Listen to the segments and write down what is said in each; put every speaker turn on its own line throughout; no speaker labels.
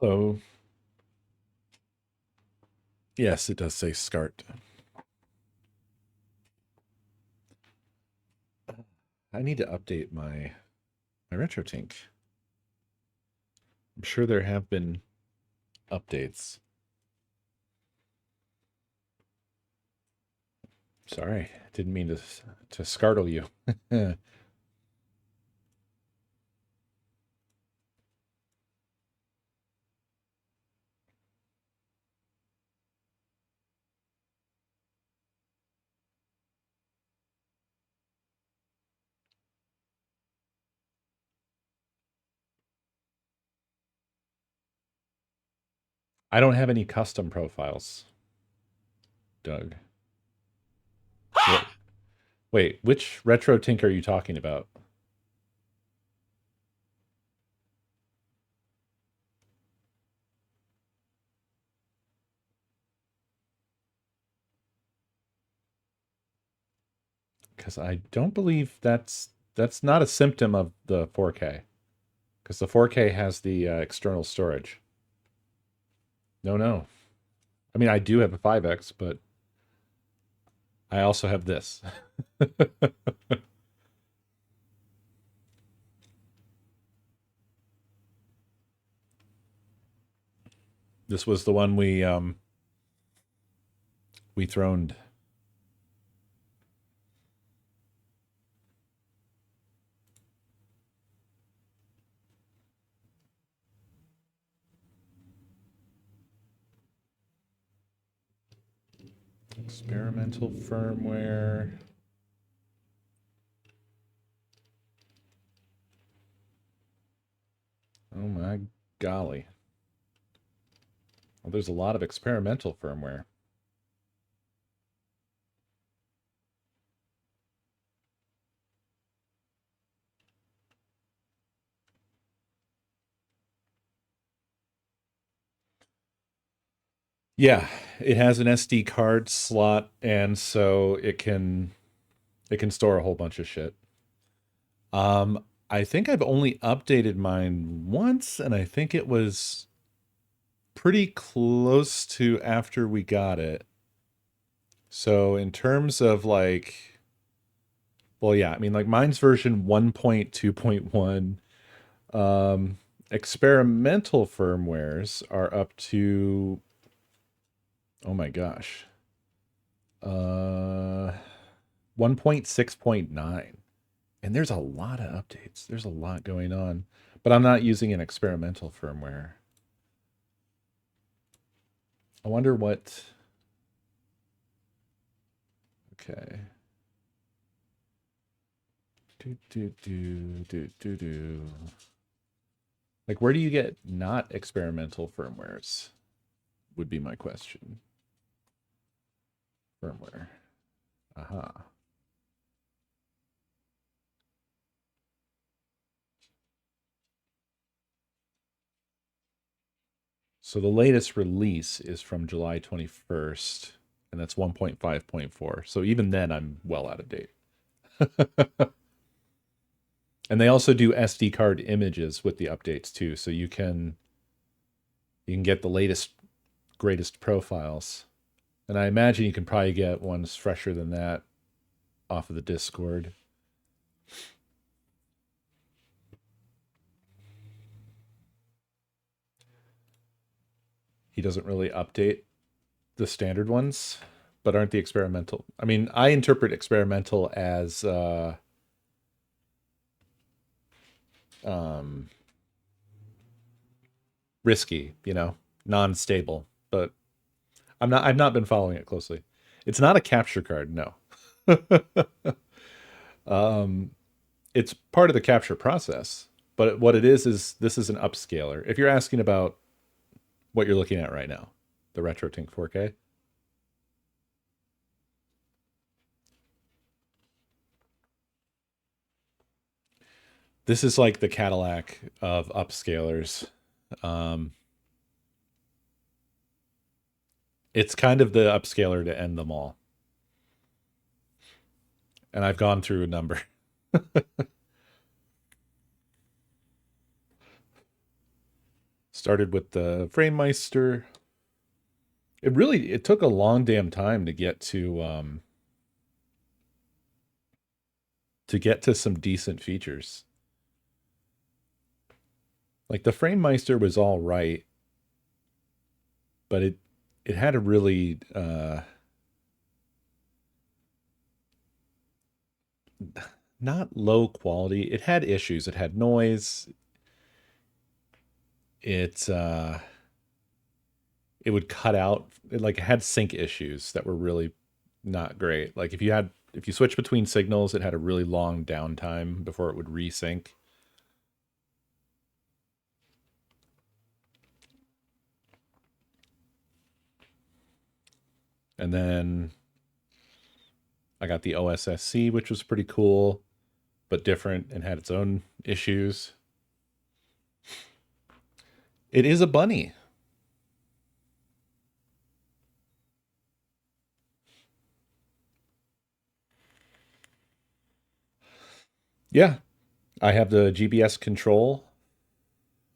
Oh, yes, it does say SCART. I need to update my RetroTink. I'm sure there have been updates. Sorry, didn't mean to startle you. I don't have any custom profiles, Doug. Wait, wait, which RetroTink are you talking about? Because I don't believe that's not a symptom of the 4K. Because the 4K has the external storage. No, no. I mean, I do have a 5X, but I also have this. This was the one we throned. Experimental firmware. Oh my golly. Well, there's a lot of experimental firmware. Yeah, it has an SD card slot, and so it can store a whole bunch of shit. I think I've only updated mine once, and I think it was pretty close to after we got it. So in terms of like, well, yeah, I mean, like mine's version 1.2.1. Experimental firmwares are up to, oh my gosh, uh, 1.6.9. And there's a lot of updates. There's a lot going on, but I'm not using an experimental firmware. I wonder what. Okay. Do do do do do do. Like, where do you get not experimental firmwares? Would be my question. Firmware. Aha. So the latest release is from July 21st, and that's 1.5.4. So even then, I'm well out of date. And they also do SD card images with the updates too, so you can get the latest greatest profiles. And I imagine you can probably get ones fresher than that off of the Discord. He doesn't really update the standard ones, but aren't the experimental. I mean, I interpret experimental as um, risky, non-stable. But I've not been following it closely. It's not a capture card, no. um, it's part of the capture process, but what it is this is an upscaler. If you're asking about what you're looking at right now, the RetroTink 4K. This is like the Cadillac of upscalers. Um, it's kind of the upscaler to end them all. And I've gone through a number. Started with the FrameMeister. It took a long damn time to get to some decent features. Like the FrameMeister was all right, but it had a really not low quality. It had issues. It had noise. It it would cut out. It had sync issues that were really not great. Like if you switch between signals, it had a really long downtime before it would resync. And then I got the OSSC, which was pretty cool, but different and had its own issues. It is a bunny. Yeah, I have the GBS control.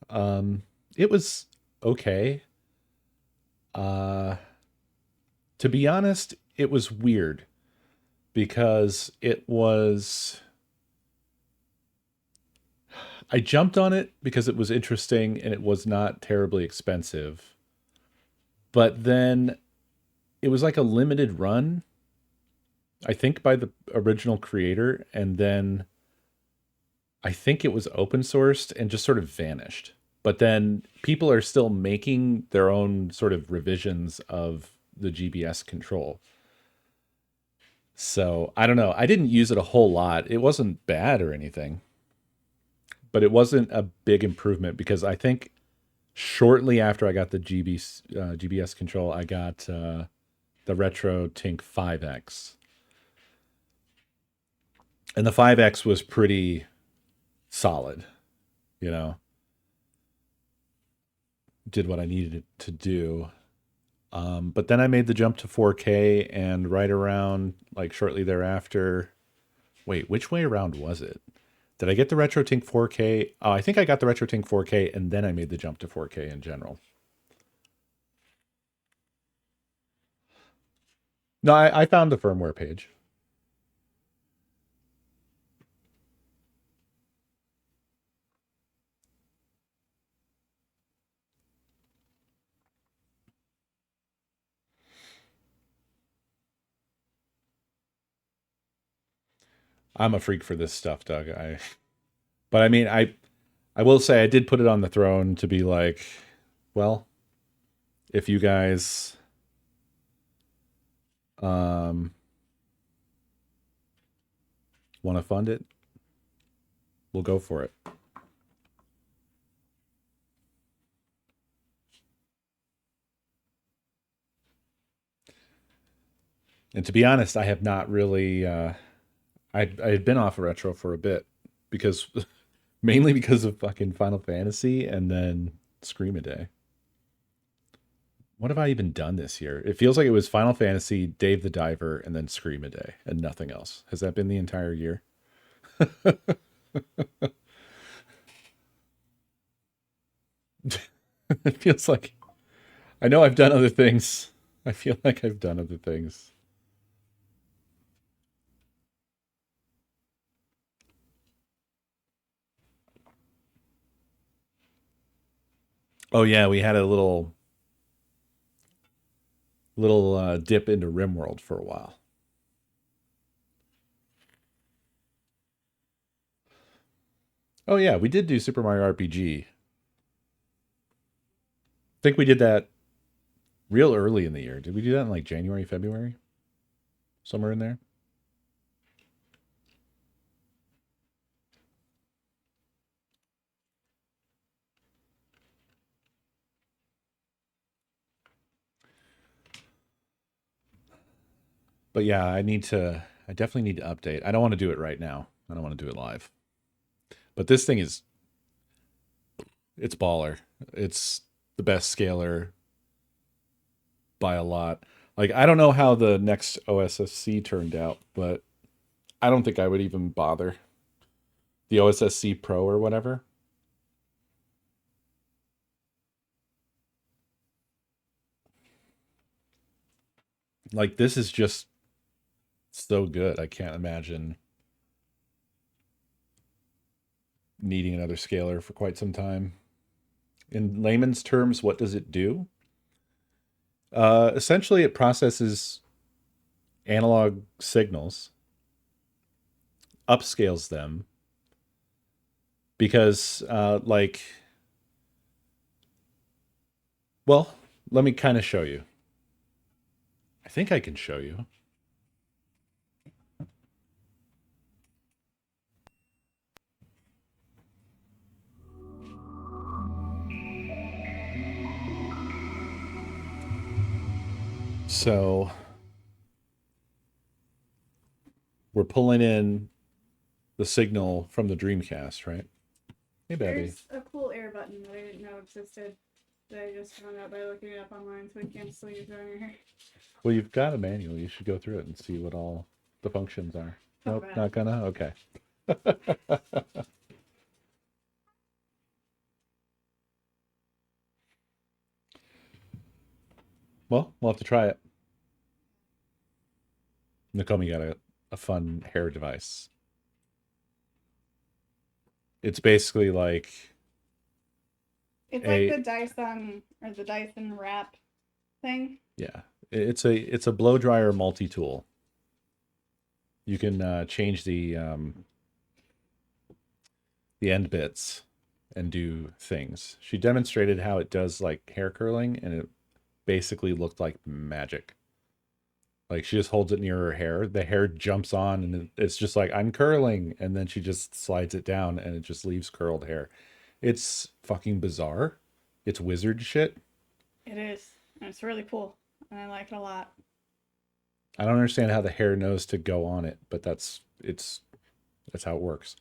Um, it was okay. Uh, to be honest, it was weird because I jumped on it because it was interesting and it was not terribly expensive. But then it was like a limited run, I think by the original creator, and then I think it was open sourced and just sort of vanished. But then people are still making their own sort of revisions of the GBS control. So I don't know. I didn't use it a whole lot. It wasn't bad or anything, but it wasn't a big improvement because I think shortly after I got the GBS control, I got the Retro Tink 5X. And the 5X was pretty solid, you know, did what I needed it to do. But then I made the jump to 4K, and right around like shortly thereafter, wait, which way around was it? Did I get the RetroTink 4K? Oh, I think I got the RetroTink 4K, and then I made the jump to 4K in general. No, I found the firmware page. I'm a freak for this stuff, Doug. But I mean, I will say I did put it on the throne to be like, well, if you guys um, want to fund it, we'll go for it. And to be honest, I have not really. I had been off of retro for a bit because mainly because of fucking Final Fantasy and then Screamaday. What have I even done this year? It feels like it was Final Fantasy, Dave the Diver, and then Screamaday, and nothing else. Has that been the entire year? It feels like I know I've done other things. I feel like I've done other things. Oh yeah, we had a little dip into RimWorld for a while. Oh yeah, we did do Super Mario RPG. I think we did that real early in the year. Did we do that in like January, February, somewhere in there? But yeah, I definitely need to update. I don't want to do it right now. I don't want to do it live. But this thing is, it's baller. It's the best scaler by a lot. Like, I don't know how the next OSSC turned out, but I don't think I would even bother. The OSSC Pro or whatever. Like, this is just so good. I can't imagine needing another scaler for quite some time. In layman's terms, what does it do? Essentially, it processes analog signals, upscales them, because, well, let me kind of show you. I think I can show you. So we're pulling in the signal from the Dreamcast, right? Hey, baby.
There's a cool air button that I didn't know existed that I just found out by looking it up online, so we can't still use it on here.
Well, you've got a manual. You should go through it and see what all the functions are. Nope, not gonna? Okay. Well, we'll have to try it. Nakomi got a fun hair device. It's basically like
It's like the Dyson or the Dyson wrap thing.
Yeah, it's a blow dryer multi-tool. You can change the end bits and do things. She demonstrated how it does like hair curling, and it basically looked like magic. Like, she just holds it near her hair, the hair jumps on, and it's just like, I'm curling, and then she just slides it down, and it just leaves curled hair. It's fucking bizarre. It's wizard shit.
It is. And it's really cool. And I like it a lot.
I don't understand how the hair knows to go on it, but that's how it works.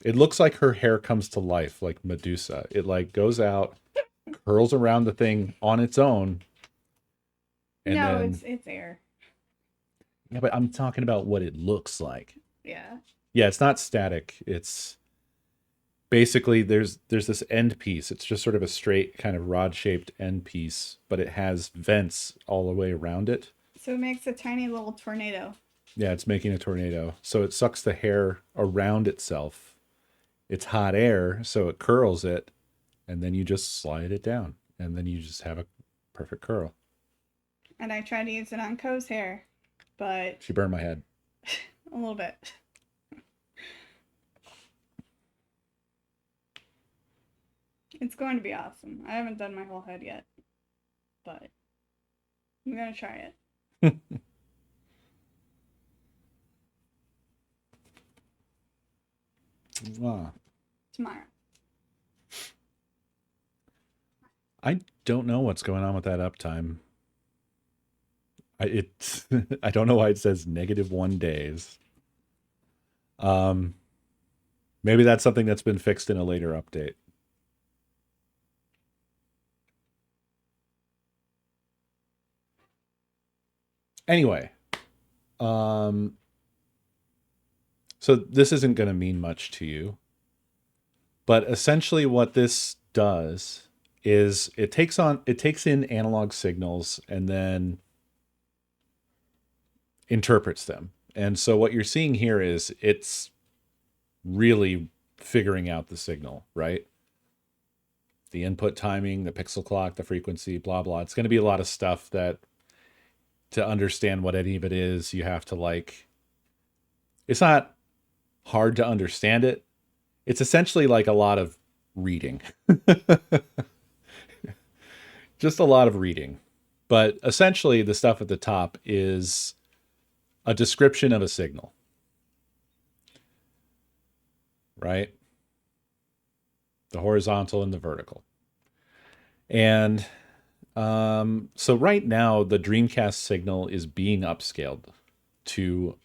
It looks like her hair comes to life, like Medusa. It like goes out, curls around the thing on its own.
And no, then, it's air.
Yeah, but I'm talking about what it looks like.
Yeah.
Yeah, it's not static. It's basically there's this end piece. It's just sort of a straight kind of rod-shaped end piece, but it has vents all the way around it.
So it makes a tiny little tornado.
Yeah, it's making a tornado. So it sucks the hair around itself. It's hot air, so it curls it, and then you just slide it down, and then you just have a perfect curl.
And I tried to use it on Co's hair, but
she burned my head.
A little bit. It's going to be awesome. I haven't done my whole head yet, but I'm going to try it.
Wow.
Tomorrow.
I don't know what's going on with that uptime. I don't know why it says -1 days. Maybe that's something that's been fixed in a later update. Anyway, so this isn't going to mean much to you, but essentially what this does is it takes in analog signals and then interprets them. And so what you're seeing here is it's really figuring out the signal, right? The input timing, the pixel clock, the frequency, blah, blah. It's going to be a lot of stuff that to understand what any of it is, you have to like, it's not hard to understand it. It's essentially like a lot of reading. Just a lot of reading. But essentially the stuff at the top is a description of a signal. Right? The horizontal and the vertical. And so right now, the Dreamcast signal is being upscaled to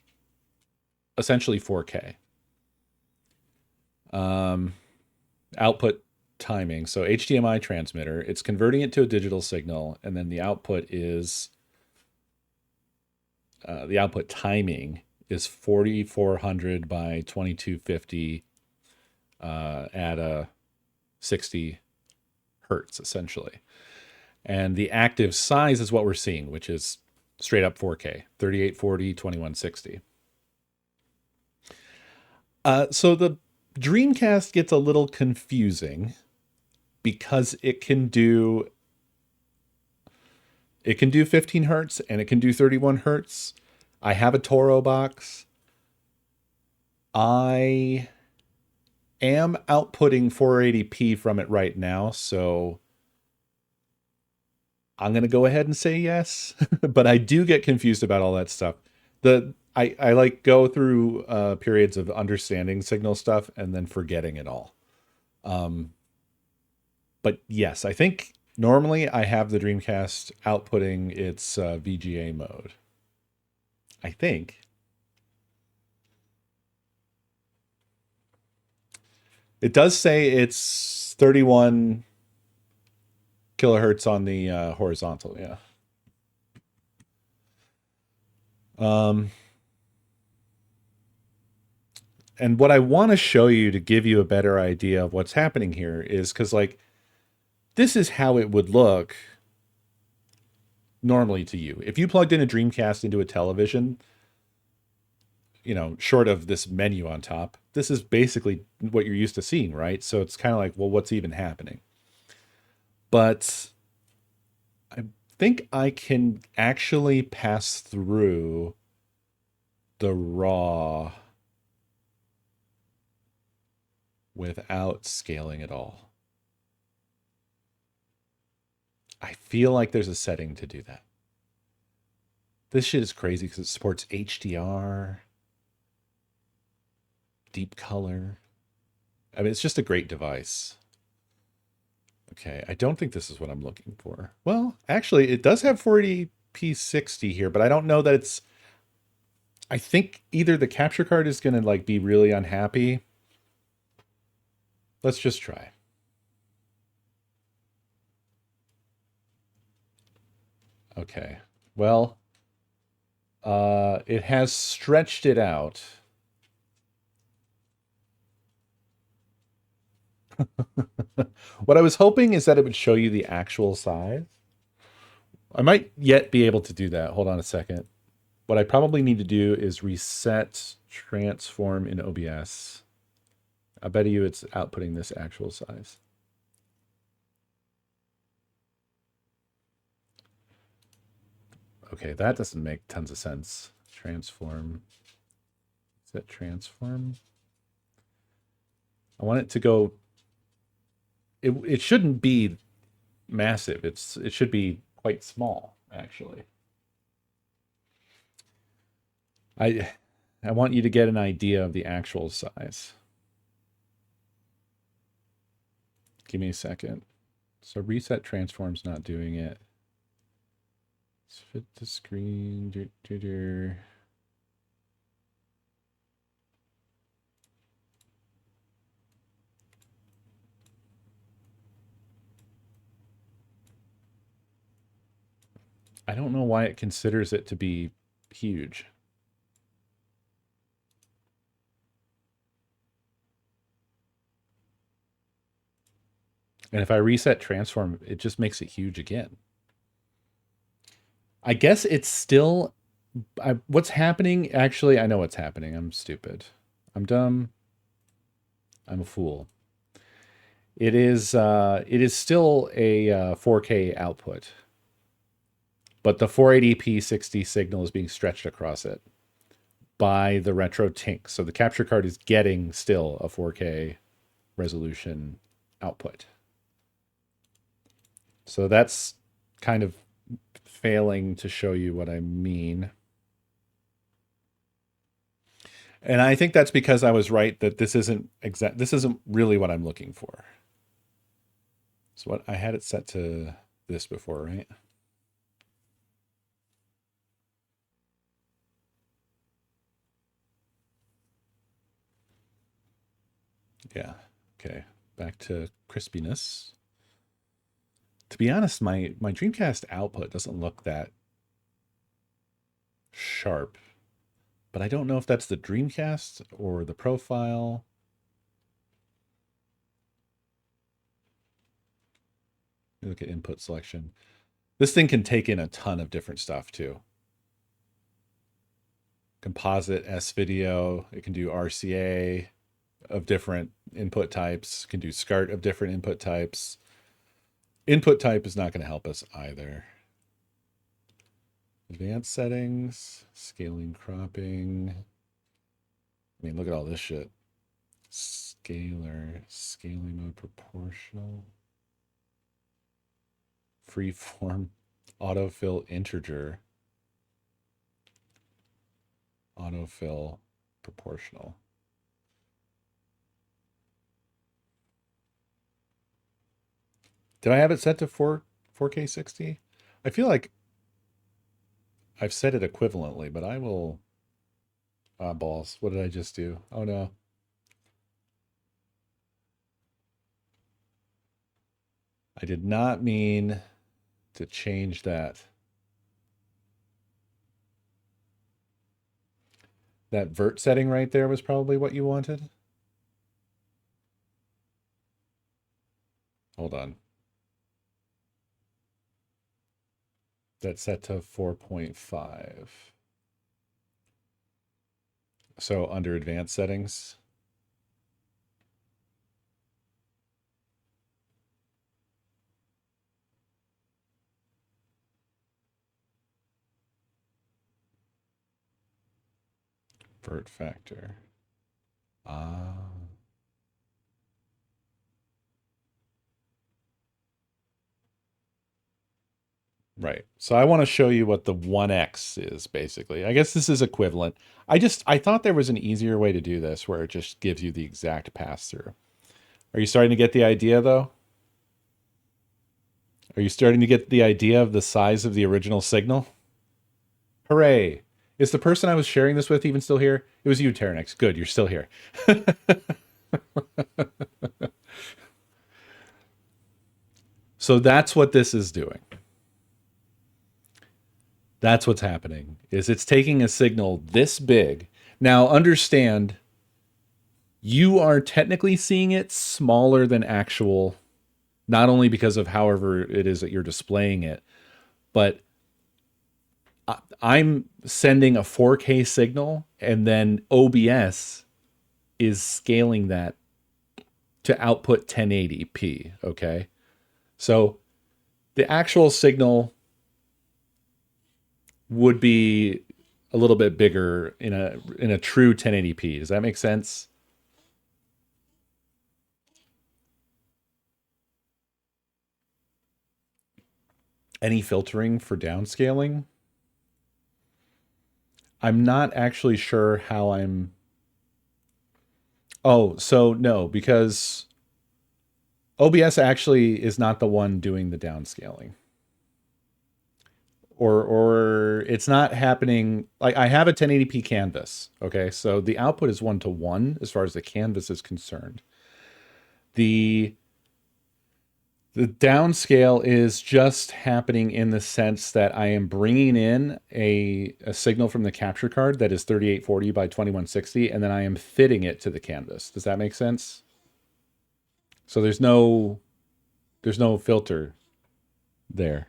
essentially 4K. Output timing. So HDMI transmitter, it's converting it to a digital signal, and then the output is the output timing is 4400 by 2250 at a 60 hertz, essentially. And the active size is what we're seeing, which is straight up 4K, 3840, 2160. So the Dreamcast gets a little confusing because it can do 15 hertz and it can do 31 hertz. I have a Toro box. I am outputting 480p from it right now, so I'm going to go ahead and say yes, but I do get confused about all that stuff. I like go through periods of understanding signal stuff and then forgetting it all. Um, but yes, I think normally I have the Dreamcast outputting its VGA mode. I think. It does say it's 31 kilohertz on the horizontal, yeah. Um, and what I want to show you to give you a better idea of what's happening here is because, like, this is how it would look normally to you. If you plugged in a Dreamcast into a television, short of this menu on top, this is basically what you're used to seeing, right? So it's kind of like, well, what's even happening? But I think I can actually pass through the raw without scaling at all. I feel like there's a setting to do that. This shit is crazy because it supports HDR, deep color. I mean, it's just a great device. Okay, I don't think this is what I'm looking for. Well, actually, it does have 480p 60 here, but I don't know that it's. I think either the capture card is going to like be really unhappy. Let's just try. Okay. Well, it has stretched it out. What I was hoping is that it would show you the actual size. I might yet be able to do that. Hold on a second. What I probably need to do is reset transform in OBS. I bet you it's outputting this actual size. Okay, that doesn't make tons of sense. Transform. Set transform. I want it to go. It shouldn't be massive. It should be quite small, actually. I I want you to get an idea of the actual size. Give me a second. So reset transform's not doing it. Let's fit the screen. I don't know why it considers it to be huge. And if I reset transform, it just makes it huge again. I guess it's still. What's happening? Actually, I know what's happening. I'm stupid. I'm dumb. I'm a fool. It is still a 4K output, but the 480p 60 signal is being stretched across it by the retro tink. So the capture card is getting still a 4K resolution output. So that's kind of failing to show you what I mean. And I think that's because I was right that this isn't really what I'm looking for. So what I had it set to this before, right? Yeah. Okay. Back to crispiness. To be honest, my Dreamcast output doesn't look that sharp, but I don't know if that's the Dreamcast or the profile. Look at input selection. This thing can take in a ton of different stuff too. Composite S video. It can do RCA of different input types. It can do SCART of different input types. Input type is not going to help us either. Advanced settings, scaling, cropping. I mean, look at all this shit. Scalar, scaling mode, proportional. Freeform, autofill, integer. Autofill, proportional. Did I have it set to 4K 60? I feel like I've set it equivalently, but I will... Ah, balls. What did I just do? Oh, no. I did not mean to change that. That vert setting right there was probably what you wanted. Hold on. That's set to 4.5. So under advanced settings. Vert factor. Ah. Right. So I want to show you what the 1x is basically. I guess this is equivalent. I thought there was an easier way to do this where it just gives you the exact pass through. Are you starting to get the idea though? Are you starting to get the idea of the size of the original signal? Hooray. Is the person I was sharing this with even still here? It was you, Terranix. Good, you're still here. So that's what this is doing. That's what's happening, is it's taking a signal this big. Now understand, you are technically seeing it smaller than actual, not only because of however it is that you're displaying it, but I'm sending a 4K signal and then OBS is scaling that to output 1080p, okay? So the actual signal would be a little bit bigger in a true 1080p. Does that make sense? Any filtering for downscaling? I'm not actually sure how I'm... Oh, so no, because OBS actually is not the one doing the downscaling. Or it's not happening. Like, I have a 1080p canvas, okay? So the output is 1-to-1 as far as the canvas is concerned. The downscale is just happening in the sense that I am bringing in a signal from the capture card that is 3840 by 2160, and then I am fitting it to the canvas. Does that make sense? So there's no filter there.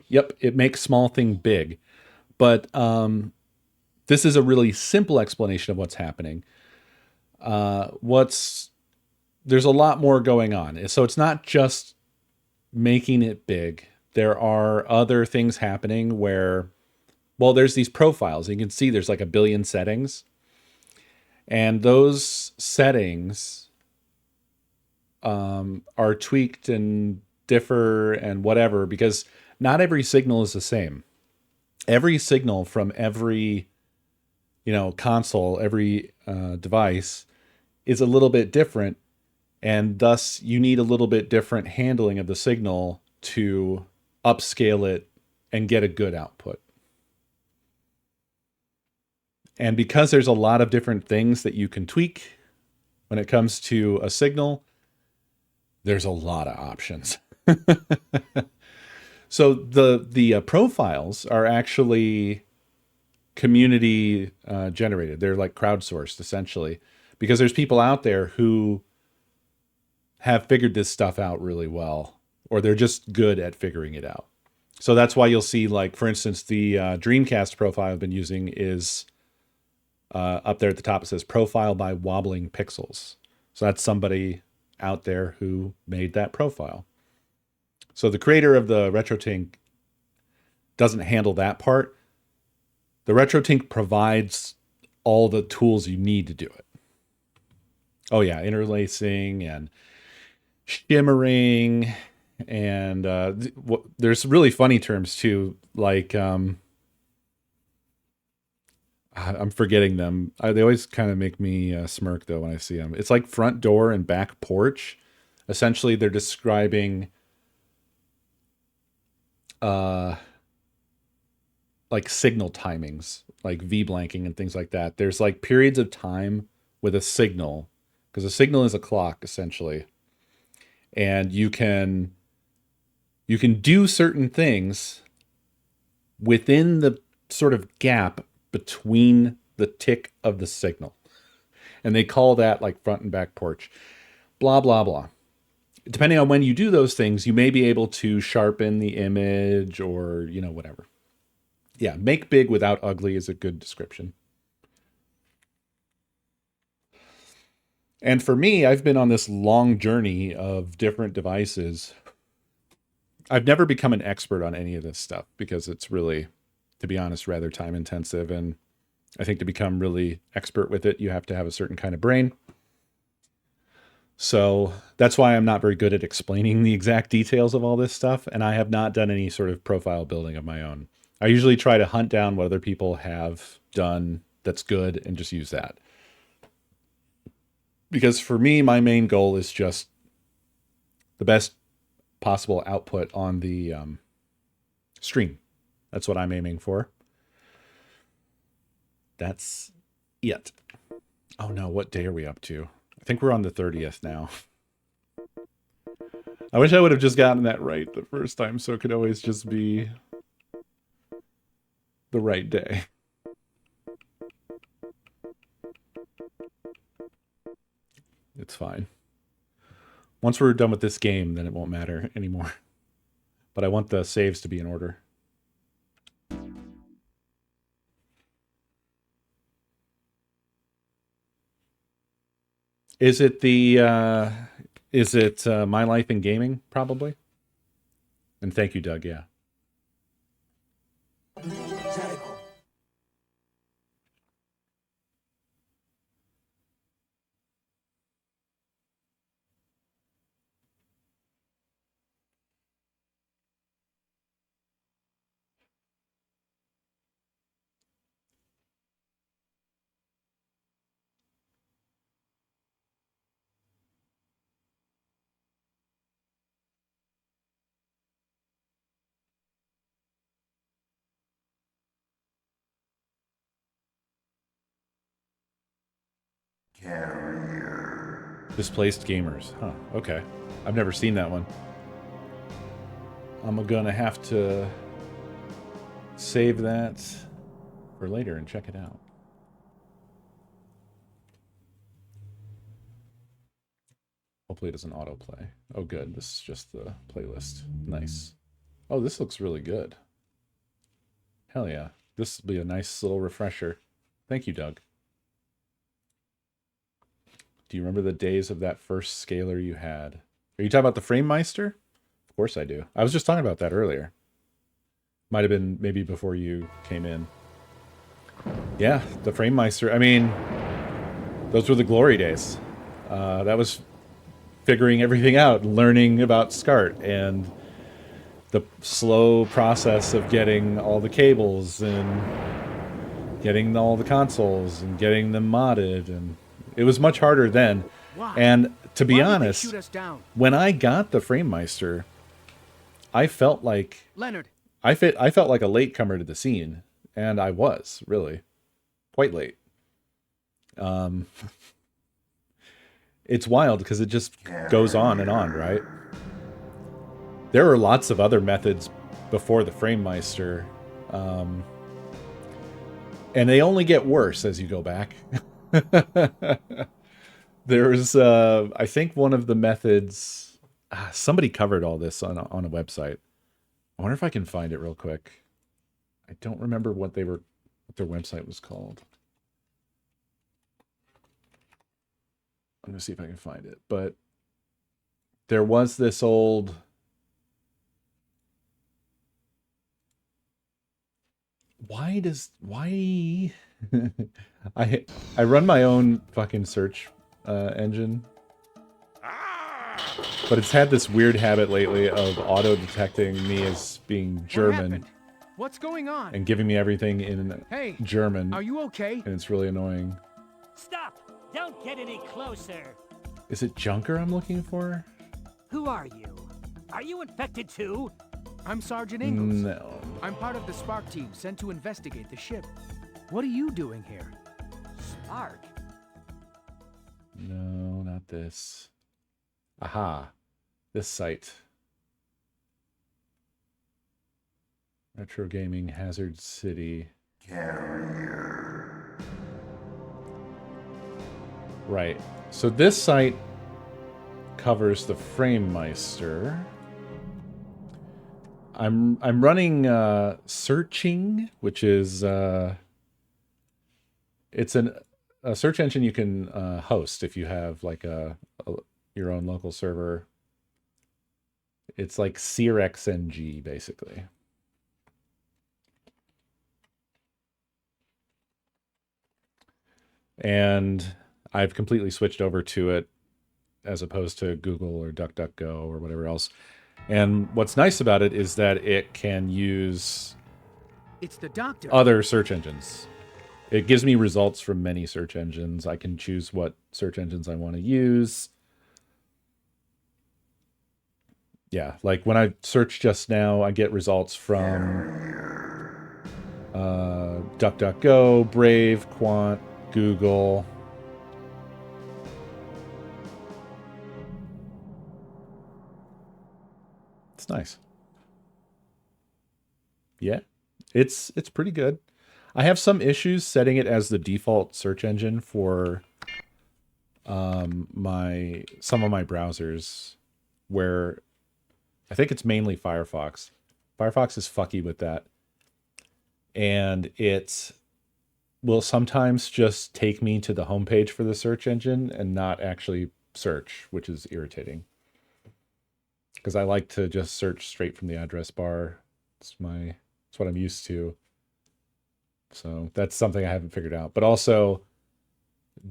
Yep, it makes small thing big. But this is a really simple explanation of what's happening. There's a lot more going on. So it's not just making it big. There are other things happening where, well, there's these profiles. You can see there's like a billion settings. And those settings are tweaked and differ and whatever, because not every signal is the same. Every signal from every, console, every device is a little bit different, and thus you need a little bit different handling of the signal to upscale it and get a good output. And because there's a lot of different things that you can tweak when it comes to a signal, there's a lot of options. So the profiles are actually community generated. They're like crowdsourced essentially, because there's people out there who have figured this stuff out really well, or they're just good at figuring it out. So that's why you'll see, like, for instance, the Dreamcast profile I've been using is up there at the top. It says profile by wobbling pixels. So that's somebody out there who made that profile. So the creator of the RetroTink doesn't handle that part. The RetroTink provides all the tools you need to do it. Oh yeah, interlacing and shimmering, and there's really funny terms too, like I'm forgetting them. They always kind of make me smirk though when I see them. It's like front door and back porch. Essentially, they're describing like signal timings, like V blanking and things like that. There's like periods of time with a signal, because a signal is a clock essentially, and you can do certain things within the sort of gap between the tick of the signal, and they call that like front and back porch. Blah blah blah. Depending on when you do those things, you may be able to sharpen the image, or whatever. Yeah, make big without ugly is a good description. And for me, I've been on this long journey of different devices. I've never become an expert on any of this stuff because it's really, to be honest, rather time intensive. And I think to become really expert with it, you have to have a certain kind of brain. So that's why I'm not very good at explaining the exact details of all this stuff. And I have not done any sort of profile building of my own. I usually try to hunt down what other people have done that's good and just use that. Because for me, my main goal is just the best possible output on the stream. That's what I'm aiming for. That's it. Oh no, what day are we up to? I think we're on the 30th now. I wish I would have just gotten that right the first time, so it could always just be the right day. It's fine. Once we're done with this game, then it won't matter anymore. But I want the saves to be in order. Is it My Life in Gaming? Probably. And thank you, Doug. Yeah. Displaced gamers. Huh. Okay. I've never seen that one. I'm gonna have to save that for later and check it out. Hopefully it doesn't autoplay. Oh, good. This is just the playlist. Nice. Oh, this looks really good. Hell yeah. This will be a nice little refresher. Thank you, Doug. Do you remember the days of that first scaler you had? Are you talking about the FrameMeister? Of course I do. I was just talking about that earlier. Might have been maybe before you came in. Yeah, the FrameMeister. I mean, those were the glory days. That was figuring everything out, learning about SCART, and the slow process of getting all the cables and getting all the consoles and getting them modded, and it was much harder then. Why? And to be honest, when I got the FrameMeister, I felt like Leonard. I felt like a latecomer to the scene, and I was really quite late. It's wild because it just goes on and on, right? There were lots of other methods before the FrameMeister, and they only get worse as you go back. There's, I think one of the methods. Somebody covered all this on a website. I wonder if I can find it real quick. I don't remember what their website was called. I'm gonna see if I can find it. But there was this old. Why I I run my own fucking search engine, but it's had this weird habit lately of auto detecting me as being German
What's going on?
and giving me everything in
Hey,
German,
are you okay?
and it's really annoying.
Stop! Don't get any closer!
Is it Junker I'm looking for?
Who are you? Are you infected too?
I'm Sergeant Ingalls.
No.
I'm part of the Spark team sent to investigate the ship. What are you doing here?
Spark?
No, not this. Aha. This site. Retro Gaming Hazard City. Carrier. Right. So this site covers the FrameMeister. I'm running searching, which is it's a search engine you can host if you have like your own local server. It's like SCREAMADAY basically. And I've completely switched over to it as opposed to Google or DuckDuckGo or whatever else. And what's nice about it is that it can use
It's the doctor.
other search engines. It gives me results from many search engines. I can choose what search engines I want to use. Yeah, like when I searched just now, I get results from DuckDuckGo, Brave, Quant, Google. It's nice. Yeah, it's pretty good. I have some issues setting it as the default search engine for some of my browsers, where I think it's mainly Firefox. Firefox is fucky with that, and it will sometimes just take me to the homepage for the search engine and not actually search, which is irritating. Because I like to just search straight from the address bar. It's what I'm used to. So that's something I haven't figured out. But also,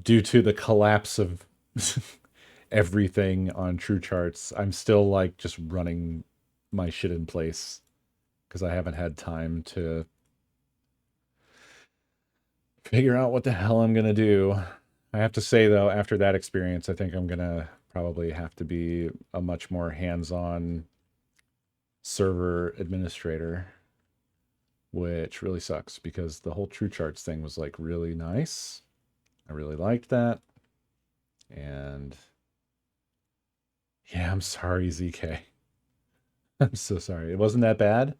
due to the collapse of everything on True Charts, I'm still like just running my shit in place because I haven't had time to figure out what the hell I'm gonna do. I have to say though, after that experience, I think I'm gonna probably have to be a much more hands-on server administrator, which really sucks because the whole True Charts thing was like really nice. I really liked that. And yeah, I'm sorry, ZK. I'm so sorry. It wasn't that bad.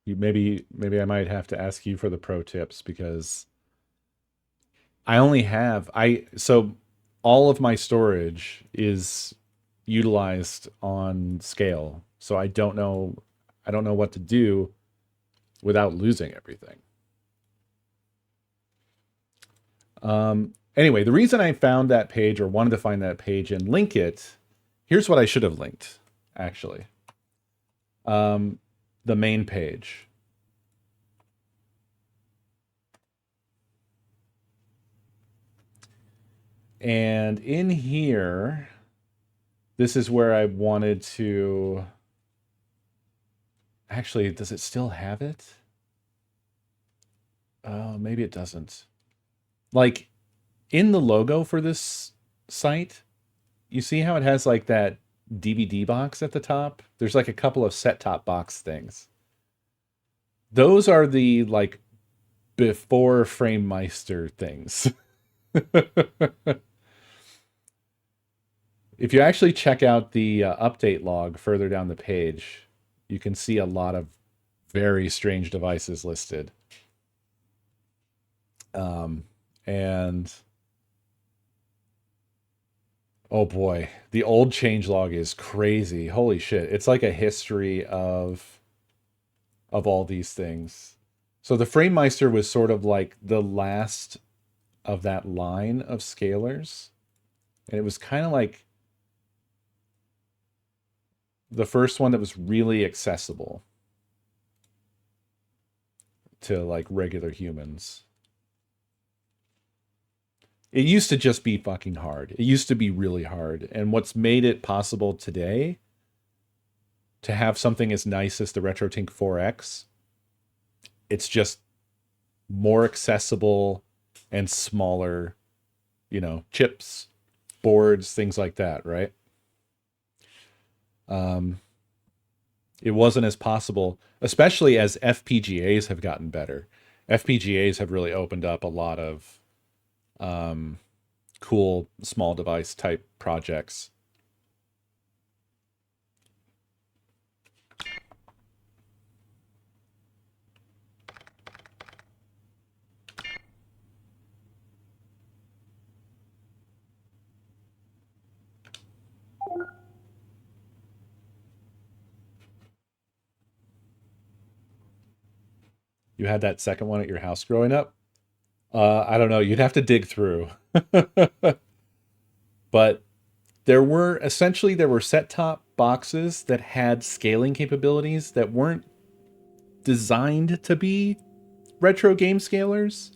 Maybe I might have to ask you for the pro tips because I only have so all of my storage is utilized on scale. So I don't know what to do without losing everything. Anyway, the reason I found that page or wanted to find that page and link it, here's what I should have linked, actually. The main page. And in here, this is where I wanted to... Actually, does it still have it? Oh, maybe it doesn't. Like, in the logo for this site, you see how it has like that DVD box at the top? There's like a couple of set-top box things. Those are the like before FrameMeister things. If you actually check out the update log further down the page, you can see a lot of very strange devices listed. And Oh boy, the old changelog is crazy. Holy shit. It's like a history of all these things. So the Framemeister was sort of like the last of that line of scalers. And it was kind of like the first one that was really accessible to like regular humans. It used to just be fucking hard. It used to be really hard. And what's made it possible today to have something as nice as the RetroTink 4X, it's just more accessible and smaller, chips, boards, things like that, right? It wasn't as possible, especially as FPGAs have gotten better. FPGAs have really opened up a lot of cool small device type projects. You had that second one at your house growing up? I don't know. You'd have to dig through. But there were set-top boxes that had scaling capabilities that weren't designed to be retro game scalers,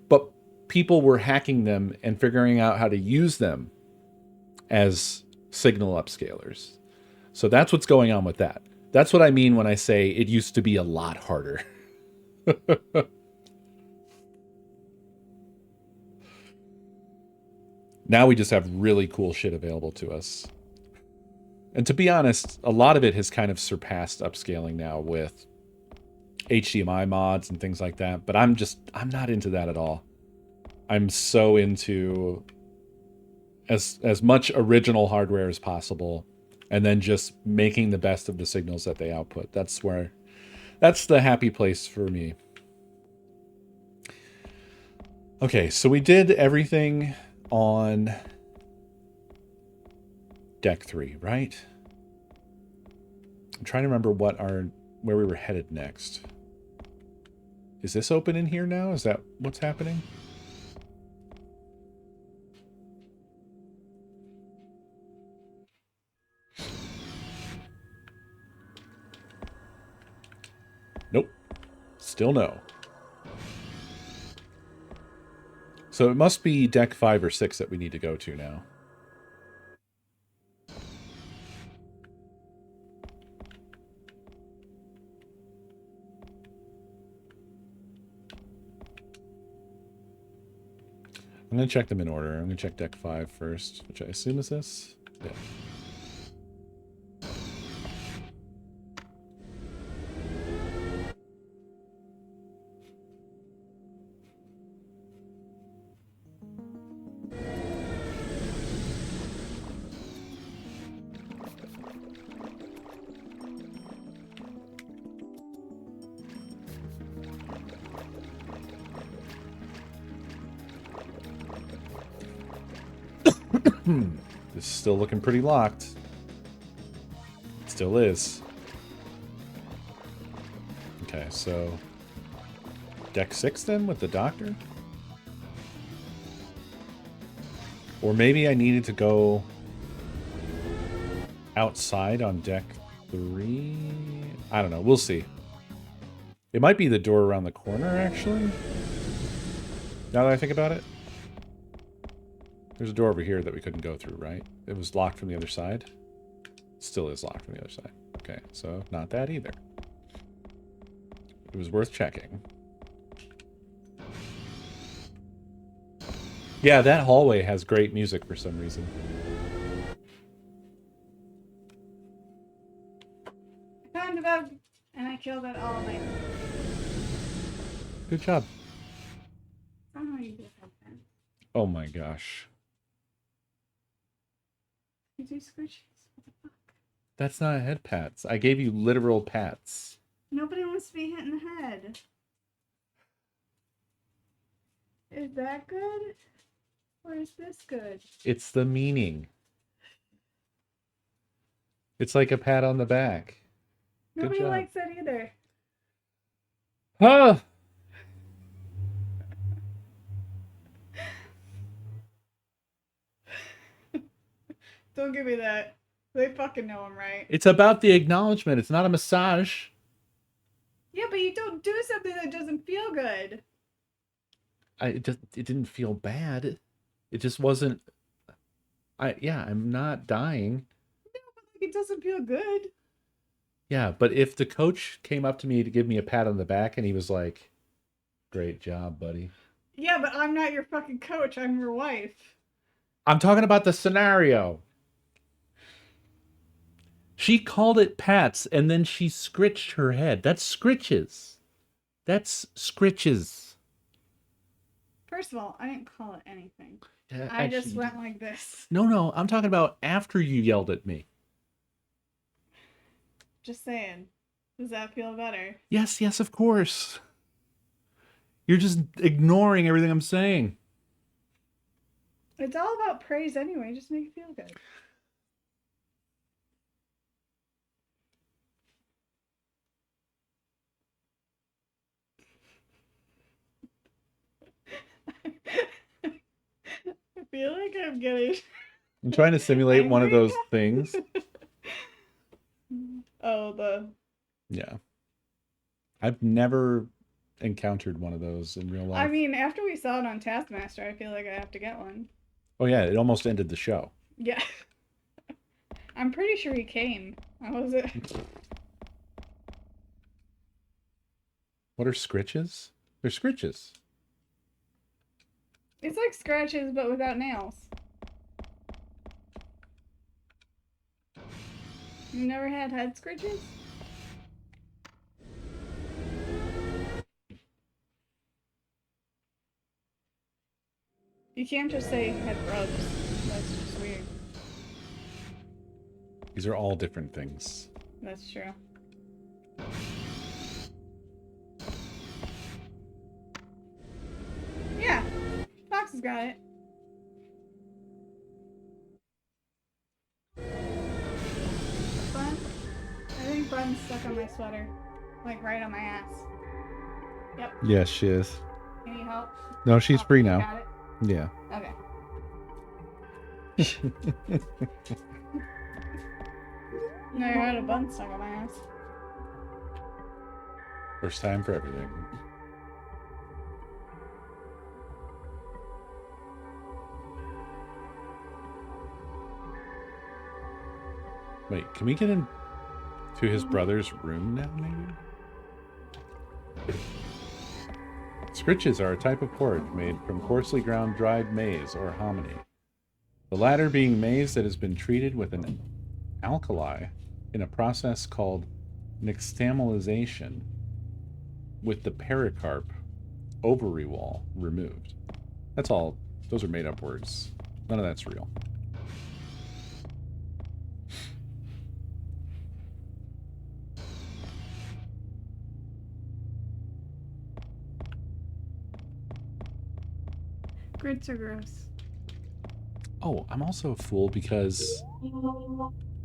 but people were hacking them and figuring out how to use them as signal upscalers. So that's what's going on with that. That's what I mean when I say it used to be a lot harder. Now we just have really cool shit available to us. And to be honest, a lot of it has kind of surpassed upscaling now with HDMI mods and things like that. But I'm not into that at all. I'm so into as much original hardware as possible and then just making the best of the signals that they output. That's the happy place for me. Okay, so we did everything on deck 3, right? I'm trying to remember where we were headed next. Is this open in here now? Is that what's happening? Nope. Still no. So it must be deck 5 or 6 that we need to go to now. I'm going to check them in order. I'm going to check deck 5 first, which I assume is this. Yeah. This is still looking pretty locked. It still is. Okay, so deck 6 then with the doctor? Or maybe I needed to go outside on deck 3? I don't know. We'll see. It might be the door around the corner, actually. Now that I think about it. There's a door over here that we couldn't go through, right? It was locked from the other side. It still is locked from the other side. Okay, so not that either. It was worth checking. Yeah, that hallway has great music for some reason.
I found a bug, and I killed it all night.
Good job.
Somehow you just have fun.
Oh my gosh.
You do squishies. What the fuck?
That's not head pats. I gave you literal pats.
Nobody wants to be hit in the head. Is that good? Or is this good?
It's the meaning. It's like a pat on the back. Good
Nobody
job.
likes that either.
Huh.
Don't give me that. They fucking know I'm right.
It's about the acknowledgement. It's not a massage.
Yeah, but you don't do something that doesn't feel good.
It didn't feel bad. It just wasn't. I'm not dying.
No, but like it doesn't feel good.
Yeah, but if the coach came up to me to give me a pat on the back and he was like, "Great job, buddy."
Yeah, but I'm not your fucking coach. I'm your wife.
I'm talking about the scenario. She called it pats and then she scritched her head. That's scritches. That's scritches.
First of all, I didn't call it anything.
Yeah,
I
actually,
just went like this.
No, I'm talking about after you yelled at me.
Just saying. Does that feel better?
Yes, of course. You're just ignoring everything I'm saying.
It's all about praise anyway. Just make it feel good. I feel like I'm getting.
I'm trying to simulate one of
angry.
those things.
Oh,
Yeah. I've never encountered one of those in real life.
I mean, after we saw it on Taskmaster, I feel like I have to get one.
Oh yeah, it almost ended the show.
Yeah. I'm pretty sure he came. How was it?
What are scritches? They're scritches.
It's like scratches, but without nails. You never had head scratches? You can't just say head rubs. That's just weird.
These are all different things.
That's true. Yeah, Fox has got it. Bun? I think Bun's stuck on my sweater. Like right on my ass. Yep.
Yes, she is.
Can you help?
No, she's free now.
Got it?
Yeah.
Okay. Never had a bun stuck on my ass.
First time for everything. Wait, can we get into his brother's room now, maybe? Scritches are a type of porridge made from coarsely ground dried maize or hominy. The latter being maize that has been treated with an alkali in a process called nixtamalization with the pericarp ovary wall removed. That's all. Those are made up words. None of that's real.
Grits are gross.
Oh, I'm also a fool because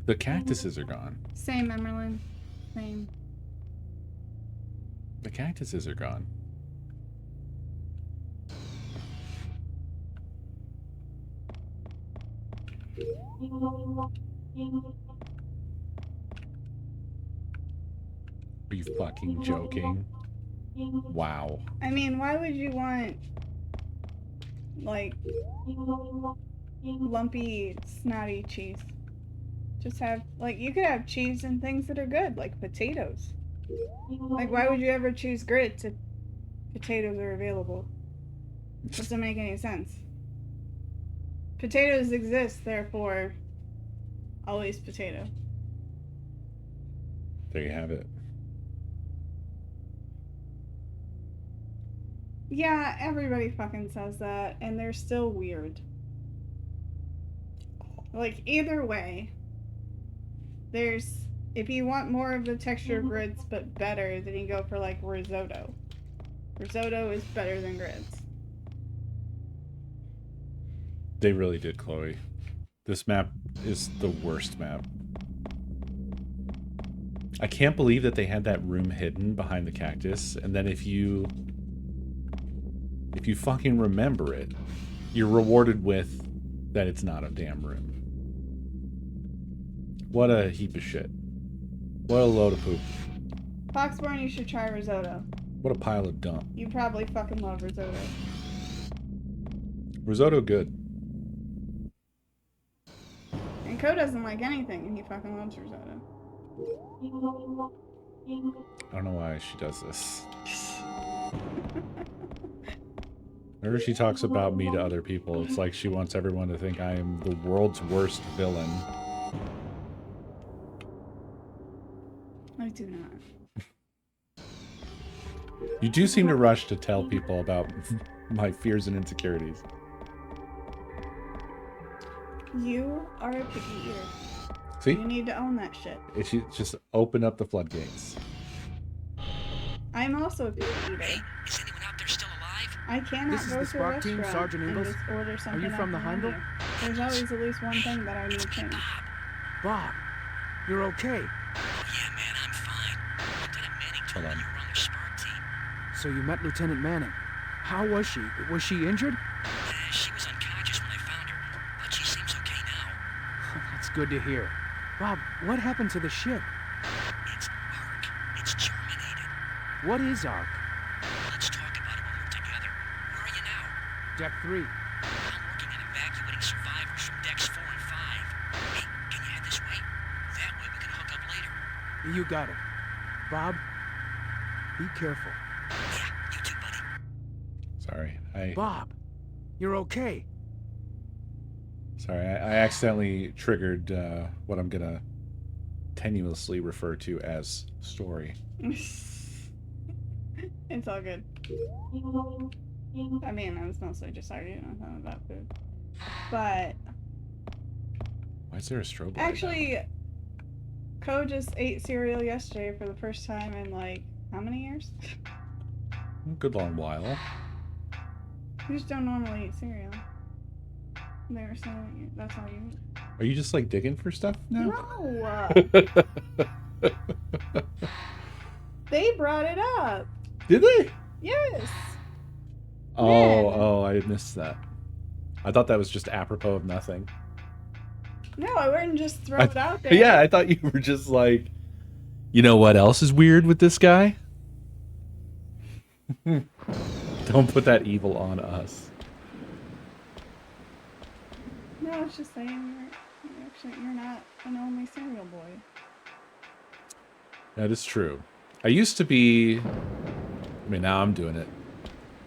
the cactuses are gone.
Same, Emerlyn. Same.
The cactuses are gone. Are you fucking joking? Wow.
I mean, why would you want, like, lumpy, snotty cheese? Just have, like, you could have cheese and things that are good, like potatoes. Like, why would you ever choose grits if potatoes are available? Doesn't make any sense. Potatoes exist, therefore, always potato.
There you have it.
Yeah, everybody fucking says that, and they're still weird. Like, either way, there's, if you want more of the texture of grits but better, then you go for, like, risotto. Risotto is better than grits.
They really did, Chloe. This map is the worst map. I can't believe that they had that room hidden behind the cactus, and then if you fucking remember it, you're rewarded with that it's not a damn room. What a heap of shit. What a load of poop.
Foxborn, you should try risotto.
What a pile of dump.
You probably fucking love risotto.
Risotto good.
And Co doesn't like anything, and he fucking loves risotto.
I don't know why she does this. Whenever she talks about me to other people, it's like she wants everyone to think I am the world's worst villain.
I do not.
You do seem to rush to tell people about my fears and insecurities.
You are a picky eater.
See?
You need to own that shit.
It should just open up the floodgates.
I'm also a picky eater.
Hey, is anyone out there still alive?
I cannot
This is
go
the
to a
Spark team,
restaurant
Sergeant
and
Ingalls.
just order something.
you from the
off
Heimdall?
menu. There's always at least one thing that I need changed.
Bob, you're okay.
Oh yeah, man, I'm fine. Lieutenant Manning told me
Hold on.
you were on the Spark team.
So you met Lieutenant Manning. How was she? Was she injured?
She was unconscious when I found her, but she seems okay now.
That's good to hear. Bob, what happened to the ship?
It's Ark. It's germinated.
What is Ark?
Let's talk about it when we're together. Where are you now?
Deck 3.
I'm working on evacuating survivors from decks 4 and 5. Hey, can you head this way? That way we can hook up later.
You got it. Bob, be careful.
Yeah, you too, buddy.
Sorry.
Bob, you're okay.
Sorry, I accidentally triggered what I'm gonna tenuously refer to as story.
It's all good. I mean, I was mostly just arguing with him about food. But
Why is there a strobe light now?
actually, Co just ate cereal yesterday for the first time in like how many years?
Good long while.
You just don't normally eat cereal. They were saying that's all you eat.
Are you just like digging for stuff now?
No! They brought it up.
Did they?
Yes.
Oh,
Man.
oh, I missed that. I thought that was just apropos of nothing.
No, I wouldn't just throw it out there.
Yeah, I thought you were just like, you know what else is weird with this guy? Don't put that evil on us.
No, I was just saying you're not an only cereal boy.
That is true. I used to be, I mean, now I'm doing it.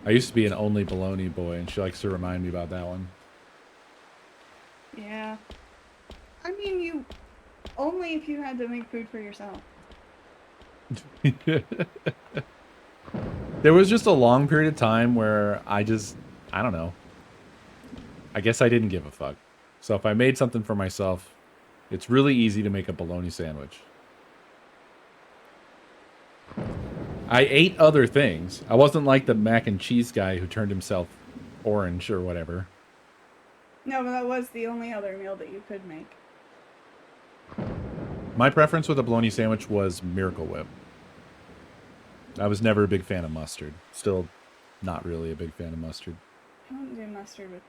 I used to be an only bologna boy, and she likes to remind me about that one.
Yeah. I mean, you only if you had to make food for yourself.
There was just a long period of time where I don't know. I guess I didn't give a fuck. So if I made something for myself, it's really easy to make a bologna sandwich. I ate other things. I wasn't like the mac and cheese guy who turned himself orange or whatever.
No, but that was the only other meal that you could make.
My preference with a bologna sandwich was Miracle Whip. I was never a big fan of mustard. Still not really a big fan of mustard.
I don't do mustard with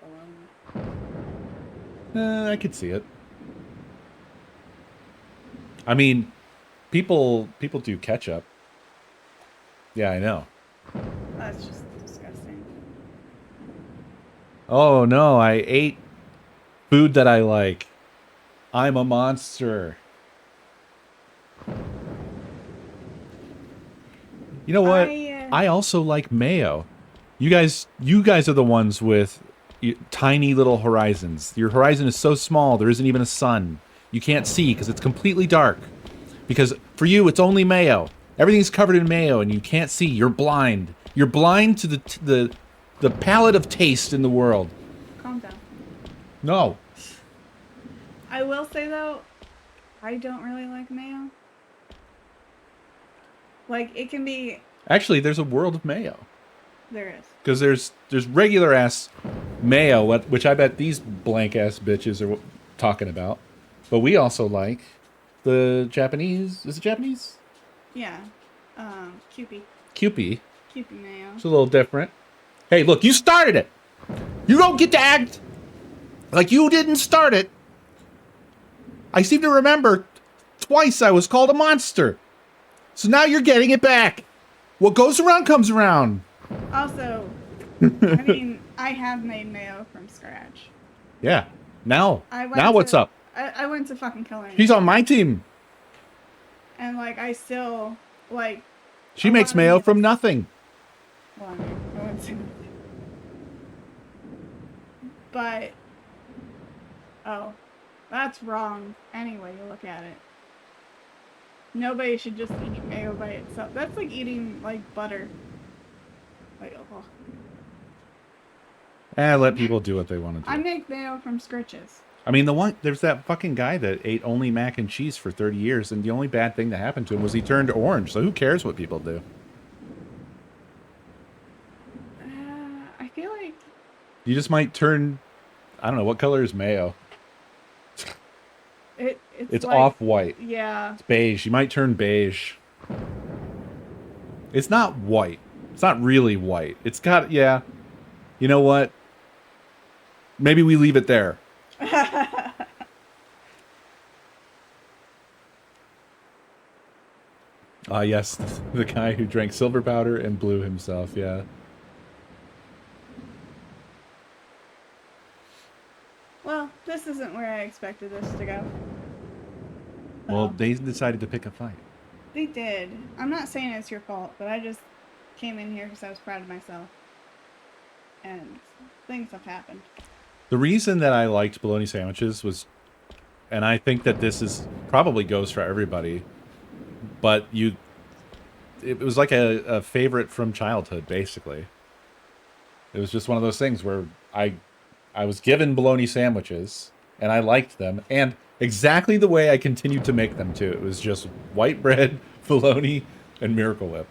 bologna.
I could see it. I mean, people do ketchup. Yeah, I know.
That's just disgusting.
Oh no, I ate food that I like. I'm a monster. You know what? I also like mayo. You guys are the ones with tiny little horizons. Your horizon is so small, there isn't even a sun. You can't see because it's completely dark. Because for you, it's only mayo. Everything's covered in mayo, and you can't see. You're blind. You're blind to the palette of taste in the world.
Calm down.
No.
I will say though, I don't really like mayo. Like it can be.
Actually, there's a world of mayo.
There is.
Because there's regular ass mayo, which I bet these blank ass bitches are talking about. But we also like the Japanese. Is it Japanese?
Yeah. Kewpie.
Kewpie.
Kewpie mayo.
It's a little different. Hey, look, you started it. You don't get to act like you didn't start it. I seem to remember twice I was called a monster. So now you're getting it back. What goes around comes around.
Also, I mean, I have made mayo from scratch.
Yeah. Now
I
what's up?
I went to fucking culinary.
She's on my team.
And, like, I still, like...
She makes mayo from nothing.
Well, I mean, I wouldn't say nothing. But... Oh. That's wrong. Anyway, you look at it. Nobody should just eat mayo by itself. That's like eating, like, butter. Like, oh.
Let people do what they want to do.
I make mayo from scritches.
I mean, there's that fucking guy that ate only mac and cheese for 30 years, and the only bad thing that happened to him was he turned orange, so who cares what people do?
I feel like...
You just might turn... I don't know, what color is mayo? It's
like,
off-white.
Yeah.
It's beige. You might turn beige. It's not white. It's not really white. It's got... Yeah. You know what? Maybe we leave it there. Yes, the guy who drank silver powder and blew himself, yeah.
Well, this isn't where I expected this to go.
Well, they decided to pick a fight.
They did. I'm not saying it's your fault, but I just came in here because I was proud of myself. And things have happened.
The reason that I liked bologna sandwiches was, and I think that this is probably goes for everybody, but it was like a favorite from childhood, basically. It was just one of those things where I was given bologna sandwiches, and I liked them, and exactly the way I continued to make them, too. It was just white bread, bologna, and Miracle Whip.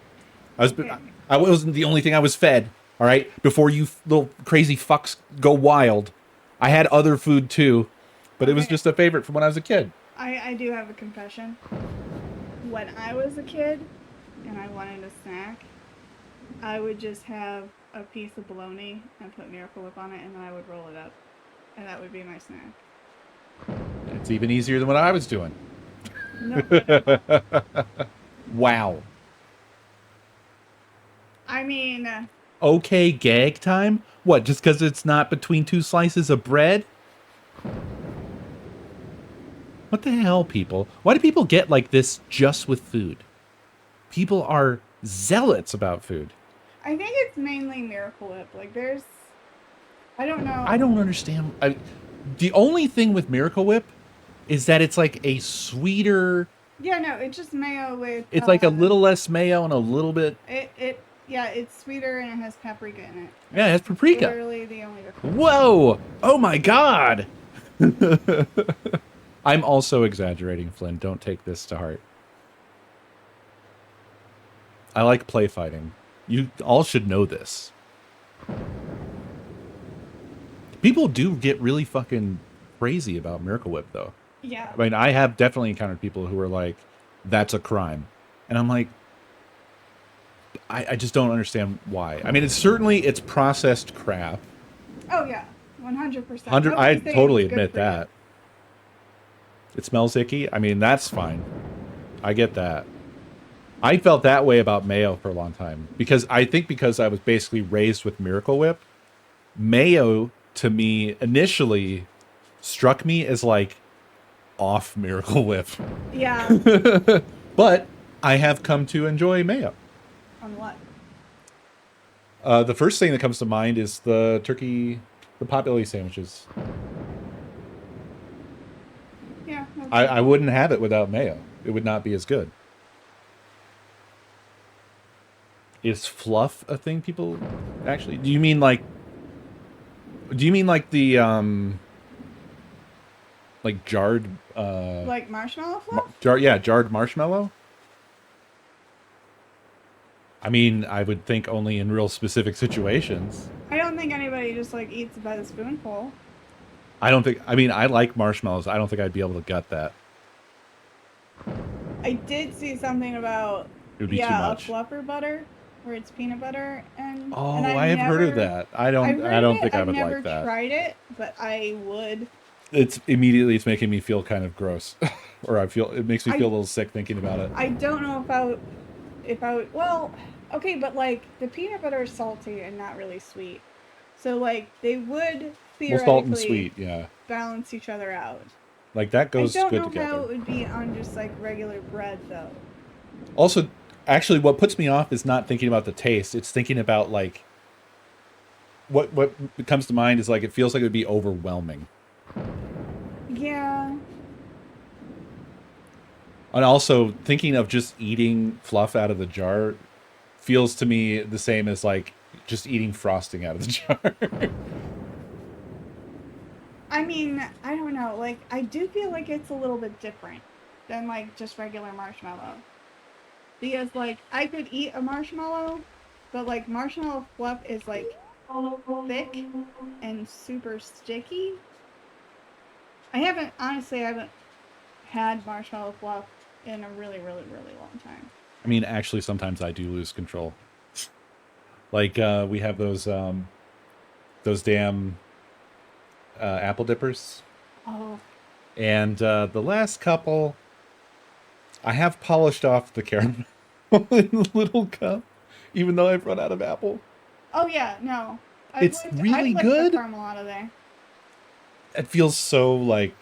I wasn't the only thing I was fed, all right? Before you little crazy fucks go wild. I had other food, too, but it was just a favorite from when I was a kid.
I do have a confession. When I was a kid, and I wanted a snack, I would just have a piece of bologna and put Miracle Whip on it, and then I would roll it up. And that would be my snack.
It's even easier than what I was doing.
No.
Wow.
I mean...
Okay, gag time? What, just because it's not between two slices of bread? What the hell, people? Why do people get like this just with food? People are zealots about food.
I think it's mainly Miracle Whip. Like, there's... I don't know.
I don't understand. The only thing with Miracle Whip is that it's like a sweeter...
Yeah, no, it's just mayo with...
It's like a little less mayo and a little bit...
Yeah, it's sweeter and it has paprika in it.
Yeah, it has paprika.
Literally the only difference.
Whoa! Oh my god! I'm also exaggerating, Flynn. Don't take this to heart. I like play fighting. You all should know this. People do get really fucking crazy about Miracle Whip, though.
Yeah.
I mean, I have definitely encountered people who are like, that's a crime. And I'm like, I just don't understand why. I mean, it's processed crap.
Oh, yeah. 100%.
I totally admit that. It smells icky. I mean, that's fine. I get that. I felt that way about mayo for a long time. Because I was basically raised with Miracle Whip, mayo, to me, initially struck me as like off Miracle Whip.
Yeah.
But I have come to enjoy mayo.
On what?
The first thing that comes to mind is the potbelly sandwiches.
Yeah.
I wouldn't have it without mayo. It would not be as good. Is fluff a thing people actually... Do you mean like the like jarred
like marshmallow fluff?
Jarred marshmallow? I mean, I would think only in real specific situations.
I don't think anybody just like eats it by the spoonful.
I mean, I like marshmallows. I don't think I'd be able to gut that.
I did see something about
It would be too
a
much.
fluffer butter, where it's peanut butter and
Oh,
I've
I have heard of
never.
that.
I've
I
heard of
don't
it.
think I
I've
would
never
like that.
tried it, but I would.
It's making me feel kind of gross, or it makes me feel
I
a little sick thinking about it.
I don't know if I would. Well, okay, but like the peanut butter is salty and not really sweet, so like they would
Well, salt and
theoretically
sweet, yeah,
balance each other out.
like that
I
goes
don't
good
know how
together.
it would be on just like regular bread though.
Also, actually, what puts me off is not thinking about the taste. It's thinking about like what comes to mind is like it feels like it would be overwhelming.
Yeah.
And also thinking of just eating fluff out of the jar feels to me the same as like just eating frosting out of the jar.
I mean, I don't know. Like, I do feel like it's a little bit different than like just regular marshmallow. Because like I could eat a marshmallow, but like marshmallow fluff is like thick and super sticky. I haven't had marshmallow fluff in a really, really, really long time.
I mean, actually, sometimes I do lose control. Like we have those damn apple dippers,
Oh,
and the last couple, I have polished off the caramel in the little cup, even though I've run out of apple.
oh yeah, no.
It's
I've
really
licked the
good.
caramel out of there.
It feels so like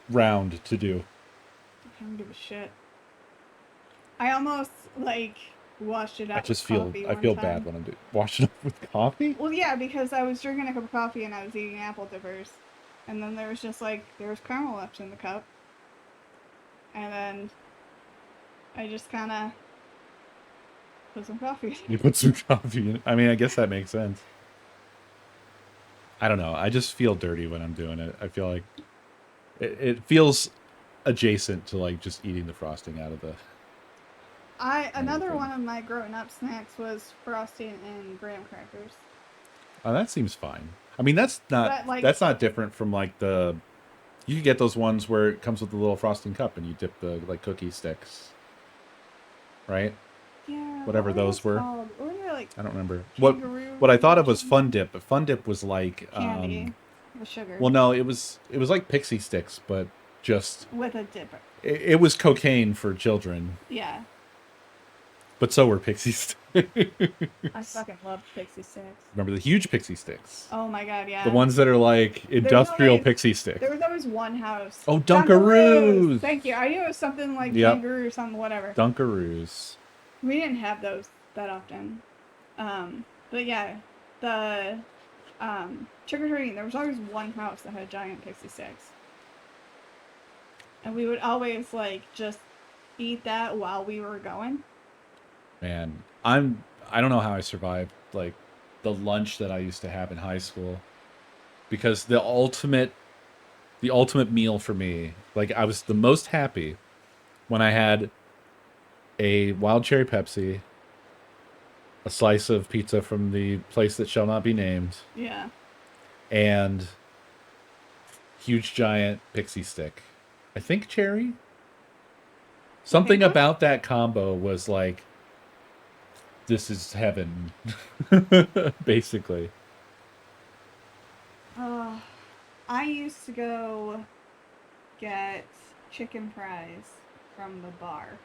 round to do.
I don't give a shit. I almost like washed it up with coffee
I
one
feel bad
time.
when I'm washing up with coffee.
Well, yeah, because I was drinking a cup of coffee and I was eating apple dippers, and then there was just like there was caramel left in the cup, and then I just kind of put some coffee.
You put some coffee in. I mean, I guess that makes sense. I don't know. I just feel dirty when I'm doing it. I feel like it feels adjacent to like just eating the frosting out of the.
Another
thing.
one of my growing up snacks was frosting and graham crackers.
Oh, that seems fine. I mean,
But like,
that's not different from like the. You can get those ones where it comes with a little frosting cup and you dip the like cookie sticks. Right?
yeah,
Whatever those were.
called? What were they like?
I don't remember.
Kangaroo
What I thought of was
version?
Fun Dip, but Fun Dip was like
Candy with sugar
well no, it was like pixie sticks, but just
with a dipper.
it was cocaine for children.
Yeah,
But so were pixie sticks.
I fucking love pixie sticks.
Remember the huge pixie sticks?
Oh my god, yeah.
The ones that are like industrial pixie sticks.
There was always one house.
Oh, Dunkaroos!
Thank you. I knew it was something like
Yep.
kangaroo or something, whatever.
Dunkaroos.
We didn't have those that often. But yeah, the trick or treating, there was always one house that had giant pixie sticks. And we would always like just eat that while we were going.
Man, I don't know how I survived like the lunch that I used to have in high school. Because the ultimate meal for me, like I was the most happy when I had a wild cherry Pepsi, a slice of pizza from the place that shall not be named,
Yeah.
and huge giant pixie stick. I think cherry. Something about that combo was like, this is heaven, basically.
I used to go get chicken fries from the bar.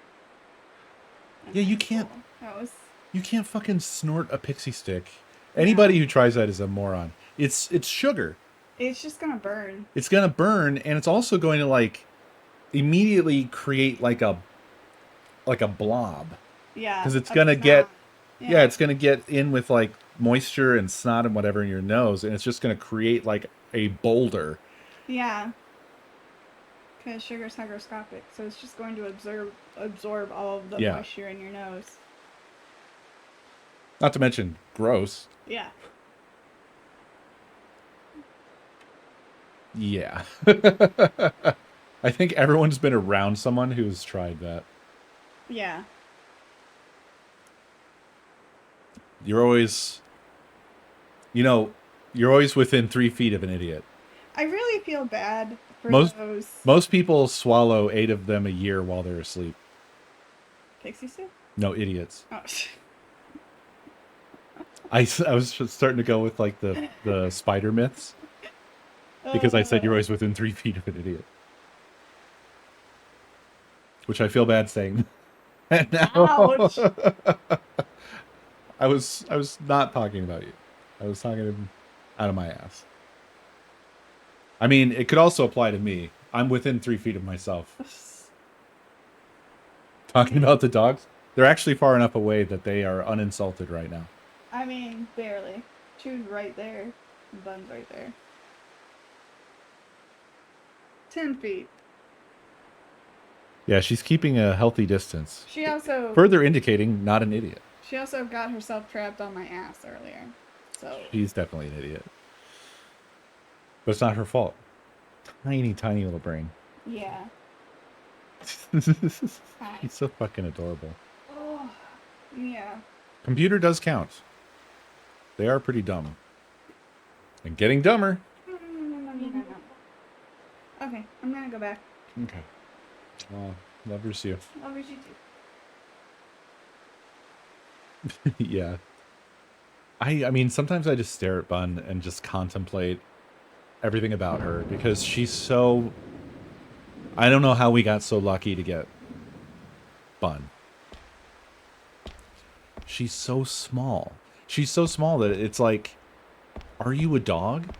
Yeah, you can't.
That was.
You can't fucking snort a pixie stick. Anybody who tries that is a moron. It's sugar.
It's just gonna burn.
It's gonna burn, and it's also going to like immediately create like a blob.
Yeah.
Because it's gonna get
Yeah.
it's gonna get in with like moisture and snot and whatever in your nose, and it's just gonna create like a boulder.
Yeah. Because sugar's hygroscopic, so it's just going to absorb all of the moisture in your nose.
Not to mention gross.
Yeah.
Yeah. I think everyone's been around someone who's tried that.
Yeah.
You're always you're always within 3 feet of an idiot.
I really feel bad Gross.
Most people swallow 8 of them a year while they're asleep.
Pixie stick?
No, idiots.
Oh.
I was just starting to go with like the spider myths because I said you're always within 3 feet of an idiot, which I feel bad saying. Now.
Ouch.
I was not talking about you. I was talking out of my ass. I mean, it could also apply to me. I'm within 3 feet of myself. Talking about the dogs, they're actually far enough away that they are uninsulted right now.
I mean, barely. She was right there. Bun's right there. 10 feet.
Yeah, she's keeping a healthy distance.
She also
Further indicating not an idiot.
She also got herself trapped on my ass earlier. So
She's definitely an idiot. But it's not her fault. Tiny, tiny little brain.
yeah.
He's so fucking adorable.
Oh, yeah.
Computer does count. They are pretty dumb. And getting dumber.
Okay, I'm gonna go back.
Okay. Well, lovers you.
Lovers you too.
Yeah. I mean, sometimes I just stare at Bun and just contemplate everything about her because she's so... I don't know how we got so lucky to get Bun. She's so small. She's so small that it's like, are you a dog?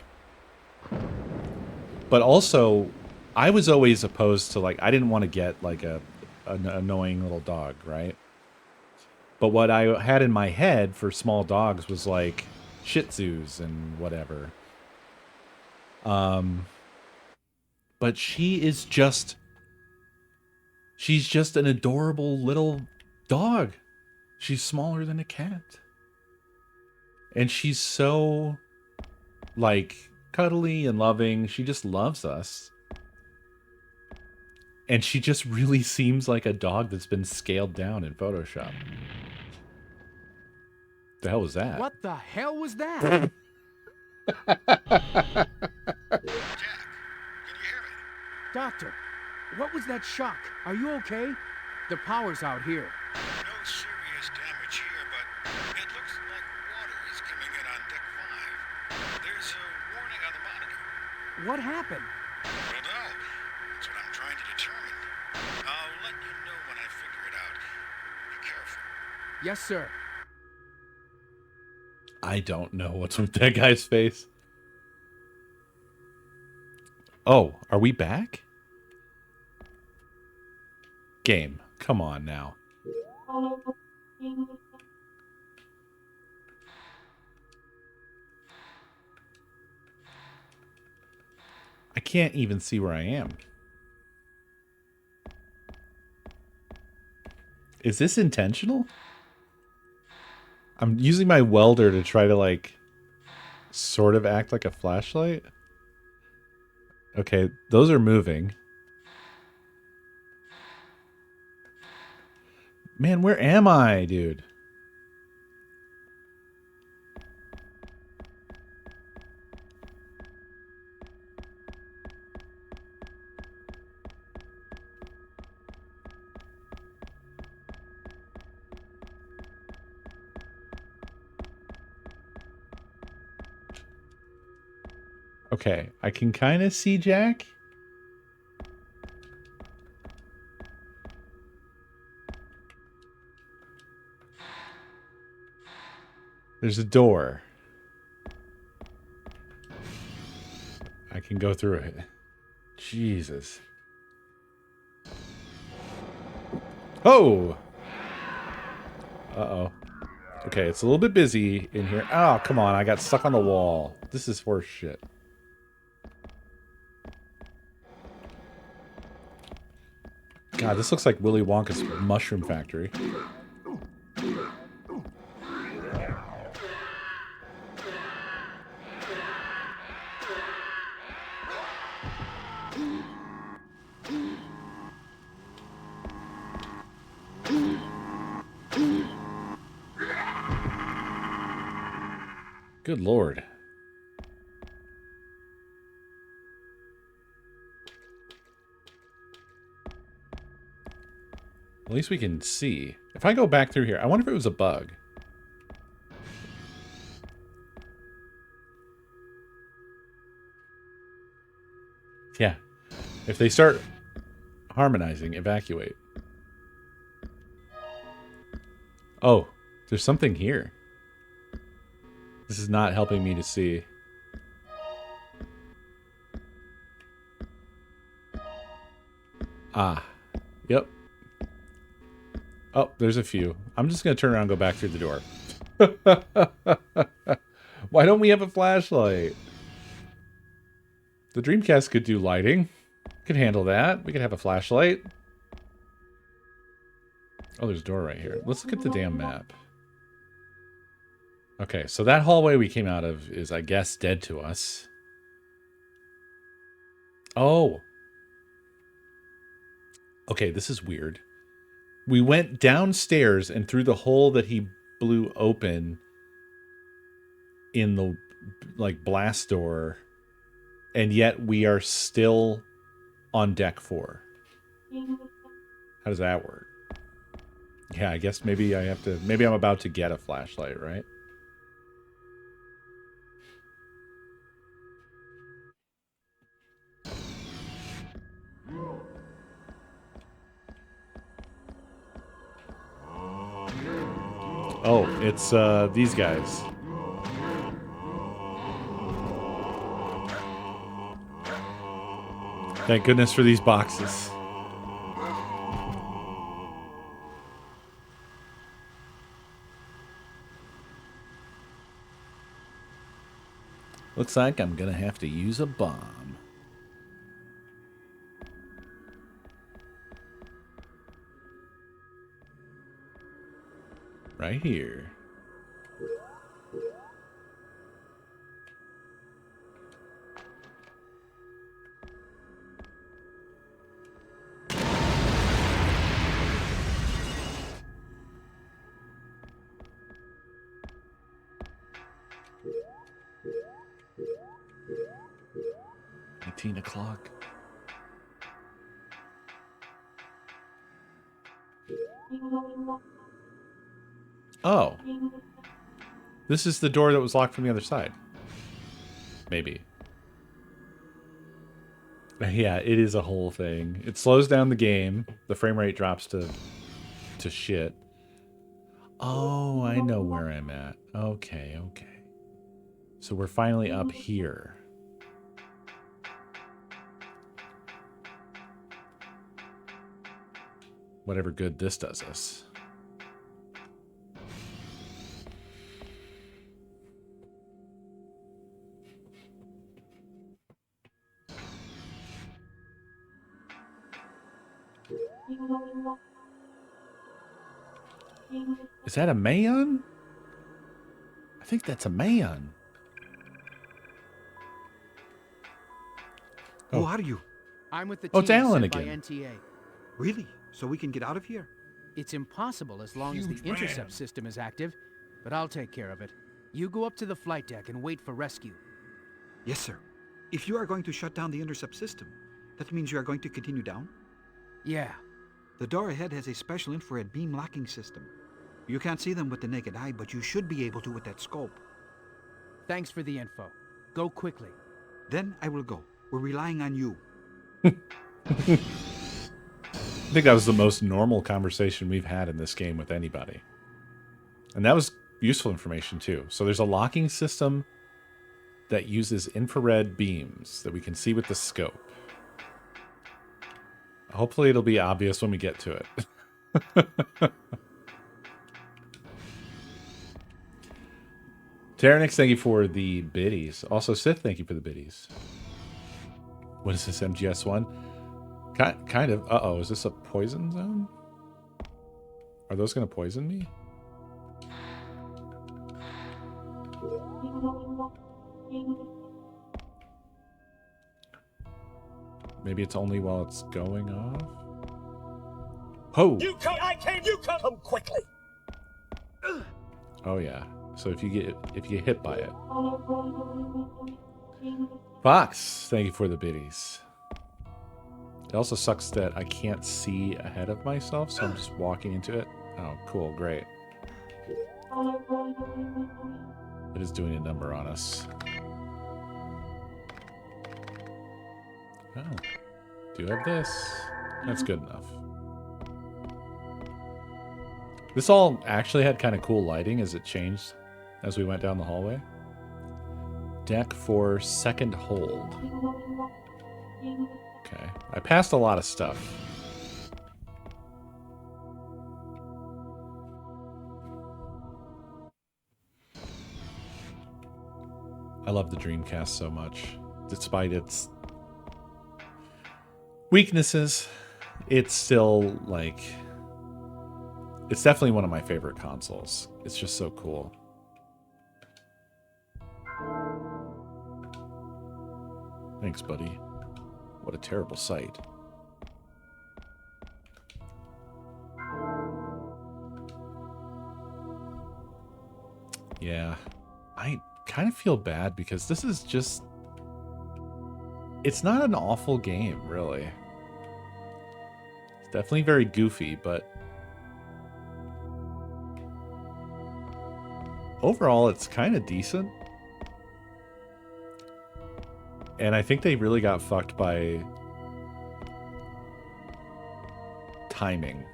But also, I was always opposed to, like, I didn't want to get, like, an annoying little dog, right? But what I had in my head for small dogs was, like, Shih Tzus and whatever. But she's just an adorable little dog. She's smaller than a cat. And she's so, like, cuddly and loving. She just loves us. And she just really seems like a dog that's been scaled down in Photoshop. The hell was that?
What the hell was that?
Jack, can you hear me?
Doctor, what was that shock? Are you okay? The power's out here.
No serious damage here, but it looks like water is coming in on deck 5. There's a warning on the monitor.
What happened?
Well, no, that's what I'm trying to determine. I'll let you know when I figure it out. Be careful.
Yes, sir.
I don't know what's with that guy's face. Oh, are we back? Game, come on now. I can't even see where I am. Is this intentional? I'm using my welder to try to, like, sort of act like a flashlight. Okay, those are moving. Man, where am I, dude? Okay, I can kind of see Jack. There's a door. I can go through it. Jesus. Oh! Uh-oh. Okay, it's a little bit busy in here. Oh, come on. I got stuck on the wall. This is horse shit. God, this looks like Willy Wonka's mushroom factory. Good Lord. least we can see. If I go back through here, I wonder if it was a bug. Yeah. If they start harmonizing, evacuate. Oh, there's something here. This is not helping me to see. Ah. Yep. Oh, there's a few. I'm just going to turn around and go back through the door. Why don't we have a flashlight? The Dreamcast could do lighting. Could handle that. We could have a flashlight. Oh, there's a door right here. Let's look at the damn map. Okay, so that hallway we came out of is, I guess, dead to us. Oh. Okay, this is weird. We went downstairs and through the hole that he blew open in the, like, blast door, and yet we are still on deck 4. How does that work? Yeah, I guess maybe I have to... Maybe I'm about to get a flashlight, right? Oh, it's these guys. Thank goodness for these boxes. Looks like I'm gonna have to use a bomb. Right here. $18. Oh. This is the door that was locked from the other side. Maybe. Yeah, it is a whole thing. It slows down the game. The frame rate drops to shit. Oh, I know where I'm at. Okay, okay. So we're finally up here. Whatever good this does us. Is that a man? I think that's a man.
Who are you?
I'm with the
Oh,
team
it's Alan
sent by
again.
NTA.
Really? So we can get out of here?
It's impossible as long as the
Huge
intercept
man.
system is active, but I'll take care of it. You go up to the flight deck and wait for rescue.
Yes, sir. If you are going to shut down the intercept system, that means you are going to continue down?
Yeah.
The door ahead has a special infrared beam locking system. You can't see them with the naked eye, but you should be able to with that scope.
Thanks for the info. Go quickly.
Then I will go. We're relying on you.
I think that was the most normal conversation we've had in this game with anybody. And that was useful information too. So there's a locking system that uses infrared beams that we can see with the scope. Hopefully it'll be obvious when we get to it. Terranix, thank you for the biddies. Also, Sith, thank you for the biddies. What is this, MGS1? Kind of. Uh-oh, is this a poison zone? Are those going to poison me? Maybe it's only while it's going off? Oh!
You come quickly.
Oh yeah. So if you get hit by it. Fox, thank you for the biddies. It also sucks that I can't see ahead of myself, so I'm just walking into it. Oh, cool, great. It is doing a number on us. Oh, do have this. That's good enough. This all actually had kind of cool lighting as it changed as we went down the hallway. Deck for second hold. Okay, I passed a lot of stuff. I love the Dreamcast so much. Despite its weaknesses, it's still, like... It's definitely one of my favorite consoles. It's just so cool. Thanks, buddy. What a terrible sight. Yeah. I kind of feel bad because this is just... It's not an awful game, really. It's definitely very goofy, but... Overall, it's kind of decent. And I think they really got fucked by timing.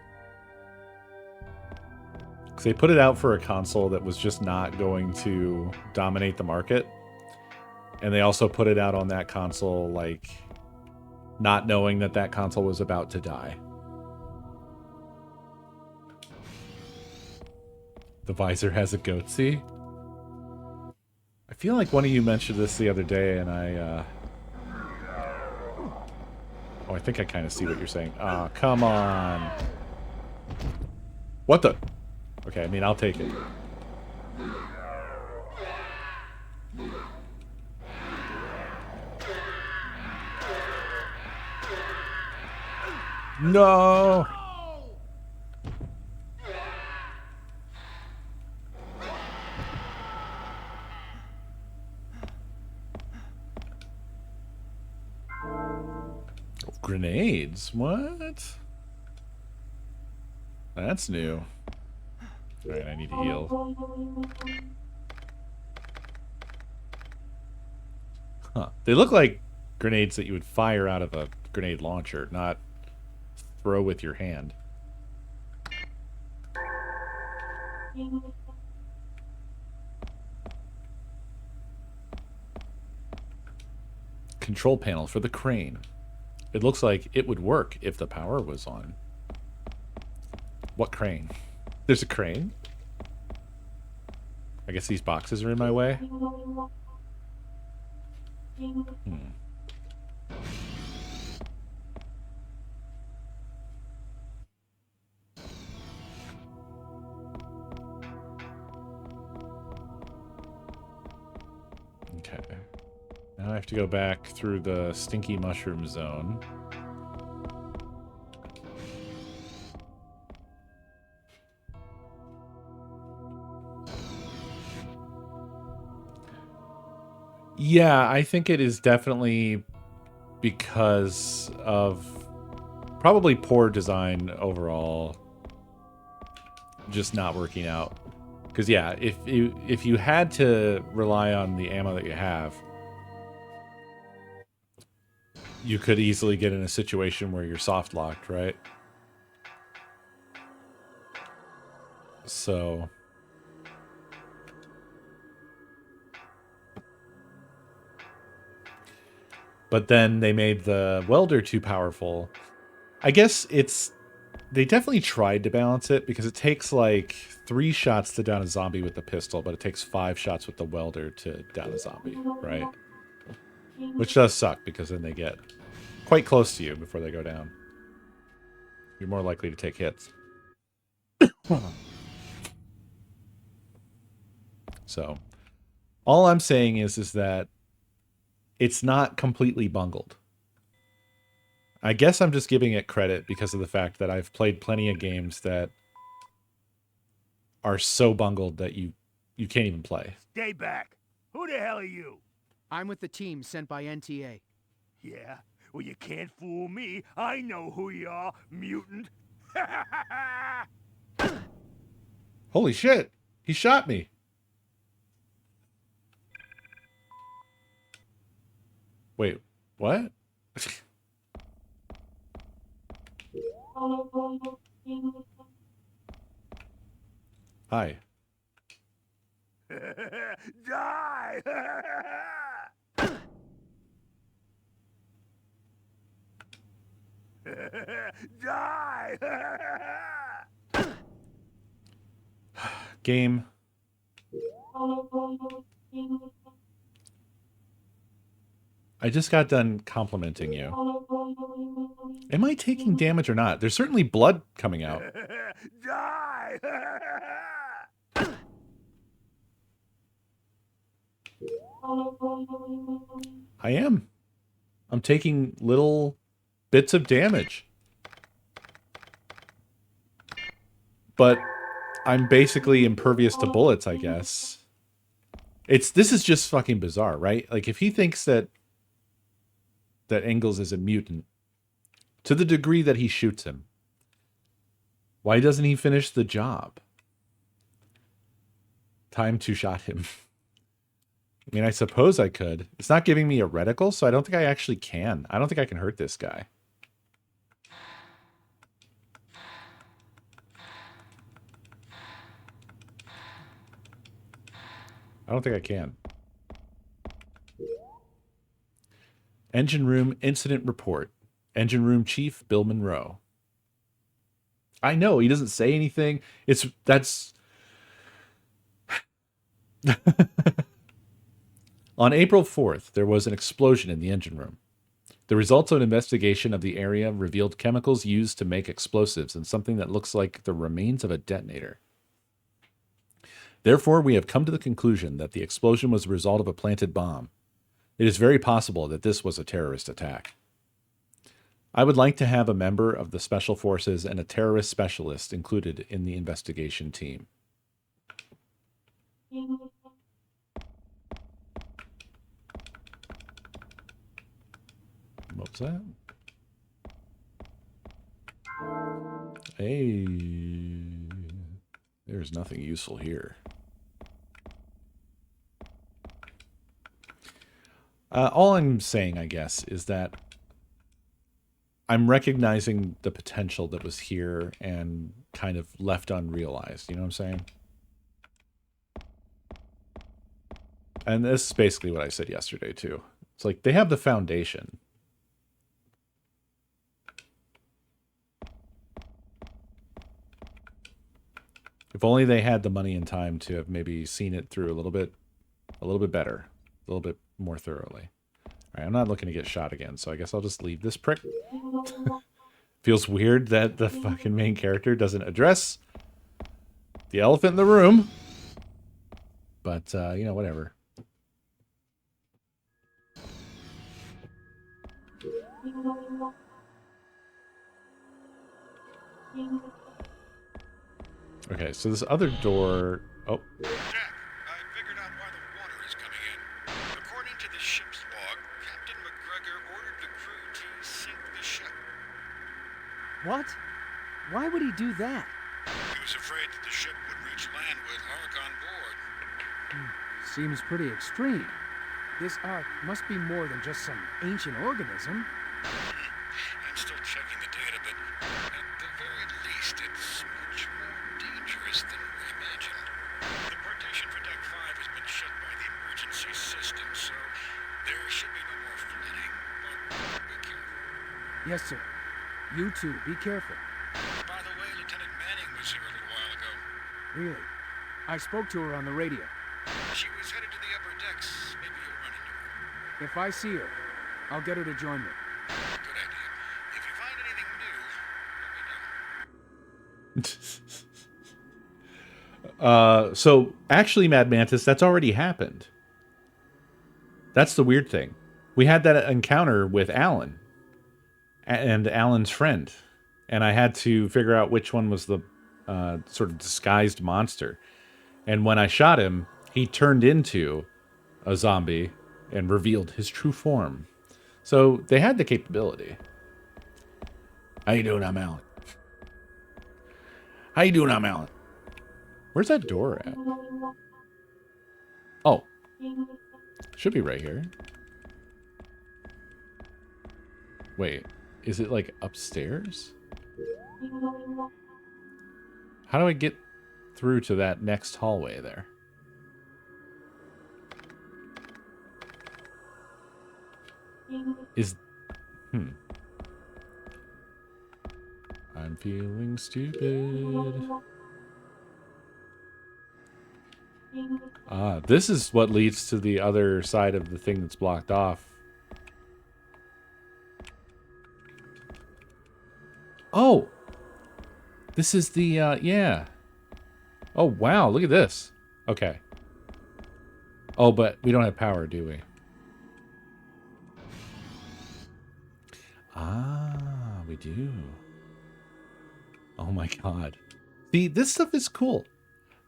Because they put it out for a console that was just not going to dominate the market. And they also put it out on that console, like, not knowing that that console was about to die. The visor has a goatsy. I feel like one of you mentioned this the other day, and I, Oh, I think I kind of see what you're saying. Ah, oh, come on. What the? Okay, I mean, I'll take it. No! Grenades? What? That's new. Alright, I need to heal. Huh. They look like grenades that you would fire out of a grenade launcher, not throw with your hand. Control panel for the crane. It looks like it would work if the power was on. What crane? There's a crane? I guess these boxes are in my way. Okay. Now I have to go back through the stinky mushroom zone. Yeah, I think it is definitely because of probably poor design overall, just not working out. Because yeah, if you had to rely on the ammo that you have, you could easily get in a situation where you're soft locked, right? So but then they made the welder too powerful. I guess they definitely tried to balance it because it takes like 3 shots to down a zombie with the pistol, but it takes 5 shots with the welder to down a zombie, right? Which does suck because then they get quite close to you before they go down. You're more likely to take hits. So, all I'm saying is that it's not completely bungled. I guess I'm just giving it credit because of the fact that I've played plenty of games that are so bungled that you can't even play.
Stay back. Who the hell are you?
I'm with the team sent by NTA.
Yeah? Well, you can't fool me. I know who you are, mutant.
Holy shit! He shot me. Wait, what? Hi.
Die! Die!
Game. I just got done complimenting you. Am I taking damage or not? There's certainly blood coming out.
Die!
I am. I'm taking little bits of damage. But I'm basically impervious to bullets, I guess. This is just fucking bizarre, right? Like, if he thinks that Ingalls is a mutant, to the degree that he shoots him, why doesn't he finish the job? Time to shot him. I mean, I suppose I could. It's not giving me a reticle, so I don't think I actually can. I don't think I can hurt this guy. I don't think I can. Engine room incident report. Engine room chief, Bill Monroe. I know, he doesn't say anything. That's... On April 4th, there was an explosion in the engine room. The results of an investigation of the area revealed chemicals used to make explosives and something that looks like the remains of a detonator. Therefore, we have come to the conclusion that the explosion was the result of a planted bomb. It is very possible that this was a terrorist attack. I would like to have a member of the Special Forces and a terrorist specialist included in the investigation team. What was that? Hey, there's nothing useful here. All I'm saying, I guess, is that I'm recognizing the potential that was here and kind of left unrealized. You know what I'm saying? And this is basically what I said yesterday, too. It's like, they have the foundation. If only they had the money and time to have maybe seen it through a little bit better, a little bit more thoroughly. All right, I'm not looking to get shot again, so I guess I'll just leave this prick. Feels weird that the fucking main character doesn't address the elephant in the room. But, you know, whatever. Okay, so this other door... Oh.
Jack, I figured out why the water is coming in. According to the ship's log, Captain McGregor ordered the crew to sink the ship.
What? Why would he do that?
He was afraid that the ship would reach land with Ark on board.
Seems pretty extreme. This Ark must be more than just some ancient organism.
I'm still checking the data, but at the very least, it's much more dangerous than we imagined. The partition for Deck 5 has been shut by the emergency system, so there should be no more flooding, but be careful.
Yes, sir. You too, be careful.
By the way, Lieutenant Manning was here a little while ago.
Really? I spoke to her on the radio.
She was headed to the upper decks. Maybe you'll run into her.
If I see her, I'll get her to join me.
Good idea. If you find anything new, let me know.
So actually, Mad Mantis, that's already happened. That's the weird thing. We had that encounter with Alan and Alan's friend, and I had to figure out which one was the sort of disguised monster. And when I shot him, he turned into a zombie and revealed his true form. So they had the capability. How you doing, I'm Alan? How you doing, I'm Alan? Where's that door at? Oh. Should be right here. Wait. Is it like upstairs? How do I get through to that next hallway there? Is... I'm feeling stupid. Ah, this is what leads to the other side of the thing that's blocked off. Oh! This is the, yeah. Oh, wow, look at this. Okay. Oh, but we don't have power, do we? Ah, we do. Oh my god. See, this stuff is cool.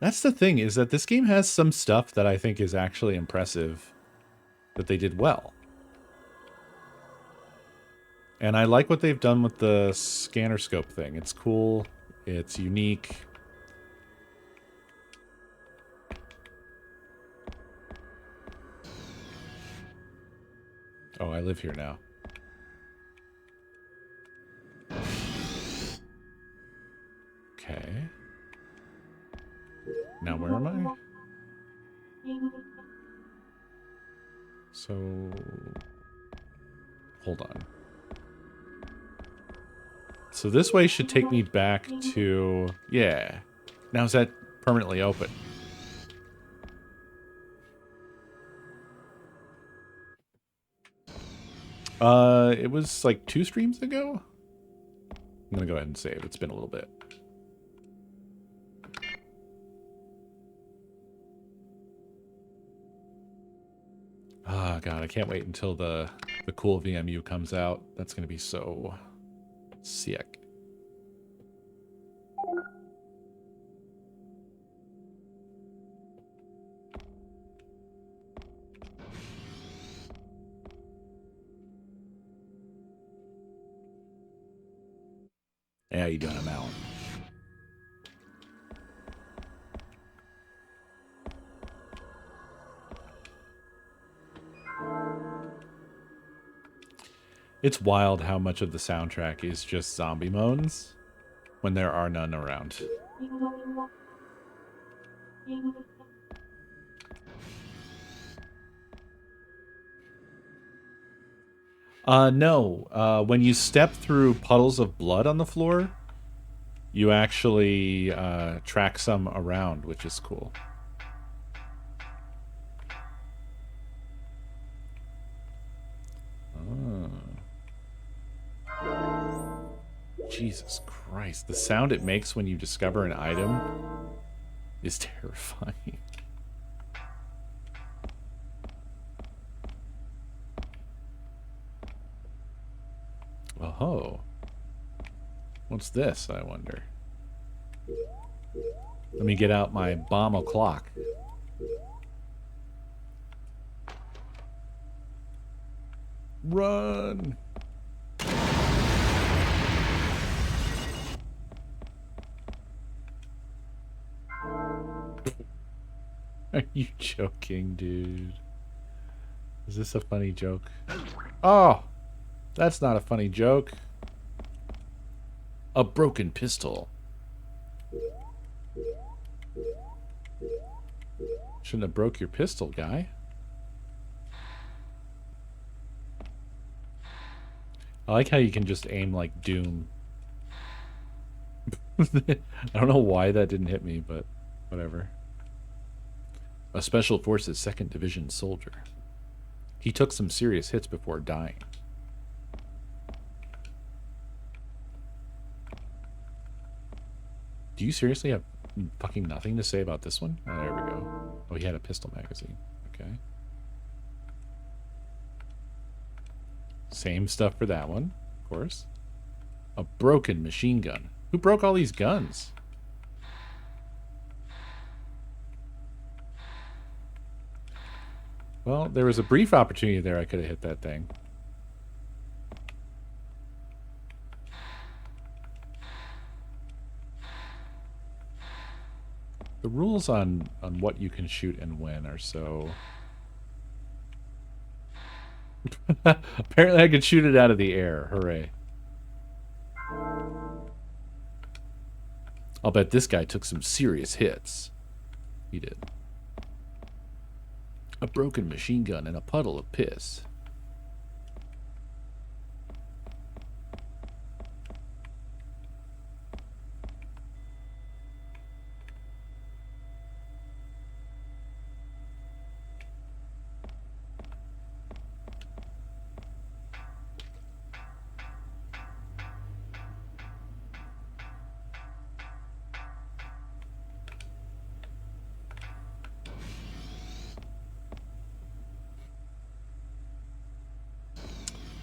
That's the thing, is that this game has some stuff that I think is actually impressive that they did well. And I like what they've done with the scanner scope thing. It's cool. It's unique. Oh, I live here now. Okay. Now where am I? So... Hold on. So this way should take me back to... Yeah. Now is that permanently open? It was like 2 streams ago? I'm gonna go ahead and save. It's been a little bit. Oh god, I can't wait until the cool VMU comes out. That's gonna be so sick. Hey, how you doing? I'm Alan. It's wild how much of the soundtrack is just zombie moans when there are none around. No. When you step through puddles of blood on the floor, you actually track some around, which is cool. Jesus Christ. The sound it makes when you discover an item is terrifying. Oh. What's this, I wonder? Let me get out my bomb o'clock. Run! Are you joking, dude? Is this a funny joke? Oh! That's not a funny joke. A broken pistol. Shouldn't have broke your pistol, guy. I like how you can just aim like Doom. I don't know why that didn't hit me, but whatever. A Special Forces 2nd Division soldier. He took some serious hits before dying. Do you seriously have fucking nothing to say about this one? Oh, there we go. Oh, he had a pistol magazine. Okay. Same stuff for that one, of course. A broken machine gun. Who broke all these guns? Well, there was a brief opportunity there I could have hit that thing. The rules on what you can shoot and when are so... Apparently I could shoot it out of the air. Hooray. I'll bet this guy took some serious hits. He did. A broken machine gun and a puddle of piss.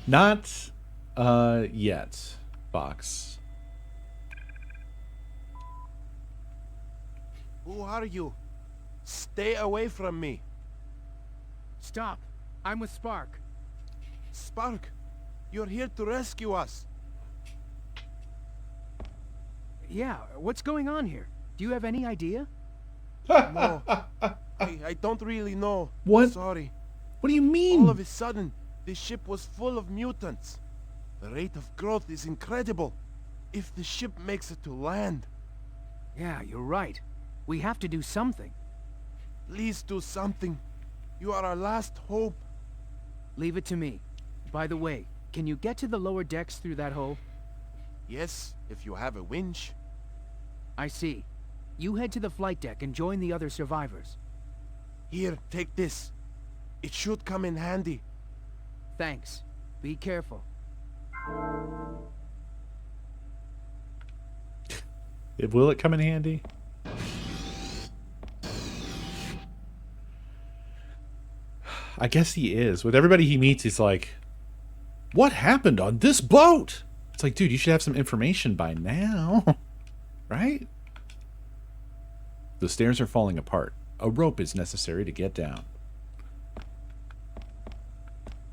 Not yet, Fox.
Who are you? Stay away from me.
Stop. I'm with Spark.
Spark, you're here to rescue us.
Yeah, what's going on here? Do you have any idea?
No, I don't really know.
What?
Sorry.
What do you mean?
All of a sudden, the ship was full of mutants. The rate of growth is incredible. If the ship makes it to land...
Yeah, you're right. We have to do something.
Please do something. You are our last hope.
Leave it to me. By the way, can you get to the lower decks through that hole?
Yes, if you have a winch.
I see. You head to the flight deck and join the other survivors.
Here, take this. It should come in handy.
Thanks. Be careful.
Will it come in handy? I guess he is. With everybody he meets, he's like, what happened on this boat? It's like, dude, you should have some information by now. Right? The stairs are falling apart. A rope is necessary to get down.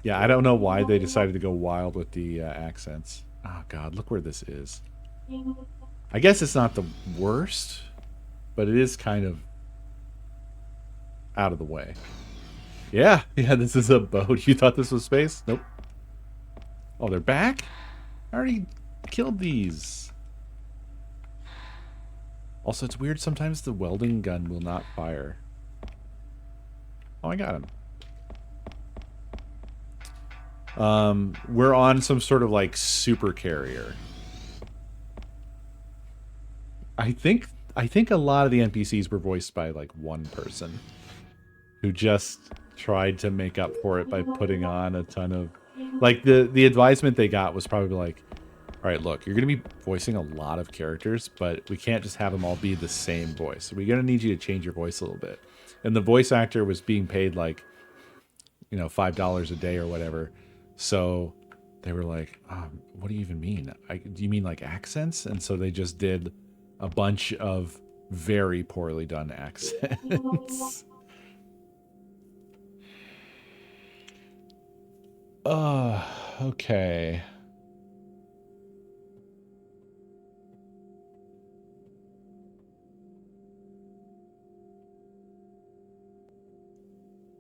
Yeah, I don't know why they decided to go wild with the accents. Oh, God, look where this is. I guess it's not the worst, but it is kind of out of the way. Yeah, this is a boat. You thought this was space? Nope. Oh, they're back? I already killed these. Also, it's weird. Sometimes the welding gun will not fire. Oh, I got him. We're on some sort of like super carrier. I think a lot of the NPCs were voiced by like one person who just tried to make up for it by putting on a ton of like the advisement they got was probably like, all right, look, you're going to be voicing a lot of characters, but we can't just have them all be the same voice. We're going to need you to change your voice a little bit. And the voice actor was being paid like, you know, $5 a day or whatever. So they were like, what do you even mean? Do you mean like accents? And so they just did a bunch of very poorly done accents. Okay.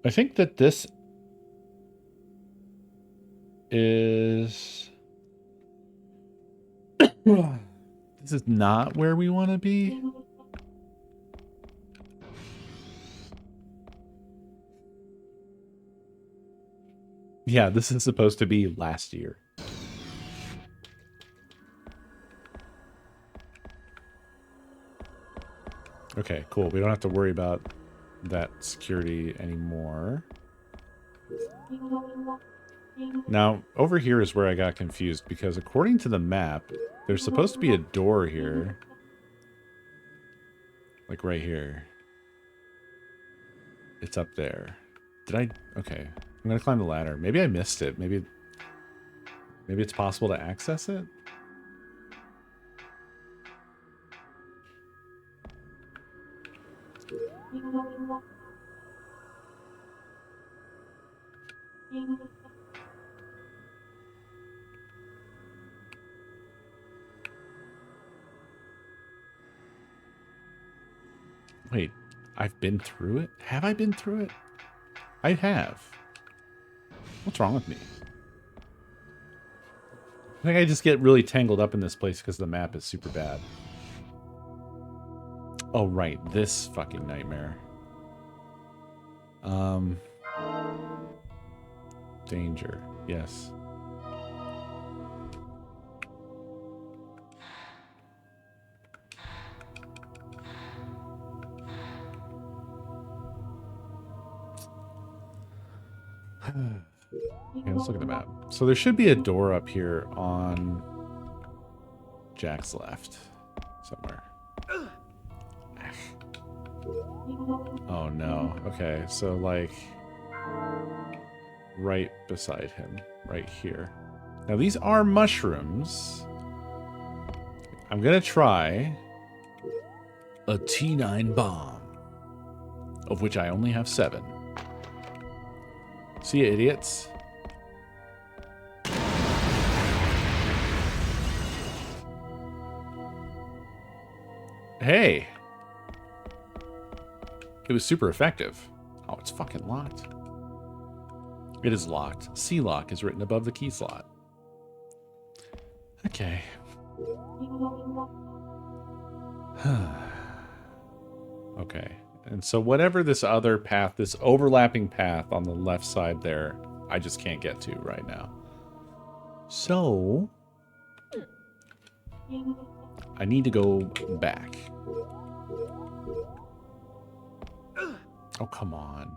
I think that this is... This is not where we want to be. Yeah, this is supposed to be last year. Okay, cool. We don't have to worry about that security anymore. Now, over here is where I got confused, because according to the map, there's supposed to be a door here. Like right here. It's up there. Did I? Okay. I'm gonna climb the ladder. Maybe I missed it. Maybe it's possible to access it? Wait, I've been through it? Have I been through it? I have. What's wrong with me? I think I just get really tangled up in this place because the map is super bad. Oh, right. This fucking nightmare. Danger. Yes. Okay, let's look at the map. So there should be a door up here on Jack's left. Somewhere. Oh no. Okay, so like right beside him. Right here. Now these are mushrooms. I'm gonna try a T9 bomb. Of which I only have 7. See ya, idiots. Hey! It was super effective. Oh, it's fucking locked. It is locked. C-lock is written above the key slot. Okay. Okay. And so whatever this other path, this overlapping path on the left side there, I just can't get to right now. So I need to go back. Oh, come on.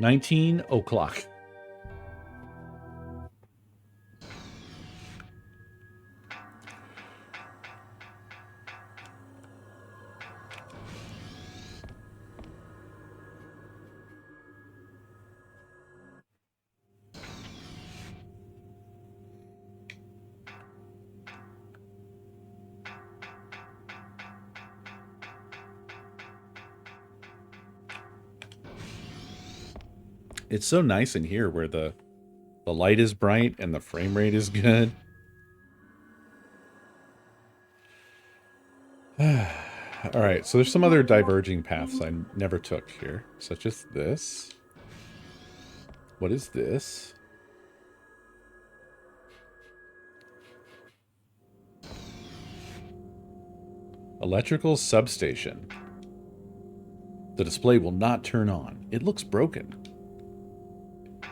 $19 o'clock. It's so nice in here where the light is bright and the frame rate is good. Alright, so there's some other diverging paths I never took here, such as this. What is this? Electrical substation. The display will not turn on. It looks broken.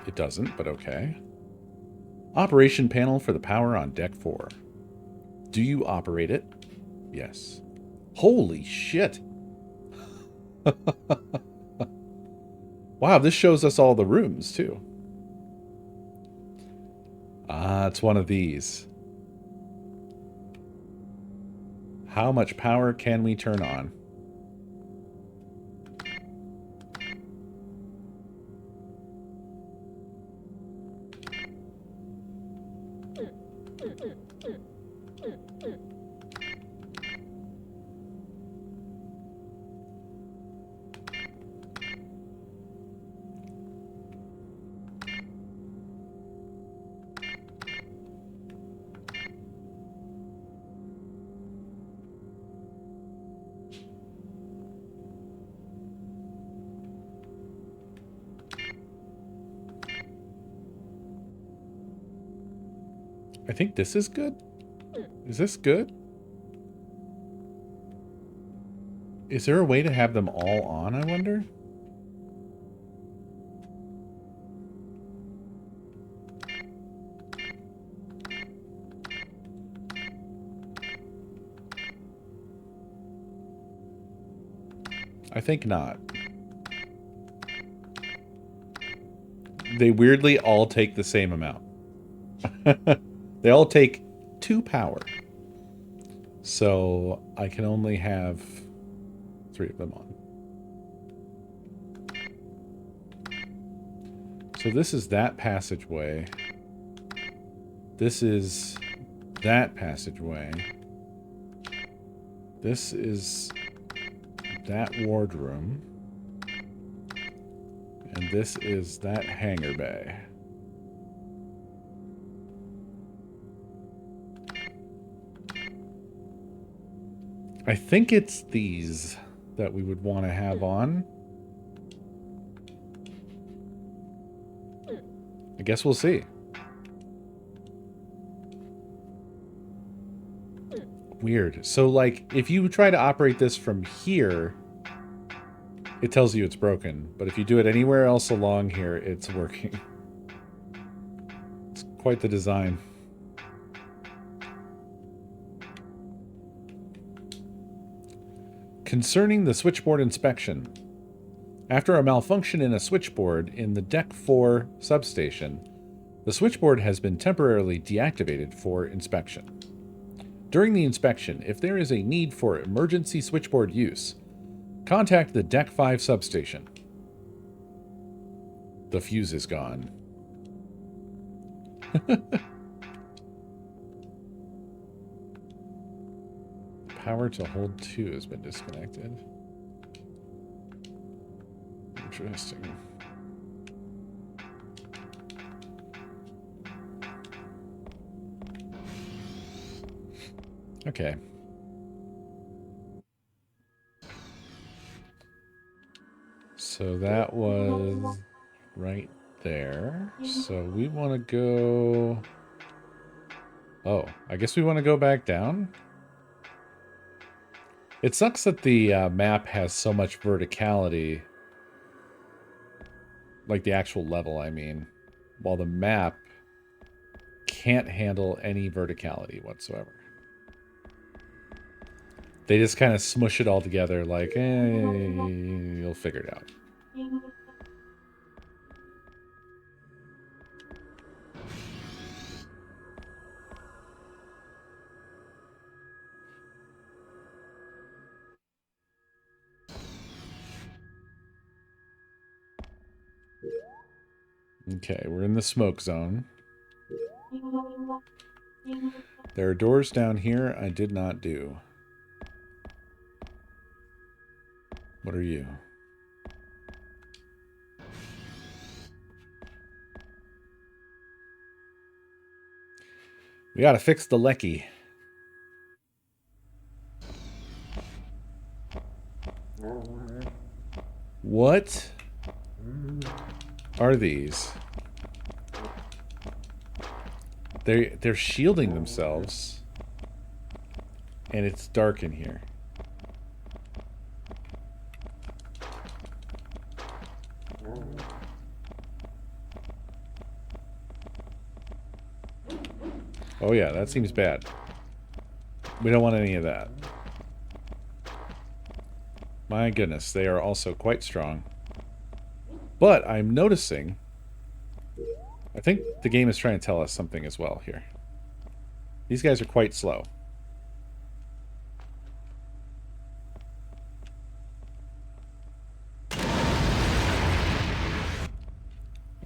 It doesn't, but okay. Operation panel for the power on deck 4. Do you operate it? Yes. Holy shit! Wow, this shows us all the rooms, too. Ah, it's one of these. How much power can we turn on? I think this is good. Is this good? Is there a way to have them all on, I wonder? I think not. They weirdly all take the same amount. They all take 2 power. So I can only have 3 of them on. So this is that passageway. This is that passageway. This is that wardroom. And this is that hangar bay. I think it's these that we would want to have on. I guess we'll see. Weird. So, like, if you try to operate this from here, it tells you it's broken. But if you do it anywhere else along here, it's working. It's quite the design. Concerning the switchboard inspection. After a malfunction in a switchboard in the Deck 4 substation, the switchboard has been temporarily deactivated for inspection. During the inspection, if there is a need for emergency switchboard use, contact the Deck 5 substation. The fuse is gone. Power to hold 2 has been disconnected. Interesting. Okay. So that was right there. So we want to go... Oh, I guess we want to go back down? It sucks that the map has so much verticality. Like the actual level, I mean. While the map can't handle any verticality whatsoever. They just kind of smush it all together like, you'll figure it out. Okay, we're in the smoke zone. There are doors down here I did not do. What are you? We gotta fix the lecky. What are these? They're shielding themselves. And it's dark in here. Oh yeah, that seems bad. We don't want any of that. My goodness, they are also quite strong. But I'm noticing... I think the game is trying to tell us something as well here. These guys are quite slow.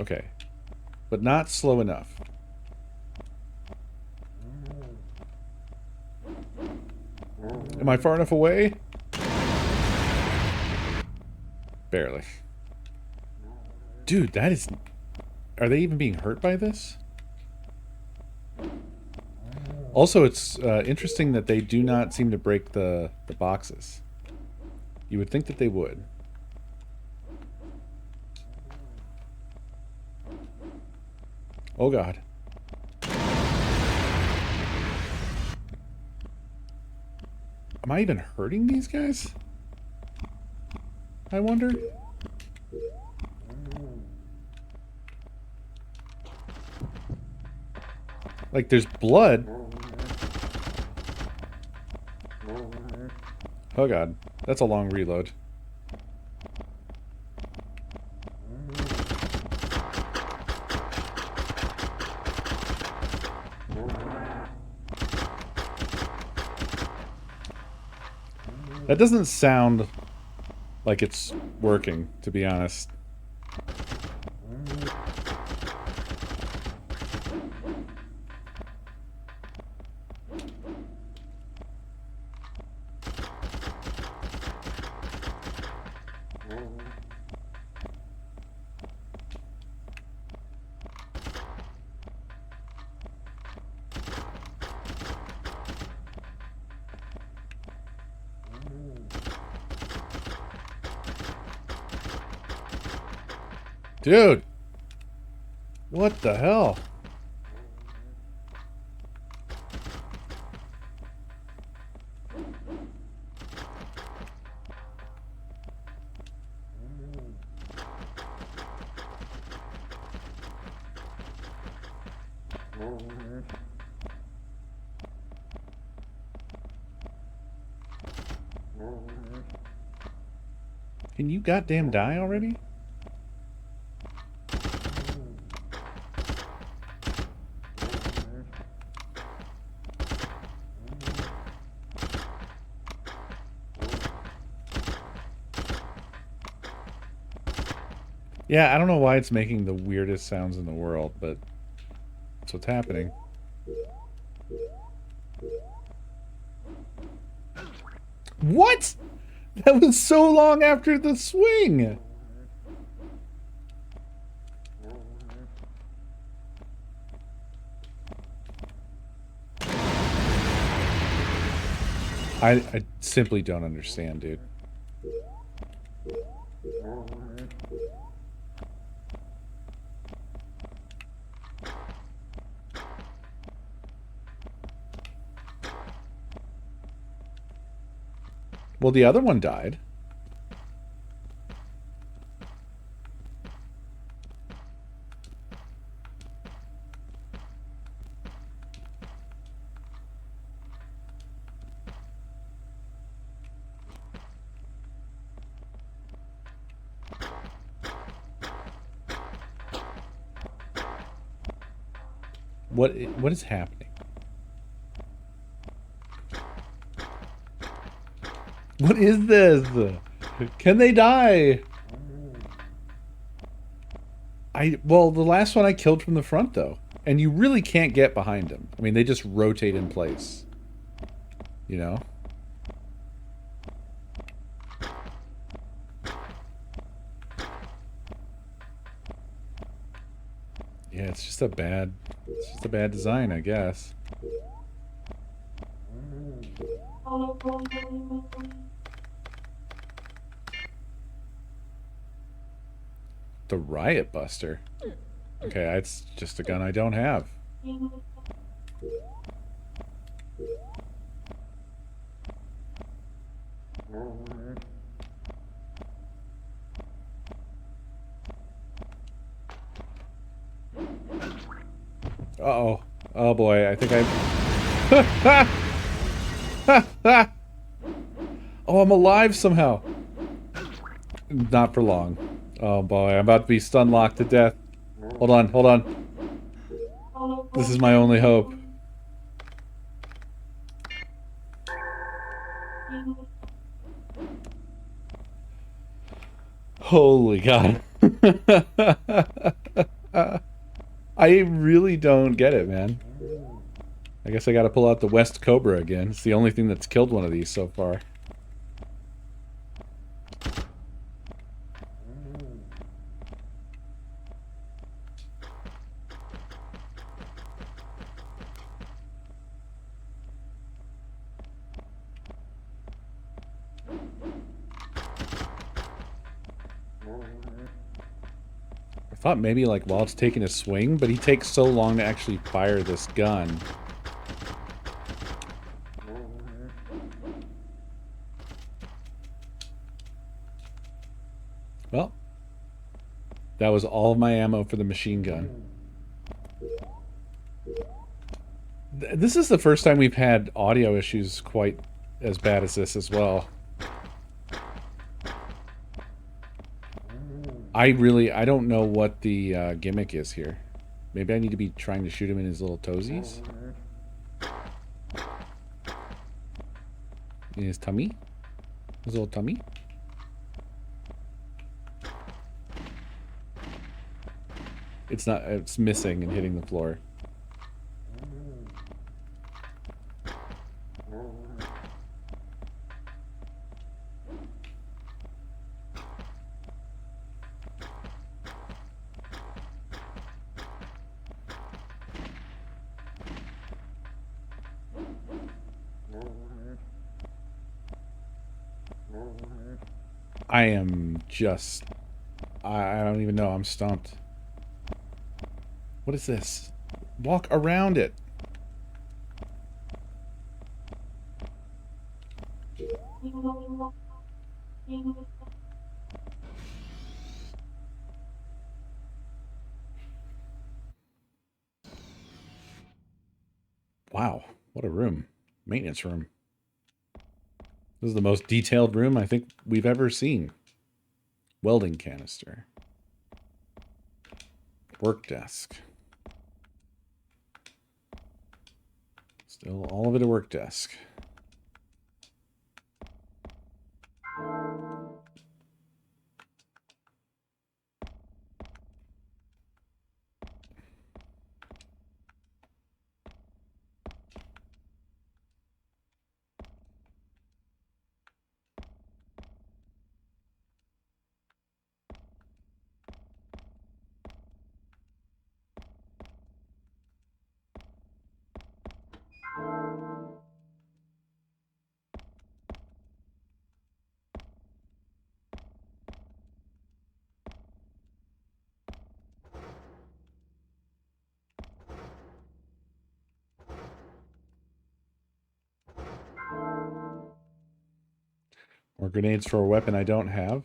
Okay. But not slow enough. Am I far enough away? Barely. Dude, that is... Are they even being hurt by this? Also, it's interesting that they do not seem to break the boxes. You would think that they would. Oh god. Am I even hurting these guys? I wonder. Like, there's blood. Oh god, that's a long reload. That doesn't sound like it's working, to be honest. Dude! What the hell? Can you goddamn die already? Yeah, I don't know why it's making the weirdest sounds in the world, but that's what's happening. What? That was so long after the swing! I simply don't understand, dude. Well, the other one died. What is happening? What is this? Can they die? Well, the last one I killed from the front, though. And you really can't get behind them. I mean, they just rotate in place. You know? Yeah, it's just a bad design, I guess. The Riot Buster. Okay, that's just a gun I don't have. Uh-oh. Oh boy, I think I... Oh, I'm alive somehow. Not for long. Oh boy, I'm about to be stun locked to death. Hold on, hold on. This is my only hope. Holy God. I really don't get it, man. I guess I gotta pull out the West Cobra again. It's the only thing that's killed one of these so far. I thought maybe like while it's taking a swing, but he takes so long to actually fire this gun. Well, that was all of my ammo for the machine gun. This is the first time we've had audio issues quite as bad as this as well. I don't know what the gimmick is here. Maybe I need to be trying to shoot him in his little toesies? In his tummy? His little tummy? It's not, it's missing and hitting the floor. I don't even know. I'm stumped. What is this? Walk around it. Wow, what a room. Maintenance room. This is the most detailed room I think we've ever seen. Welding canister. Work desk. Still all of it a work desk. More grenades for a weapon I don't have.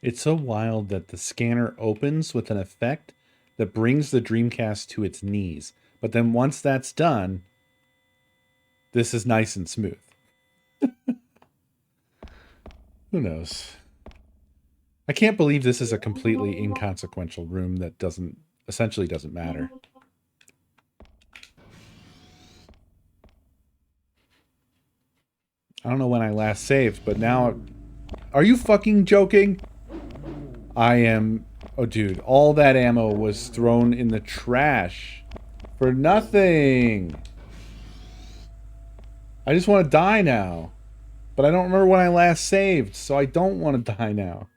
It's so wild that the scanner opens with an effect that brings the Dreamcast to its knees. But then once that's done, this is nice and smooth. Who knows? I can't believe this is a completely inconsequential room that essentially doesn't matter. I don't know when I last saved, but now... Are you fucking joking? I am... Oh, dude. All that ammo was thrown in the trash. For nothing. I just want to die now. But I don't remember when I last saved, so I don't want to die now.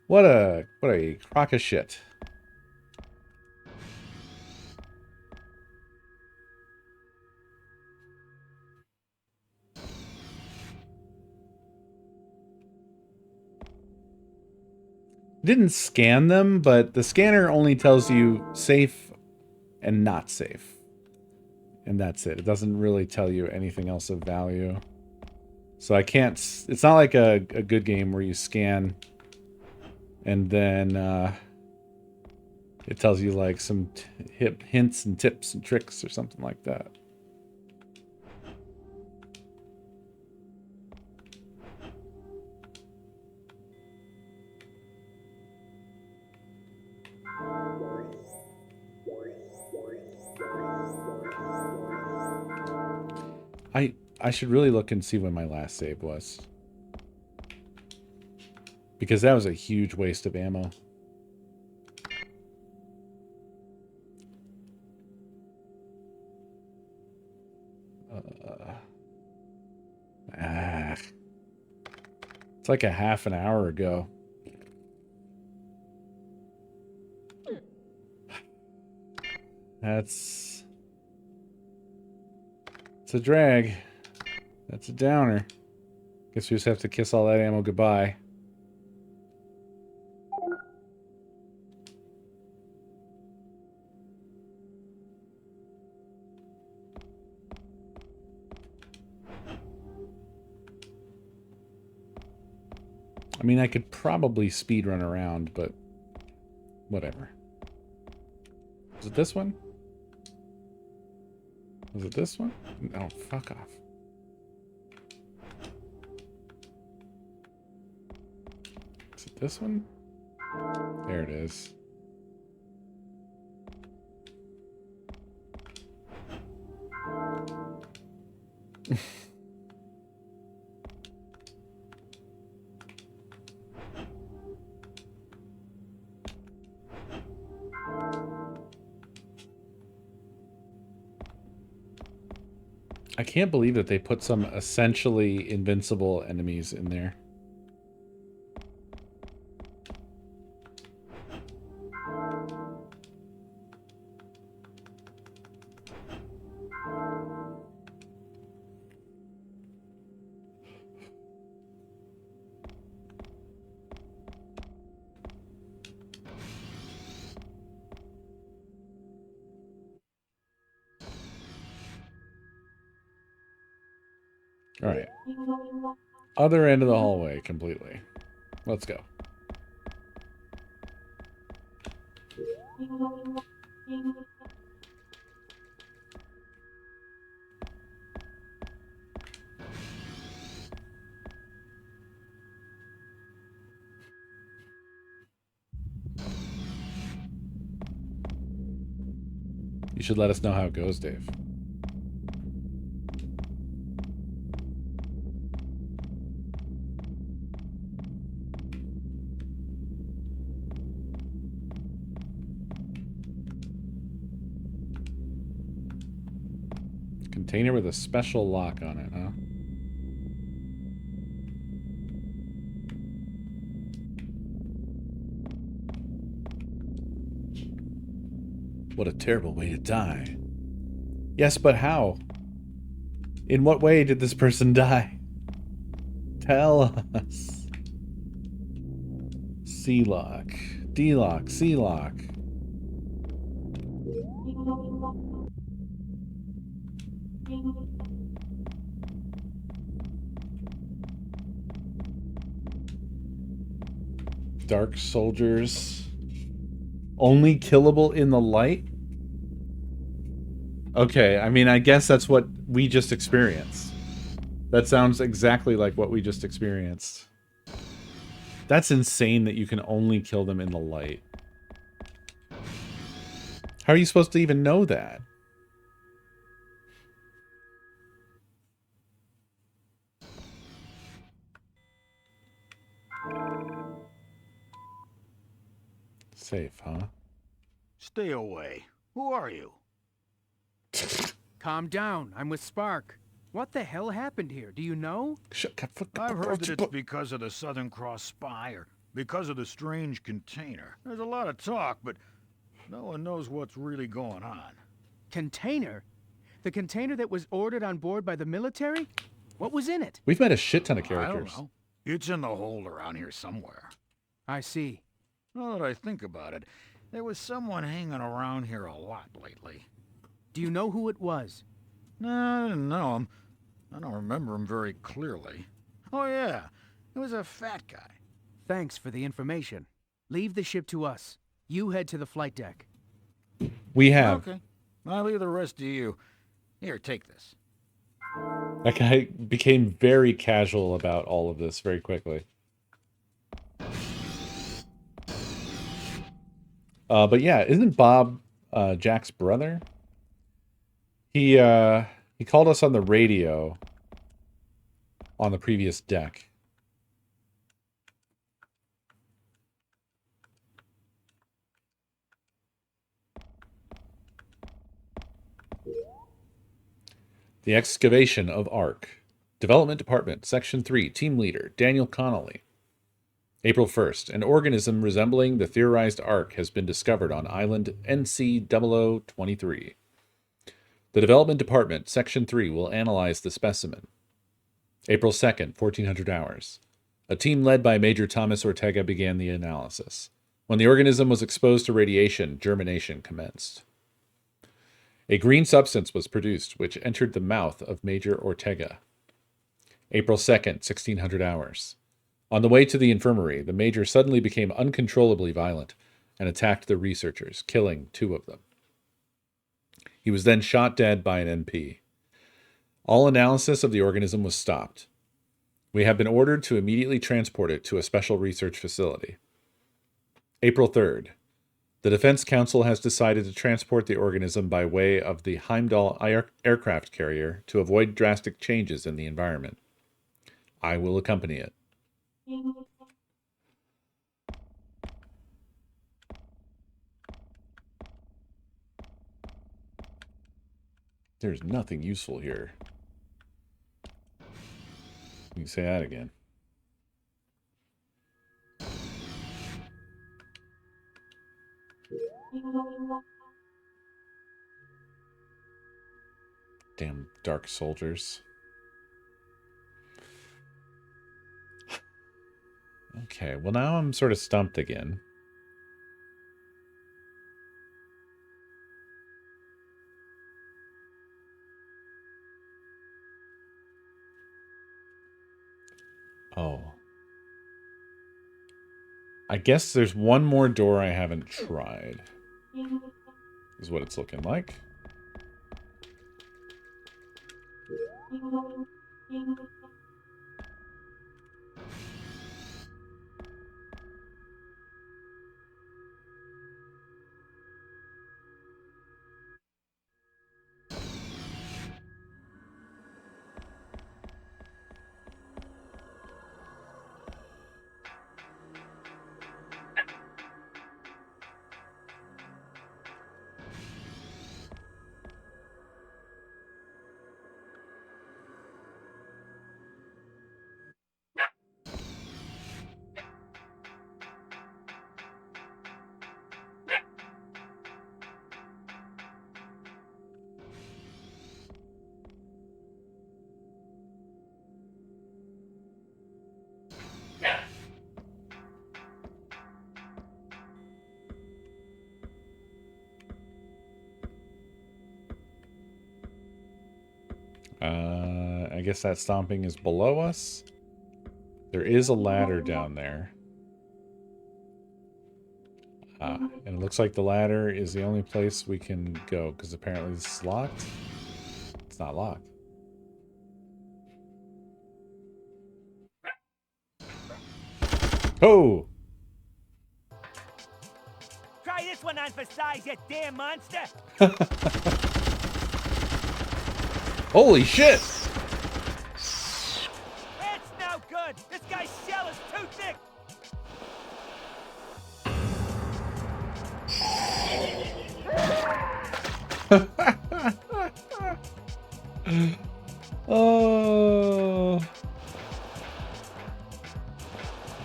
What a crock of shit. Didn't scan them, but the scanner only tells you safe and not safe. And that's it. It doesn't really tell you anything else of value. So I can't... It's not like a good game where you scan and then it tells you like some hints and tips and tricks or something like that. I should really look and see when my last save was. Because that was a huge waste of ammo. It's like a half an hour ago. It's a drag. That's a downer. Guess we just have to kiss all that ammo goodbye. I mean, I could probably speed run around, but whatever. Is it this one? Was it this one? No, fuck off. Is it this one? There it is. I can't believe that they put some essentially invincible enemies in there. All right. Other end of the hallway completely. Let's go. You should let us know how it goes, Dave. Container with a special lock on it, huh? What a terrible way to die. Yes, but how? In what way did this person die? Tell us. C-lock. D-lock. C-lock. Dark soldiers. Only killable in the light? Okay, I mean, I guess that's what we just experienced. That sounds exactly like what we just experienced. That's insane that you can only kill them in the light. How are you supposed to even know that? Safe, huh?
Stay away. Who are you?
Calm down. I'm with Spark. What the hell happened here? Do you know?
I've heard that it's because of the Southern Cross spy or because of the strange container. There's a lot of talk, but no one knows what's really going on.
Container? The container that was ordered on board by the military? What was in it?
We've met a shit ton of
I
characters.
don't know. It's in the hold around here somewhere.
I see.
Now that I think about it, there was someone hanging around here a lot lately.
Do you know who it was?
No, I didn't know him. I don't remember him very clearly. Oh yeah, it was a fat guy.
Thanks for the information. Leave the ship to us. You head to the flight deck.
We have.
Okay, I'll leave the rest to you. Here, take this.
That guy became very casual about all of this very quickly. But yeah, isn't Bob Jack's brother? He called us on the radio on the previous deck. The excavation of Ark. Development Department, Section 3, Team Leader, Daniel Connolly. April 1st, an organism resembling the theorized Ark has been discovered on island NC0023. The Development Department, Section 3, will analyze the specimen. April 2nd, 1400 hours. A team led by Major Thomas Ortega began the analysis. When the organism was exposed to radiation, germination commenced. A green substance was produced, which entered the mouth of Major Ortega. April 2nd, 1600 hours. On the way to the infirmary, the Major suddenly became uncontrollably violent and attacked the researchers, killing 2 of them. He was then shot dead by an NP. All analysis of the organism was stopped. We have been ordered to immediately transport it to a special research facility. April 3rd. The Defense Council has decided to transport the organism by way of the Heimdall aircraft carrier to avoid drastic changes in the environment. I will accompany it. There's nothing useful here. You can say that again. Damn dark soldiers. Okay, well now I'm sort of stumped again. Oh. I guess there's one more door I haven't tried. Is what it's looking like. I guess that stomping is below us. There is a ladder down there. And it looks like the ladder is the only place we can go, because apparently this is locked. It's not locked. Oh!
Try this one on for size, you damn monster!
Holy shit!
That's no good! This guy's shell is too thick!
Oh.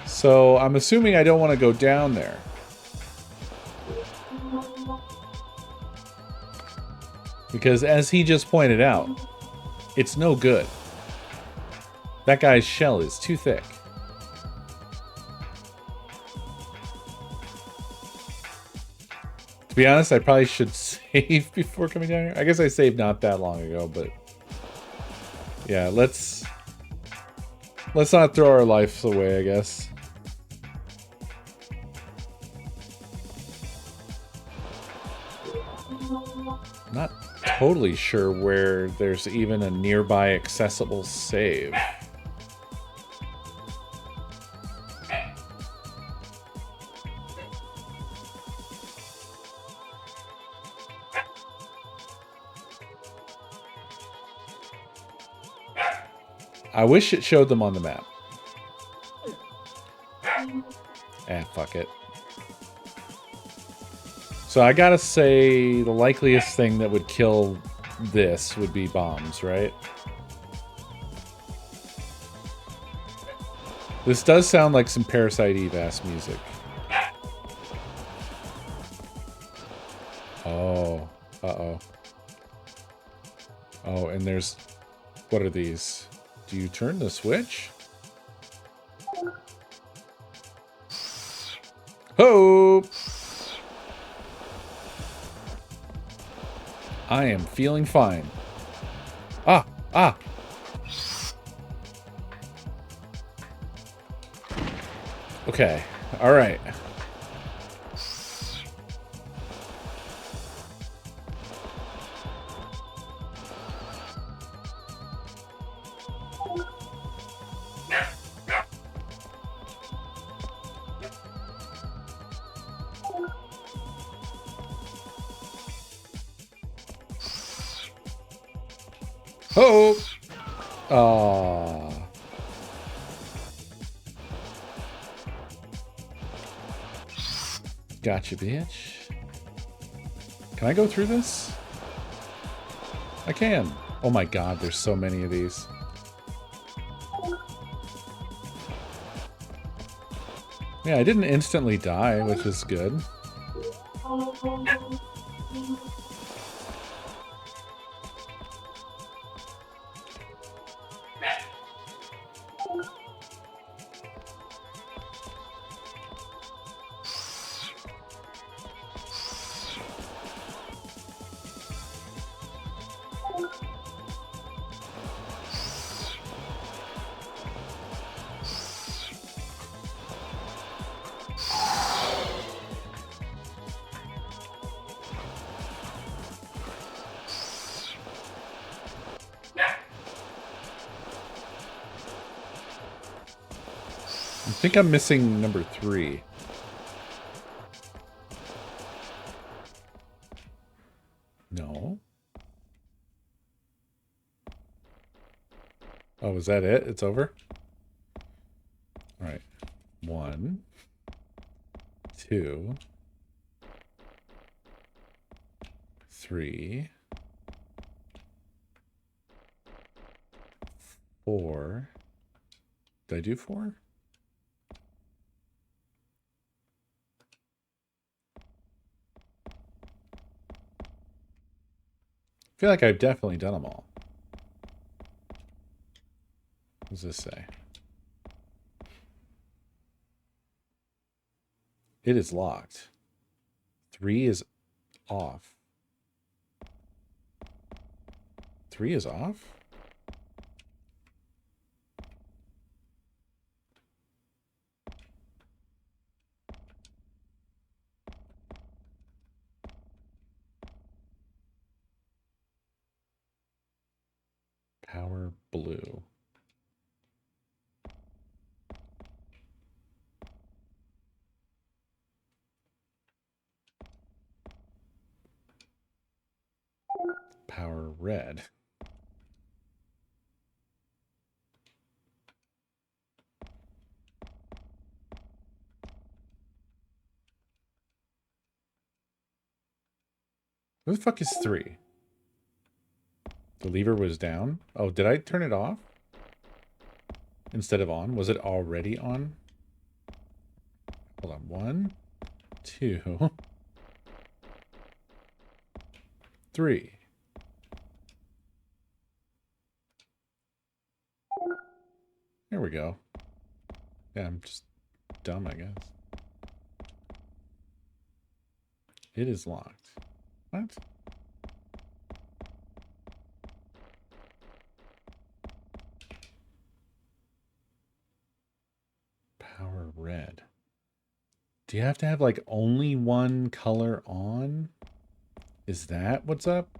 So I'm assuming I don't want to go down there. Because as he just pointed out, it's no good. That guy's shell is too thick. To be honest, I probably should save before coming down here. I guess I saved not that long ago, but yeah, let's not throw our lives away, I guess. Not totally sure where there's even a nearby accessible save. I wish it showed them on the map. Fuck it. So I gotta say the likeliest thing that would kill this would be bombs, right? This does sound like some Parasite Eve-ass music. Oh. Uh-oh. Oh, and there's... What are these? Do you turn the switch? Hope! I am feeling fine. Ah! Ah! Okay. Alright. Hope! Aww. Gotcha, bitch. Can I go through this? I can. Oh my god, there's so many of these. Yeah, I didn't instantly die, which is good. I think I'm missing number 3. No. Oh, was that it? It's over? All right. 1, 2, 3, 4. Did I do 4? I feel like I've definitely done them all. What does this say? It is locked. 3 is off. 3 is off? Power blue. Power red. Who the fuck is 3? The lever was down. Oh, did I turn it off? Instead of on? Was it already on? Hold on. 1, 2, 3. There we go. Yeah, I'm just dumb, I guess. It is locked. What? Power red. Do you have to have like only one color on? Is that what's up?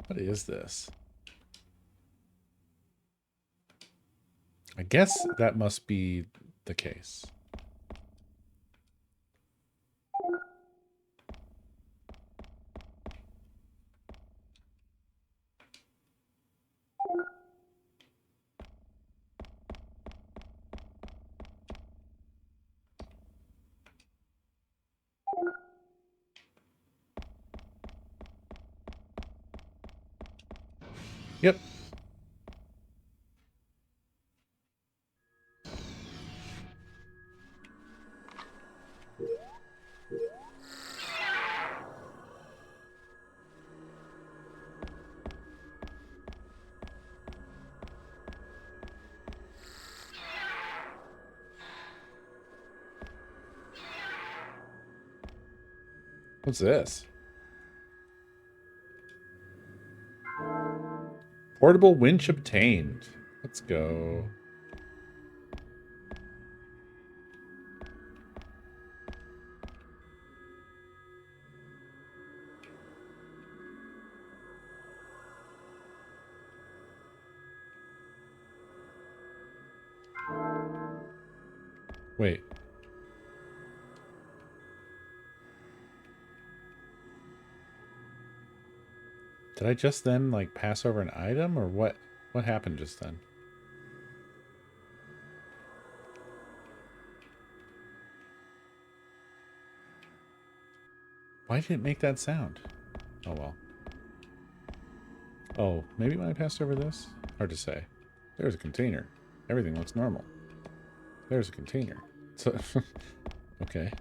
What is this? I guess that must be the case. Yep. What's this? Portable winch obtained. Let's go. Wait. Did I just then like pass over an item or what? What happened just then? Why did it make that sound? Oh well. Oh, maybe when I passed over this? Hard to say. There's a container. Everything looks normal. There's a container. So, okay.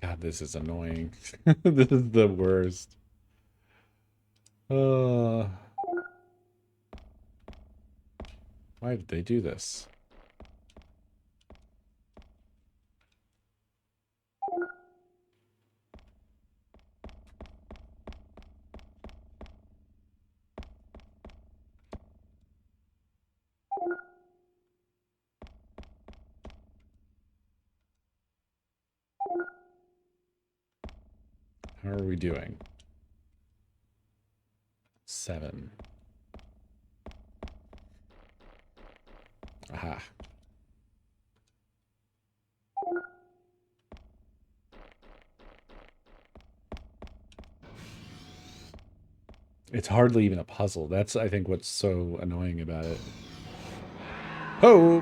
God, this is annoying. This is the worst. Why did they do this? How are we doing? 7. Aha. It's hardly even a puzzle. That's, I think, what's so annoying about it. Oh!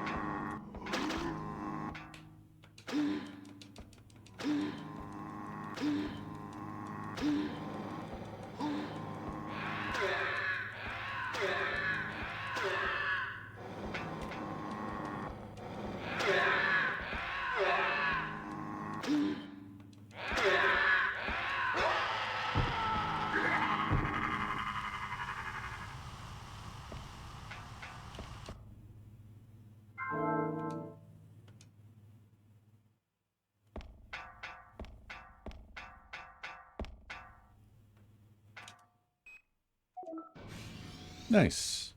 Nice.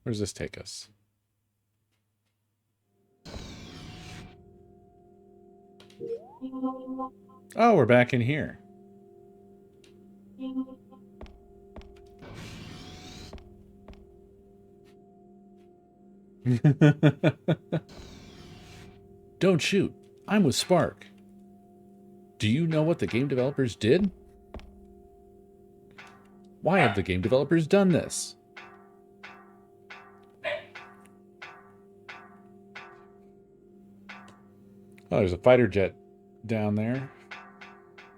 Where does this take us? Oh, we're back in here. Don't shoot. I'm with Spark. Do you know what the game developers did? Why have the game developers done this? Oh, there's a fighter jet down there.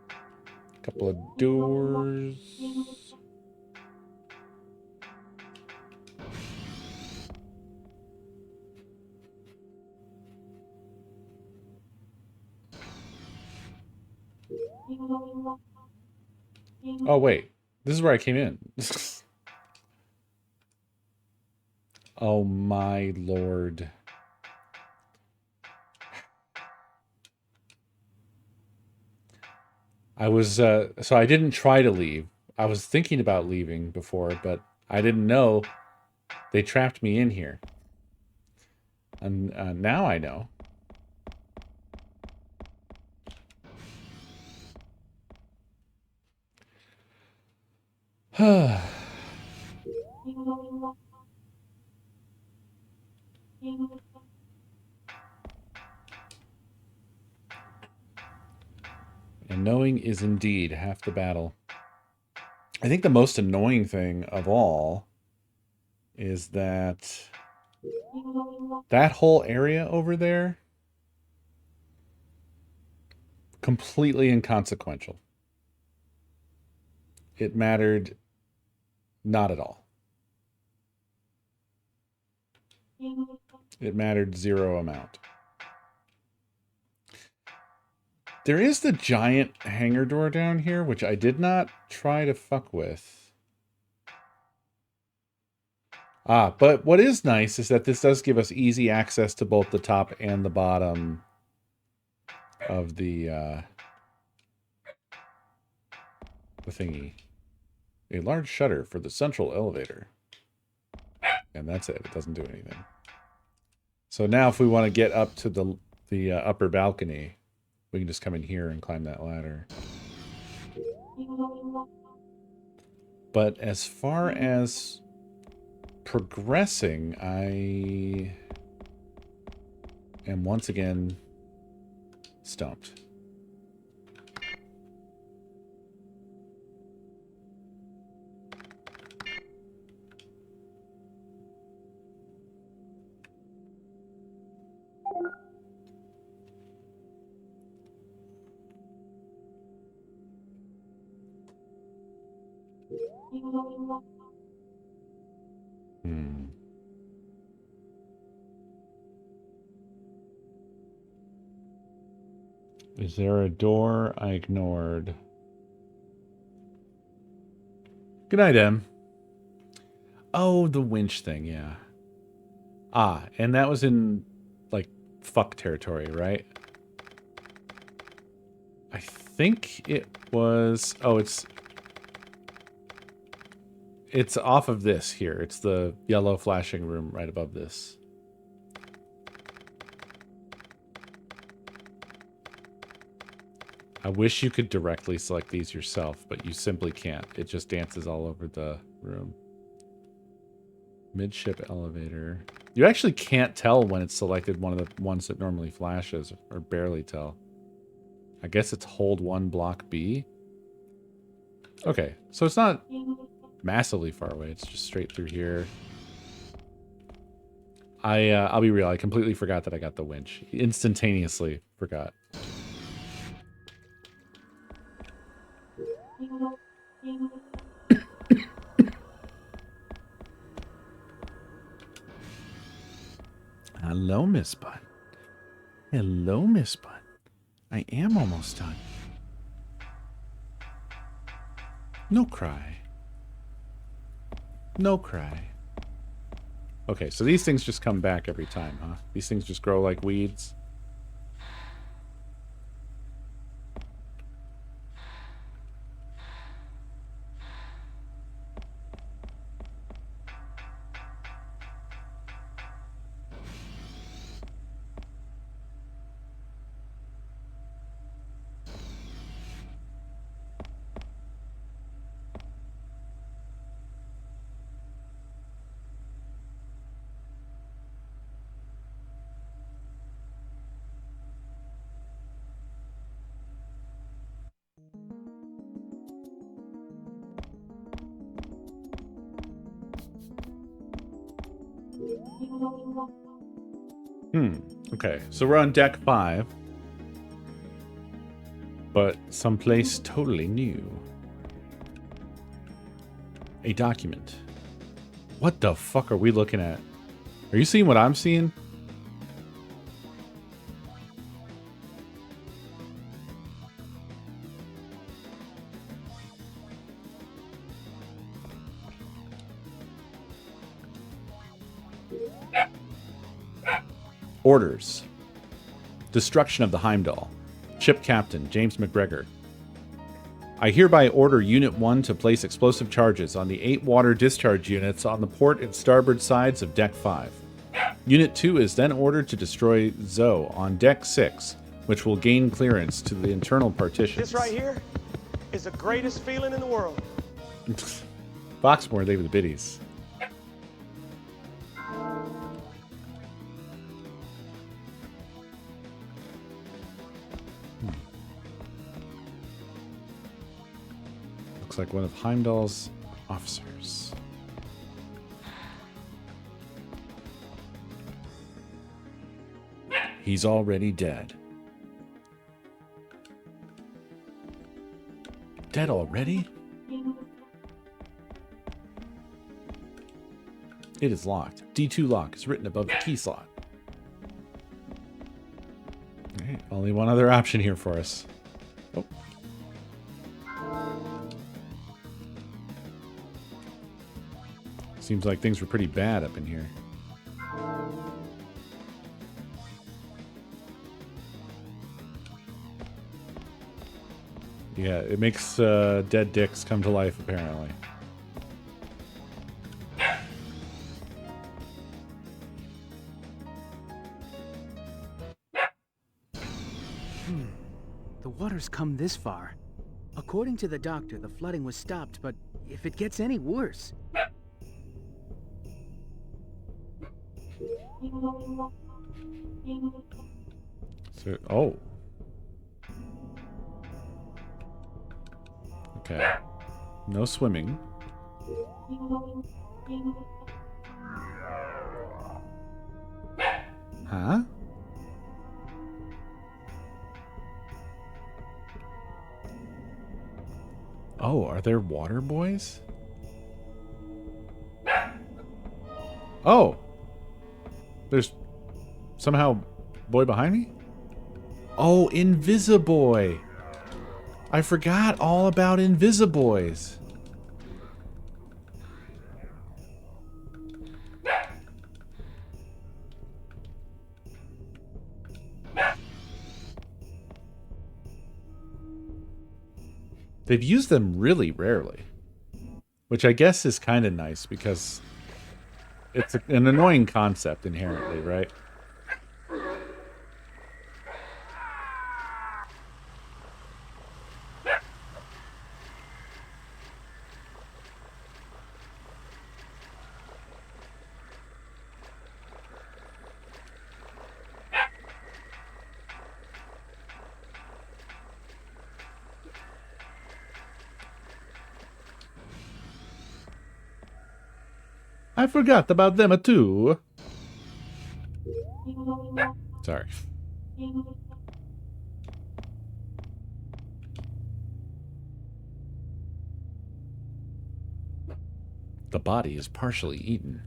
A couple of doors. Oh, wait. This is where I came in. Oh, my lord. I was, so I didn't try to leave. I was thinking about leaving before, but I didn't know they trapped me in here. And now I know. And knowing is indeed half the battle. I think the most annoying thing of all is that whole area over there, completely inconsequential. It mattered not at all. It mattered zero amount. There is the giant hangar door down here, which I did not try to fuck with. Ah, but what is nice is that this does give us easy access to both the top and the bottom of the thingy. A large shutter for the central elevator. And that's it. It doesn't do anything. So now if we want to get up to the upper balcony, we can just come in here and climb that ladder. But as far as progressing, I am once again stumped. Hmm. Is there a door I ignored? Good night, Em. Oh, the winch thing, yeah. Ah, and that was in, like, fuck territory, right? I think it was... Oh, it's off of this here. It's the yellow flashing room right above this. I wish you could directly select these yourself, but you simply can't. It just dances all over the room. Midship elevator. You actually can't tell when it's selected one of the ones that normally flashes, or barely tell. I guess it's hold 1 block B. Okay, so it's not massively far away. It's just straight through here. I'll be real. I completely forgot that I got the winch. Instantaneously forgot. Hello, Miss Bun. Hello, Miss Bun. I am almost done. No cry. No cry. Okay, so these things just come back every time, huh? These things just grow like weeds. Okay, so we're on deck 5. But someplace totally new. A document. What the fuck are we looking at? Are you seeing what I'm seeing? Orders. Destruction of the Heimdall. Ship Captain, James McGregor. I hereby order Unit 1 to place explosive charges on the 8 water discharge units on the port and starboard sides of Deck 5. Unit 2 is then ordered to destroy Zoe on Deck 6, which will gain clearance to the internal partitions.
This right here is the greatest feeling in the world.
Foxmore, they were the biddies. Looks like one of Heimdall's officers. He's already dead. Dead already? It is locked. D2 lock is written above the key slot. Alright, only one other option here for us. Oh. Seems like things were pretty bad up in here. Yeah, it makes dead dicks come to life, apparently.
The water's come this far. According to the doctor, the flooding was stopped, but if it gets any worse...
So, oh. Okay. No swimming. Huh? Oh, are there water boys? Oh! There's somehow boy behind me? Oh, Invisiboy! I forgot all about Invisiboys. They've used them really rarely. Which I guess is kind of nice because it's an annoying concept inherently, right? I forgot about them too. Sorry. The body is partially eaten.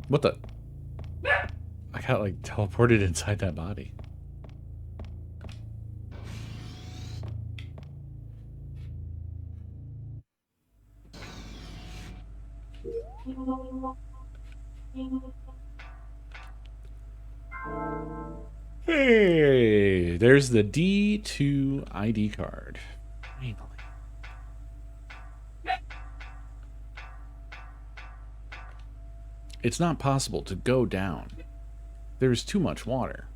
What the? I got like teleported inside that body. Hey, there's the D2 ID card. Finally. It's not possible to go down. There is too much water.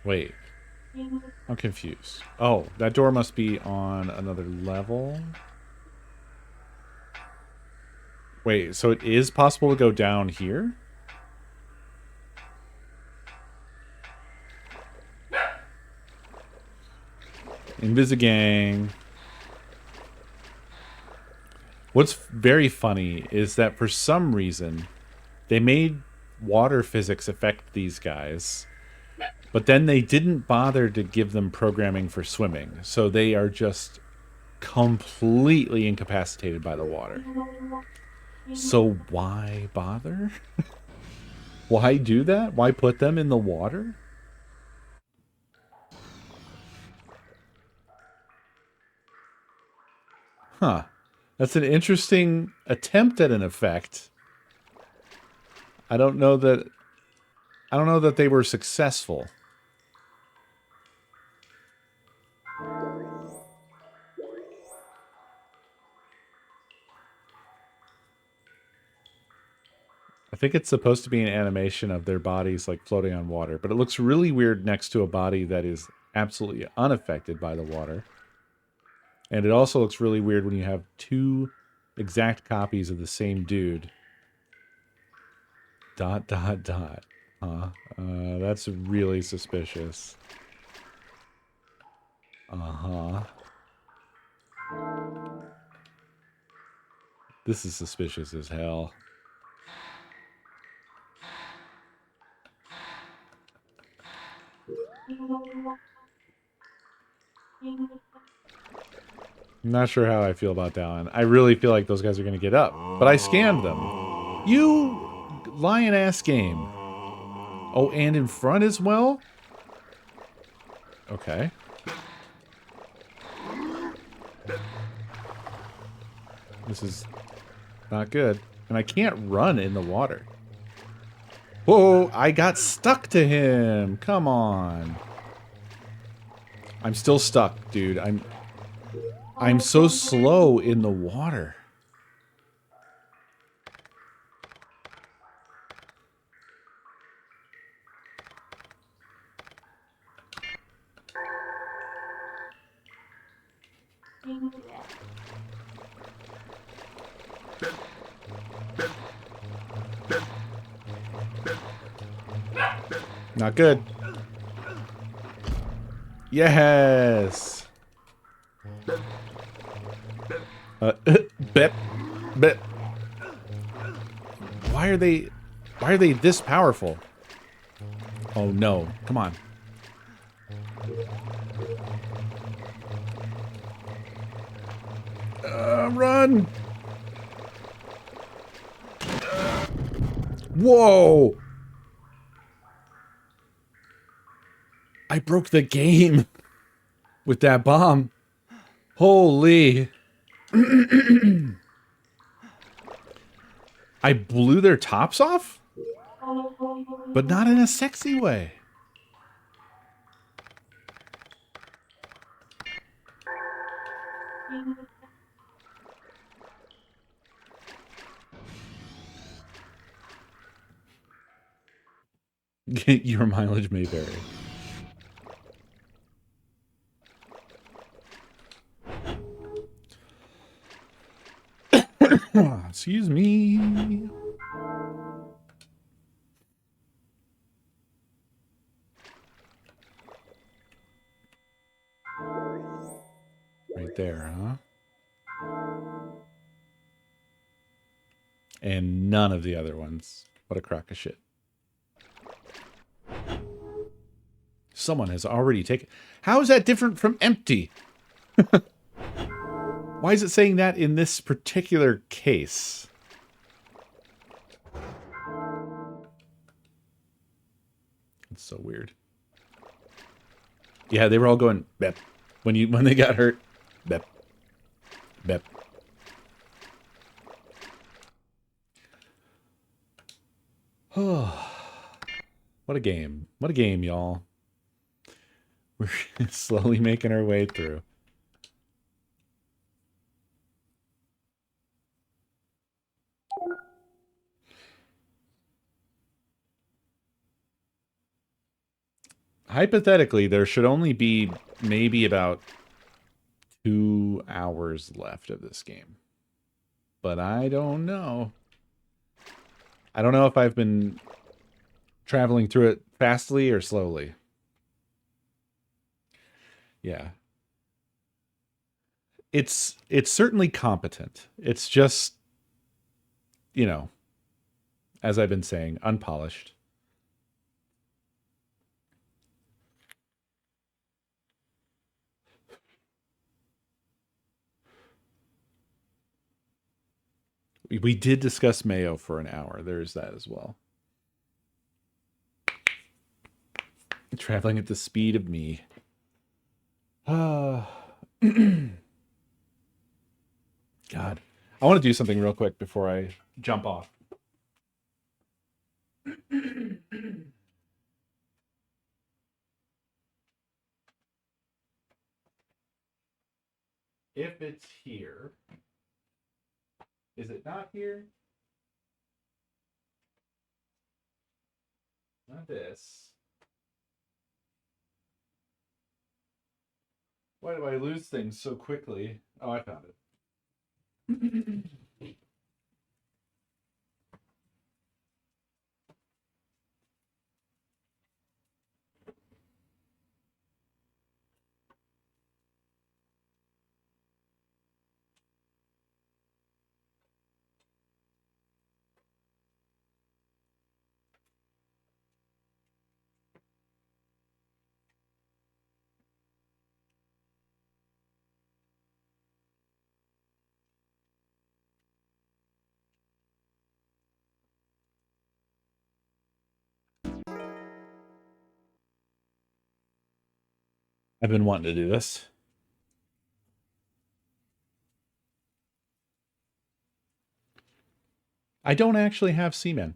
Wait. I'm confused. Oh, that door must be on another level? Wait, so it is possible to go down here? Invisigang. What's very funny is that for some reason, they made water physics affect these guys, but then they didn't bother to give them programming for swimming, so they are just completely incapacitated by the water. So why bother? Why do that? Why put them in the water? Huh. That's an interesting attempt at an effect. I don't know that they were successful. I think it's supposed to be an animation of their bodies like floating on water, but it looks really weird next to a body that is absolutely unaffected by the water. And it also looks really weird when you have two exact copies of the same dude. ... Huh? That's really suspicious. Uh-huh. This is suspicious as hell. I'm not sure how I feel about that one. I really feel like those guys are going to get up. But I scanned them. You lion-ass game. Oh, and in front as well? Okay. This is not good. And I can't run in the water. Whoa, I got stuck to him. Come on. I'm still stuck, dude. I'm so slow in the water. Not good. Yes. Bet. Bet. Why are they this powerful? Oh no. Come on. Run. Whoa. I broke the game with that bomb. Holy. I blew their tops off? But not in a sexy way. Your mileage may vary. Excuse me. Right there, huh? And none of the other ones. What a crock of shit. Someone has already taken... How is that different from empty? Why is it saying that in this particular case? It's so weird. Yeah, they were all going bep when they got hurt. Bep. Bep. Oh, what a game. What a game, y'all. We're slowly making our way through. Hypothetically, there should only be maybe about 2 hours left of this game. But I don't know. I don't know if I've been traveling through it fastly or slowly. Yeah. It's certainly competent. It's just, you know, as I've been saying, unpolished. We did discuss Mayo for an hour. There's that as well. Traveling at the speed of me. God. I want to do something real quick before I jump off. If it's here, is it not here? Not this. Why do I lose things so quickly? Oh, I found it. I've been wanting to do this. I don't actually have Seaman.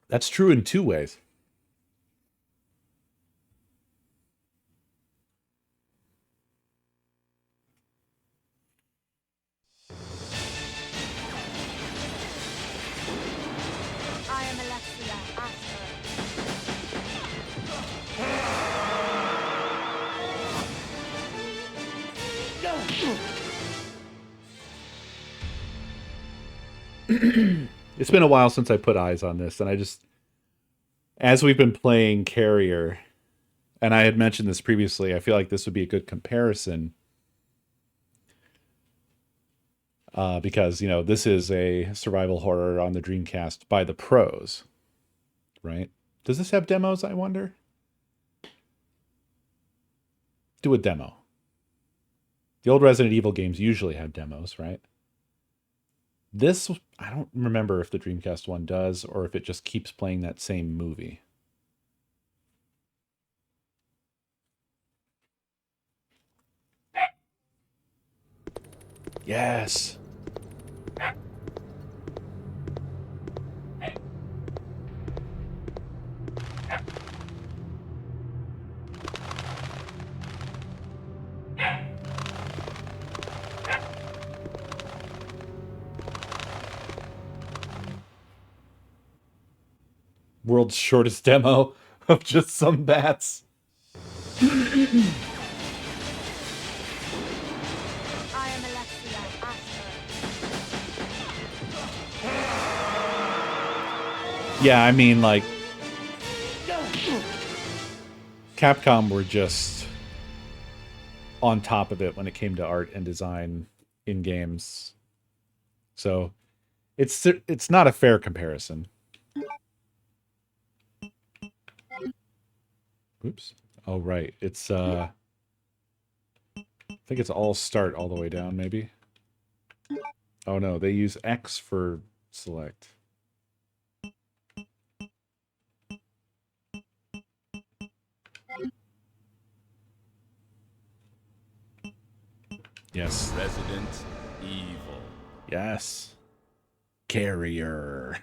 That's true in 2 ways. It's been a while since I put eyes on this, and I just, as we've been playing Carrier, and I had mentioned this previously, I feel like this would be a good comparison. Because, you know, this is a survival horror on the Dreamcast by the pros, right? Does this have demos, I wonder? Do a demo. The old Resident Evil games usually have demos, right? This, I don't remember if the Dreamcast one does or if it just keeps playing that same movie. Yes. World's shortest demo of just some bats. Yeah, I mean, like, Capcom were just on top of it when it came to art and design in games. So it's not a fair comparison. Oops. Oh, right. It's, I think it's all start all the way down, maybe. Oh, no. They use X for select. Yes.
Resident Evil.
Yes. Carrier.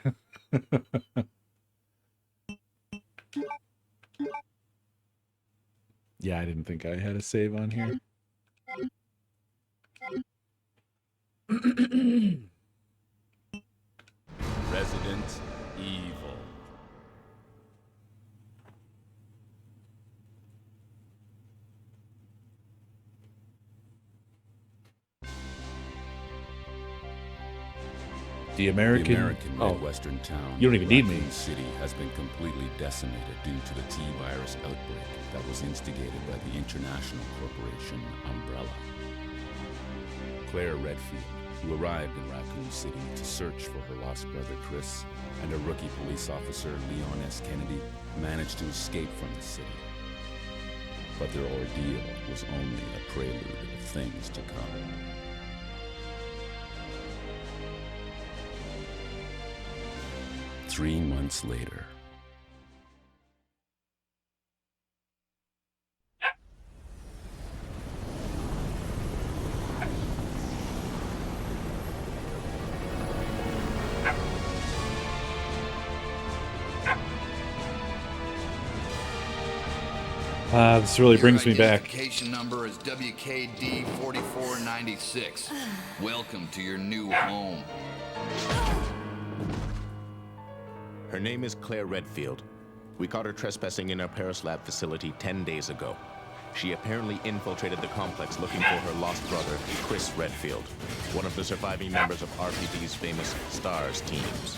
Yeah, I didn't think I had a save on here.
Resident Evil.
The American
Midwestern town.
You don't even need me.
Raccoon City has been completely decimated due to the T-virus outbreak that was instigated by the international corporation Umbrella. Claire Redfield, who arrived in Raccoon City to search for her lost brother Chris, and a rookie police officer, Leon S. Kennedy, managed to escape from the city. But their ordeal was only a prelude of things to come. Three months later.
This really brings me back.
Identification number is WKD 4496. Welcome to your new home.
Her name is Claire Redfield. We caught her trespassing in our Paris lab facility 10 days ago. She apparently infiltrated the complex looking for her lost brother, Chris Redfield, one of the surviving members of RPD's famous STARS teams.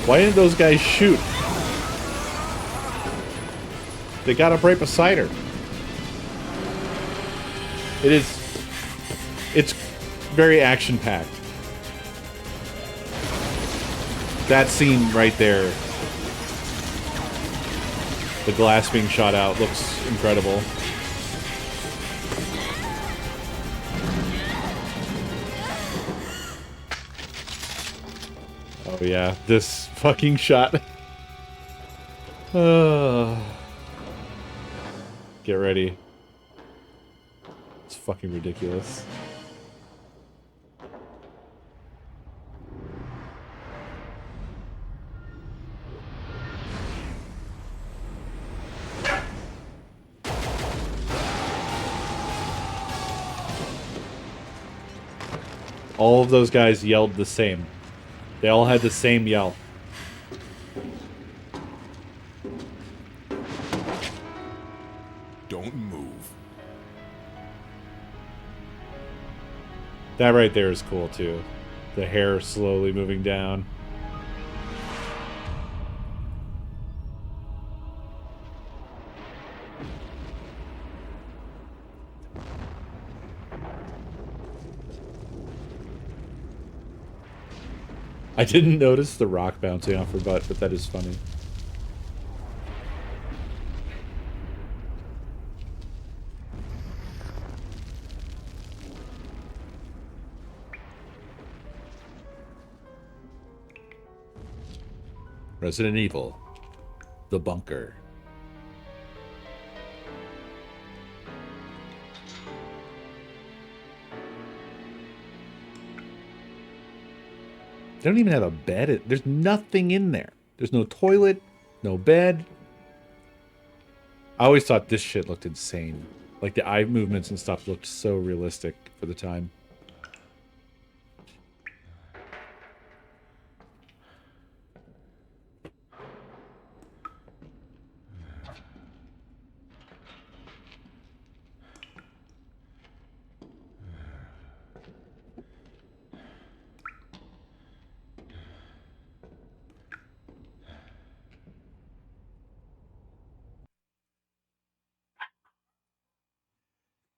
Why didn't those guys shoot? They got up right beside her. It's very action-packed. That scene right there, the glass being shot out, looks incredible. Oh yeah, this fucking shot. Get ready. It's fucking ridiculous. All of those guys yelled the same. They all had the same yell.
Don't move.
That right there is cool, too. The hair slowly moving down. I didn't notice the rock bouncing off her butt, but that is funny. Resident Evil. The Bunker. They don't even have a bed. There's nothing in there. There's no toilet, no bed. I always thought this shit looked insane. Like the eye movements and stuff looked so realistic for the time.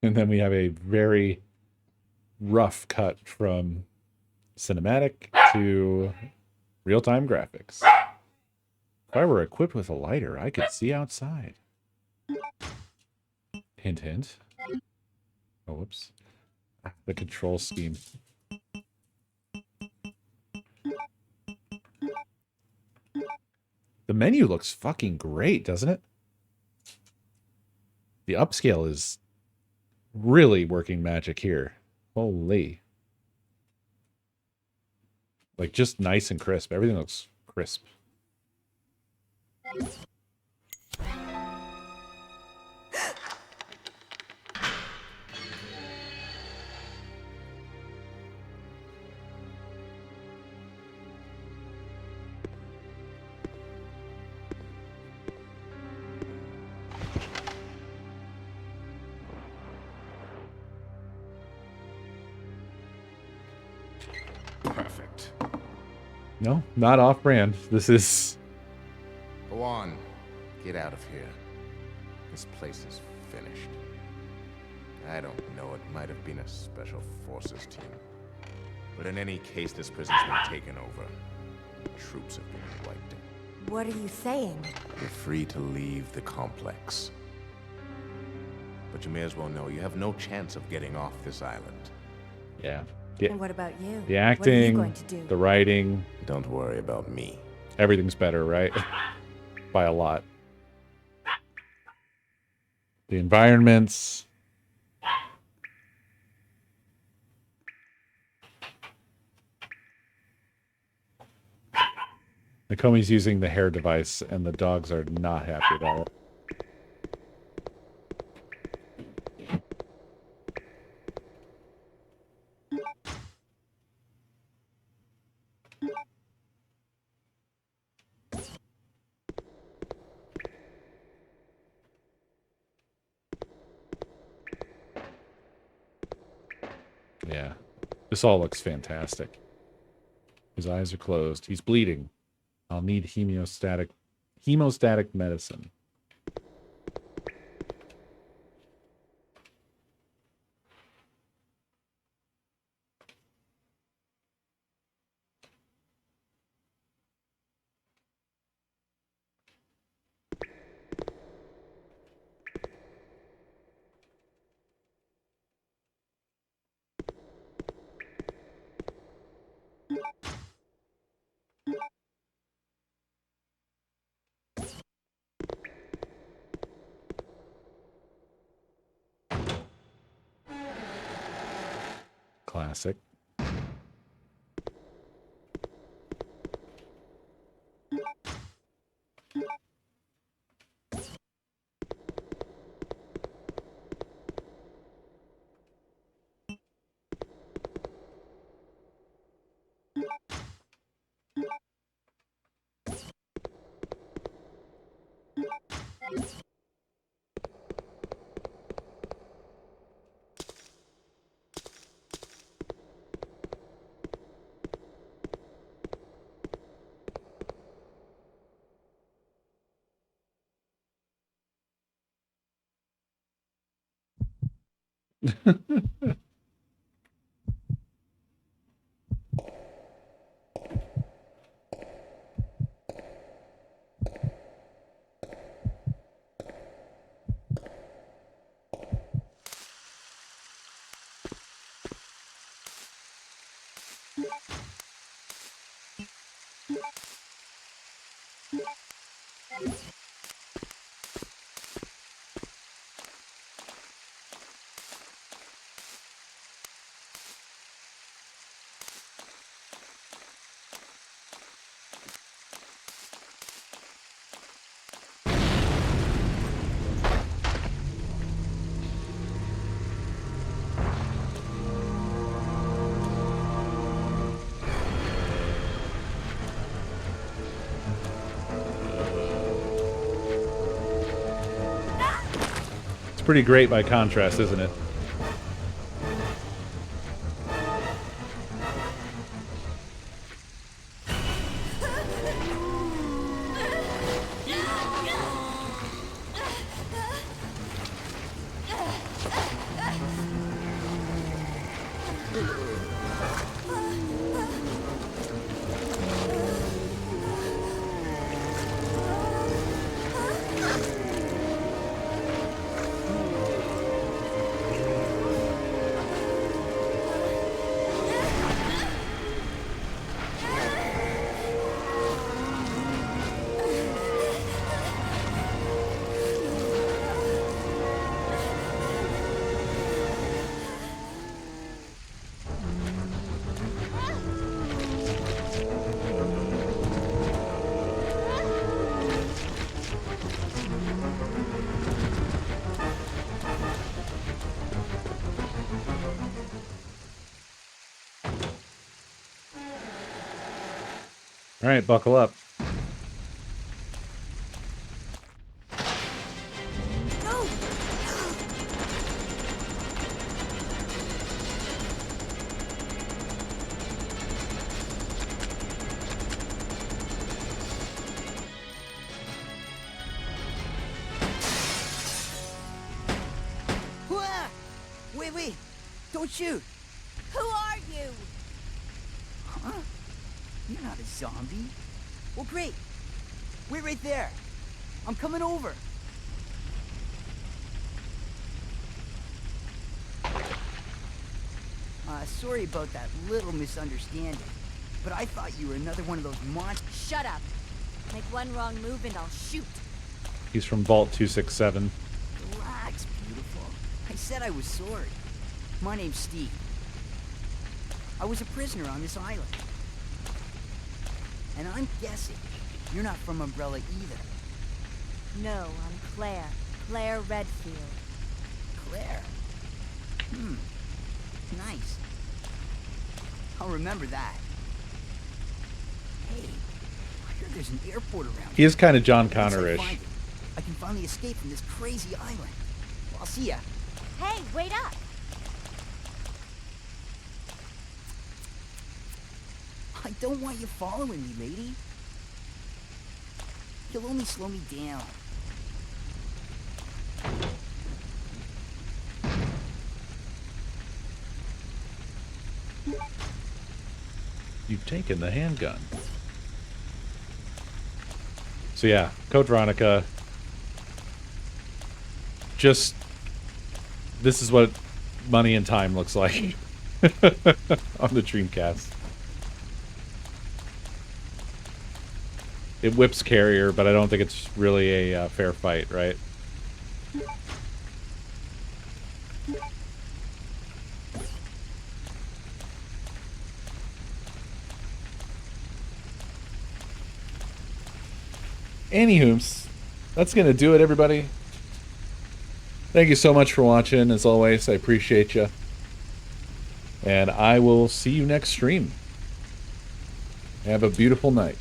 And then we have a very rough cut from cinematic to real-time graphics. If I were equipped with a lighter, I could see outside. Hint, hint. Oh, whoops. The control scheme. The menu looks fucking great, doesn't it? The upscale is really working magic here. Holy. Like, just nice and crisp. Everything looks crisp.
Perfect.
No, not off-brand. This is...
Go on. Get out of here. This place is finished. I don't know, it might have been a special forces team. But in any case, this prison's been taken over. The troops have been wiped out.
What are you saying?
You're free to leave the complex. But you may as well know you have no chance of getting off this island.
Yeah.
And what about you?
The
What are you
acting,
going to do?
the writing.
Don't worry about me.
Everything's better, right? By a lot. The environments. Nakomi's using the hair device, and the dogs are not happy about it. Yeah. This all looks fantastic. His eyes are closed. He's bleeding. I'll need hemostatic medicine. Classic. Pretty great by contrast, isn't it? All right, buckle up.
Wait, don't shoot.
Who are you?
Huh? You're not a zombie. Well, great. Wait right there. I'm coming over. Sorry about that little misunderstanding, but I thought you were another one of those monsters.
Shut up. Make one wrong move and I'll shoot.
He's from Vault 267.
Relax, beautiful. I said I was sorry. My name's Steve. I was a prisoner on this island. And I'm guessing you're not from Umbrella either.
No, I'm Claire. Claire Redfield.
Claire? Nice. I'll remember that. Hey, I heard there's an airport around
He is kind of John
here. Once I
Connor-ish.
find it, I can finally escape from this crazy island. Well, I'll see ya.
Hey, wait up!
I don't want you following me, lady. You'll only slow me down.
You've taken the handgun. So yeah, Code Veronica. Just... this is what Money and Time looks like on the Dreamcast. It whips Carrier, but I don't think it's really a fair fight, right? Anywhooms, that's going to do it, everybody. Thank you so much for watching. As always, I appreciate you. And I will see you next stream. Have a beautiful night.